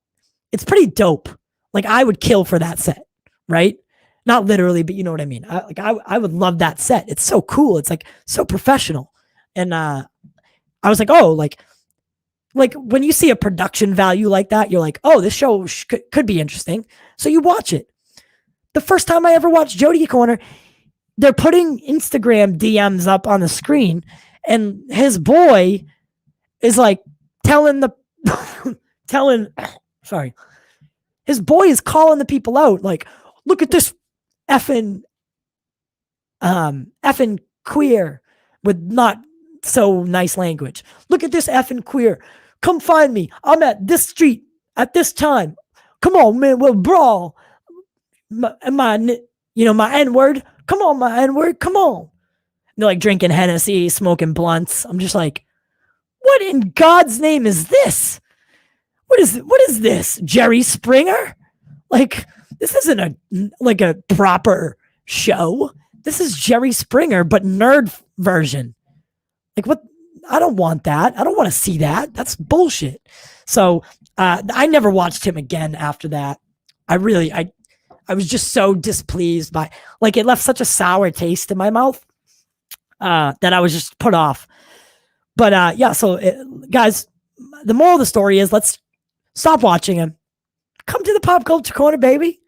it's pretty dope. Like, I would kill for that set, right? Not literally, but you know what I mean. I would love that set. It's so cool. It's like so professional. And I was like, oh, like when you see a production value like that, you're like, oh, this show could be interesting. So you watch it. The first time I ever watched Jody Corner, they're putting Instagram DMs up on the screen, and his boy is like his boy is calling the people out, like, look at this effing queer, with not so nice language. Look at this effing queer. Come find me. I'm at this street at this time. Come on, man. We'll brawl. My N-word. Come on, my N-word. Come on. And they're like drinking Hennessy, smoking blunts. I'm just like, what in God's name is this? What is this? Jerry Springer? Like, this isn't a proper show. This is Jerry Springer, but nerd version. Like, I don't want that. I don't want to see that. That's bullshit. So I never watched him again after that. I was just so displeased by, like, it left such a sour taste in my mouth that I was just put off. But yeah, so guys, the moral of the story is let's stop watching him. Come to the Pop Culture Corner, baby.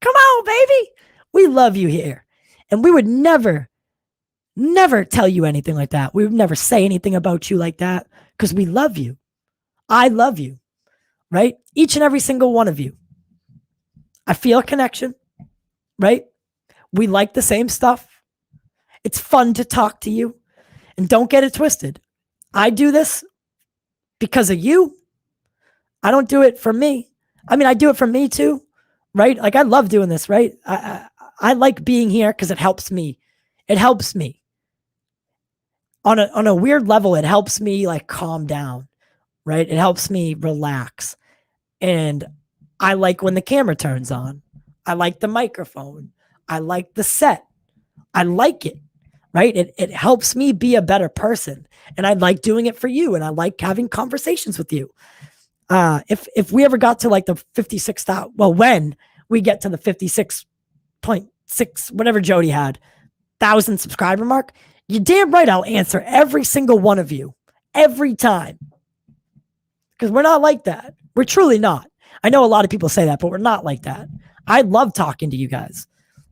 Come on, baby. We love you here. And we would never tell you anything like that. We would never say anything about you like that because we love you. I love you, right? Each and every single one of you. I feel a connection, right? We like the same stuff. It's fun to talk to you. And don't get it twisted. I do this because of you. I don't do it for me. I mean, I do it for me too, right? Like, I love doing this, right? I like being here because it helps me. It helps me. On a weird level, it helps me like calm down, right? It helps me relax. And I like when the camera turns on. I like the microphone. I like the set. I like it, right? It helps me be a better person. And I like doing it for you. And I like having conversations with you. If we ever got to like the 56,000, well, when we get to the 56.6, whatever Jody had, 1,000 subscriber mark, you're damn right I'll answer every single one of you every time. Because we're not like that. We're truly not. I know a lot of people say that, but we're not like that. I love talking to you guys.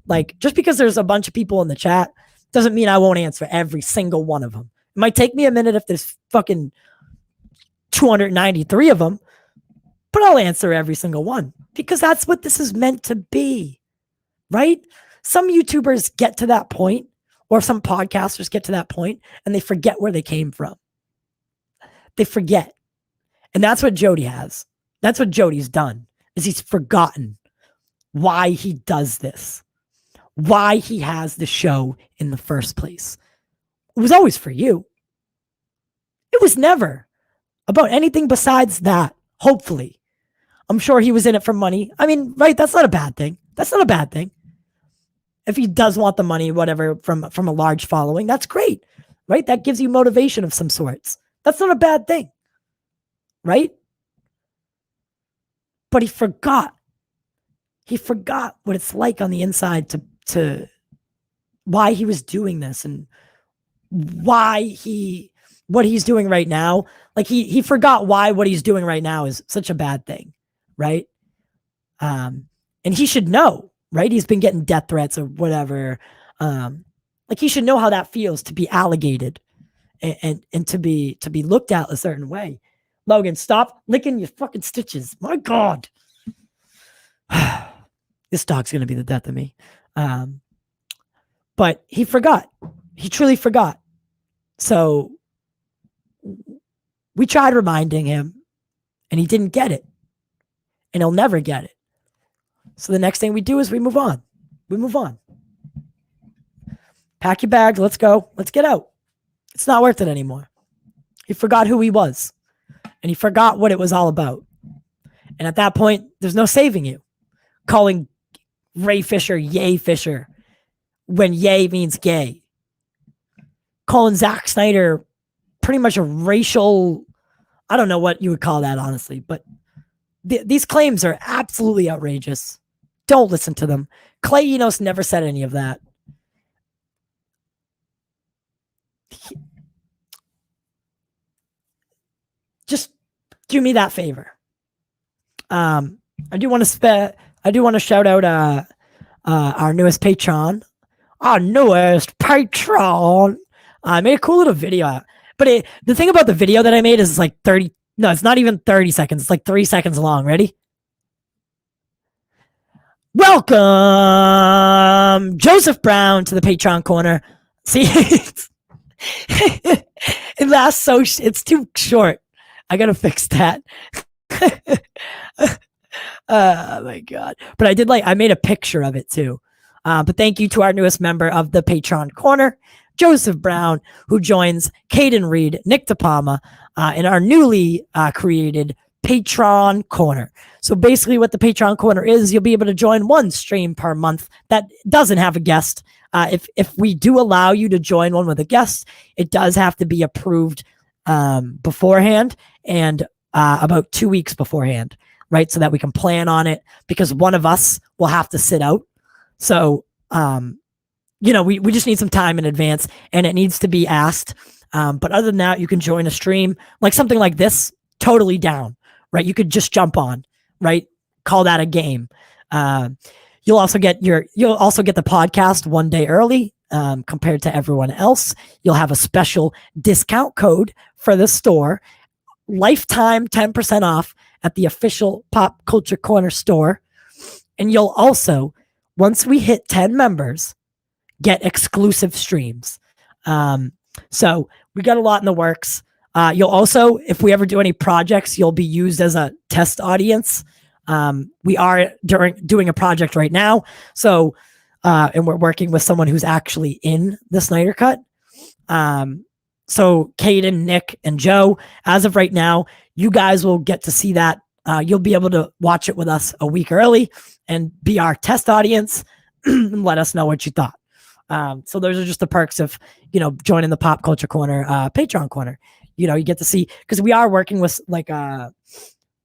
Like, just because there's a bunch of people in the chat doesn't mean I won't answer every single one of them. It might take me a minute if there's fucking 293 of them, but I'll answer every single one because that's what this is meant to be, right? Some YouTubers get to that point, or some podcasters get to that point, and they forget where they came from. They forget. And that's what Jody has. That's what Jody's done, is he's forgotten why he does this, why he has the show in the first place. It was always for you. It was never about anything besides that, hopefully. I'm sure he was in it for money. I mean, right, that's not a bad thing. That's not a bad thing. If he does want the money, whatever, from a large following, that's great, right? That gives you motivation of some sorts. That's not a bad thing, right? But he forgot. He forgot what it's like on the inside to why he was doing this and why what he's doing right now. Like, he forgot why what he's doing right now is such a bad thing, right? And he should know, right? He's been getting death threats or whatever. Like, he should know how that feels to be alligated and to be looked at a certain way. Logan, stop licking your fucking stitches. My God. This dog's going to be the death of me. But he forgot. He truly forgot. So we tried reminding him and he didn't get it. And he'll never get it. So the next thing we do is we move on. We move on. Pack your bags. Let's go. Let's get out. It's not worth it anymore. He forgot who he was. And he forgot what it was all about. And at that point, there's no saving you. Calling Ray Fisher Yay Fisher when yay means gay. Calling Zack Snyder pretty much a racial, I don't know what you would call that, honestly, but these claims are absolutely outrageous. Don't listen to them. Clay Enos never said any of that. Just do me that favor. I do want to shout out our newest patron. Our newest patron. I made a cool little video. But the thing about the video that I made is it's like 30. No, it's not even 30 seconds. It's like 3 seconds long. Ready? Welcome, Joseph Brown, to the Patreon corner. See, it lasts so it's too short. I gotta fix that. Oh my God. But I made a picture of it too. But thank you to our newest member of the Patreon corner, Joseph Brown, who joins Caden Reed, Nick DePalma, in our newly created Patreon corner. So basically what the Patreon corner is, you'll be able to join one stream per month that doesn't have a guest. If we do allow you to join one with a guest, it does have to be approved beforehand and about 2 weeks beforehand, right? So that we can plan on it, because one of us will have to sit out. So, we just need some time in advance, and it needs to be asked. But other than that, you can join a stream like something like this, totally down, right? You could just jump on, right? Call that a game. You'll also get the podcast 1 day early compared to everyone else. You'll have a special discount code for the store, lifetime 10% off at the official Pop Culture Corner store. And you'll also, once we hit 10 members, get exclusive streams. So we got a lot in the works. You'll also, if we ever do any projects, you'll be used as a test audience. We are doing a project right now. So, and we're working with someone who's actually in the Snyder-Cut. So Caden, Nick, and Joe, as of right now, you guys will get to see that. You'll be able to watch it with us a week early and be our test audience and let us know what you thought. So those are just the perks of, joining the Pop Culture Corner, Patreon corner. You get to see, because we are working with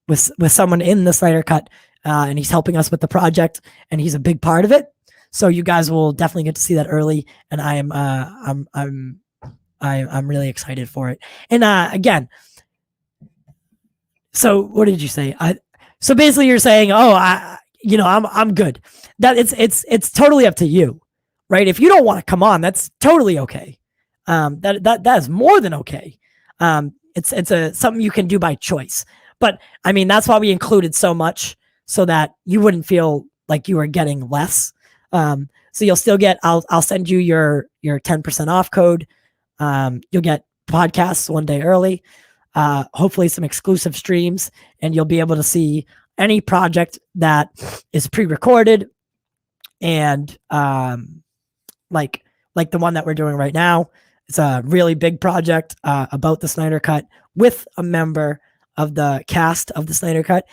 with someone in the Snyder-Cut, and he's helping us with the project, and he's a big part of it. So you guys will definitely get to see that early, and I'm really excited for it. And again, so what did you say? So basically you're saying, I'm good. That it's totally up to you, right? If you don't want to come on, that's totally okay. That is more than okay. It's something you can do by choice. But I mean, that's why we included so much, so that you wouldn't feel like you were getting less. So you'll still get, I'll send you your 10% off code. You'll get podcasts 1 day early, hopefully some exclusive streams, and you'll be able to see any project that is pre-recorded, and like the one that we're doing right now. It's a really big project about the Snyder-Cut with a member of the cast of the Snyder-Cut.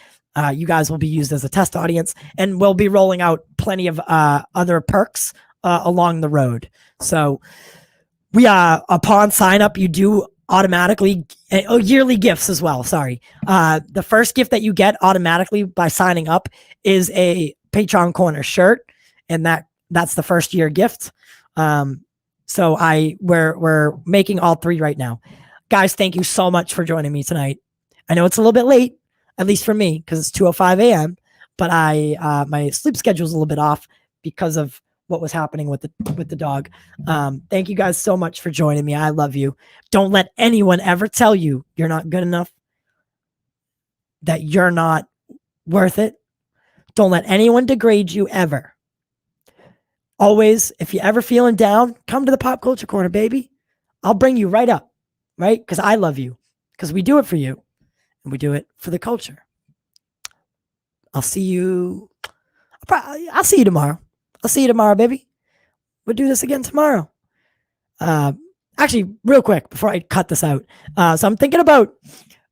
You guys will be used as a test audience, and we'll be rolling out plenty of other perks along the road. So we upon sign up, you do automatically yearly gifts as well. Sorry. The first gift that you get automatically by signing up is a Patreon Corner shirt, and that's the first year gift. So we're making all three right now. Guys, thank you so much for joining me tonight. I know it's a little bit late, at least for me, because it's 2:05 a.m. But my sleep schedule is a little bit off because of what was happening with the dog. Thank you guys so much for joining me. I love you. Don't let anyone ever tell you you're not good enough, that you're not worth it. Don't let anyone degrade you ever. Always, if you're ever feeling down, come to the Pop Culture Corner, baby. I'll bring you right up, right? Because I love you. Because we do it for you. And we do it for the culture. I'll see you tomorrow. I'll see you tomorrow, baby. We'll do this again tomorrow. Actually, real quick, before I cut this out. So I'm thinking about,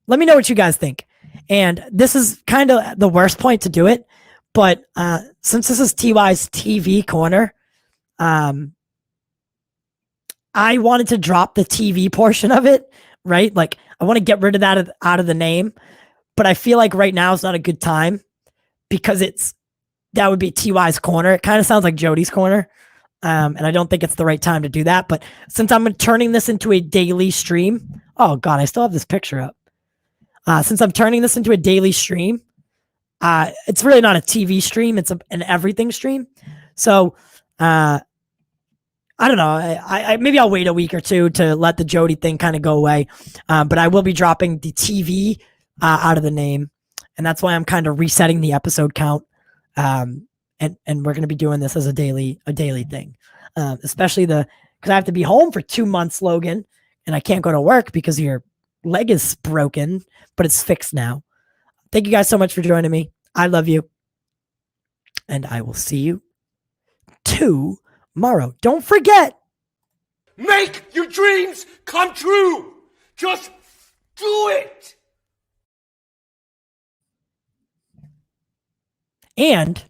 let me know what you guys think. And this is kind of the worst point to do it. But since this is TY's TV corner, I wanted to drop the TV portion of it, right? Like, I want to get rid of that out of the name. But I feel like right now is not a good time, because that would be TY's corner. It kind of sounds like Jody's corner. And I don't think it's the right time to do that. But since I'm turning this into a daily stream, oh God, I still have this picture up. Since I'm turning this into a daily stream, it's really not a TV stream. It's an everything stream. So, I don't know. I maybe I'll wait a week or two to let the Jody thing kind of go away. But I will be dropping the TV out of the name. And that's why I'm kind of resetting the episode count. And we're going to be doing this as a daily thing. Especially because I have to be home for 2 months, Logan, and I can't go to work because your leg is broken, but it's fixed now. Thank you guys so much for joining me. I love you. And I will see you tomorrow. Don't forget. Make your dreams come true. Just do it. And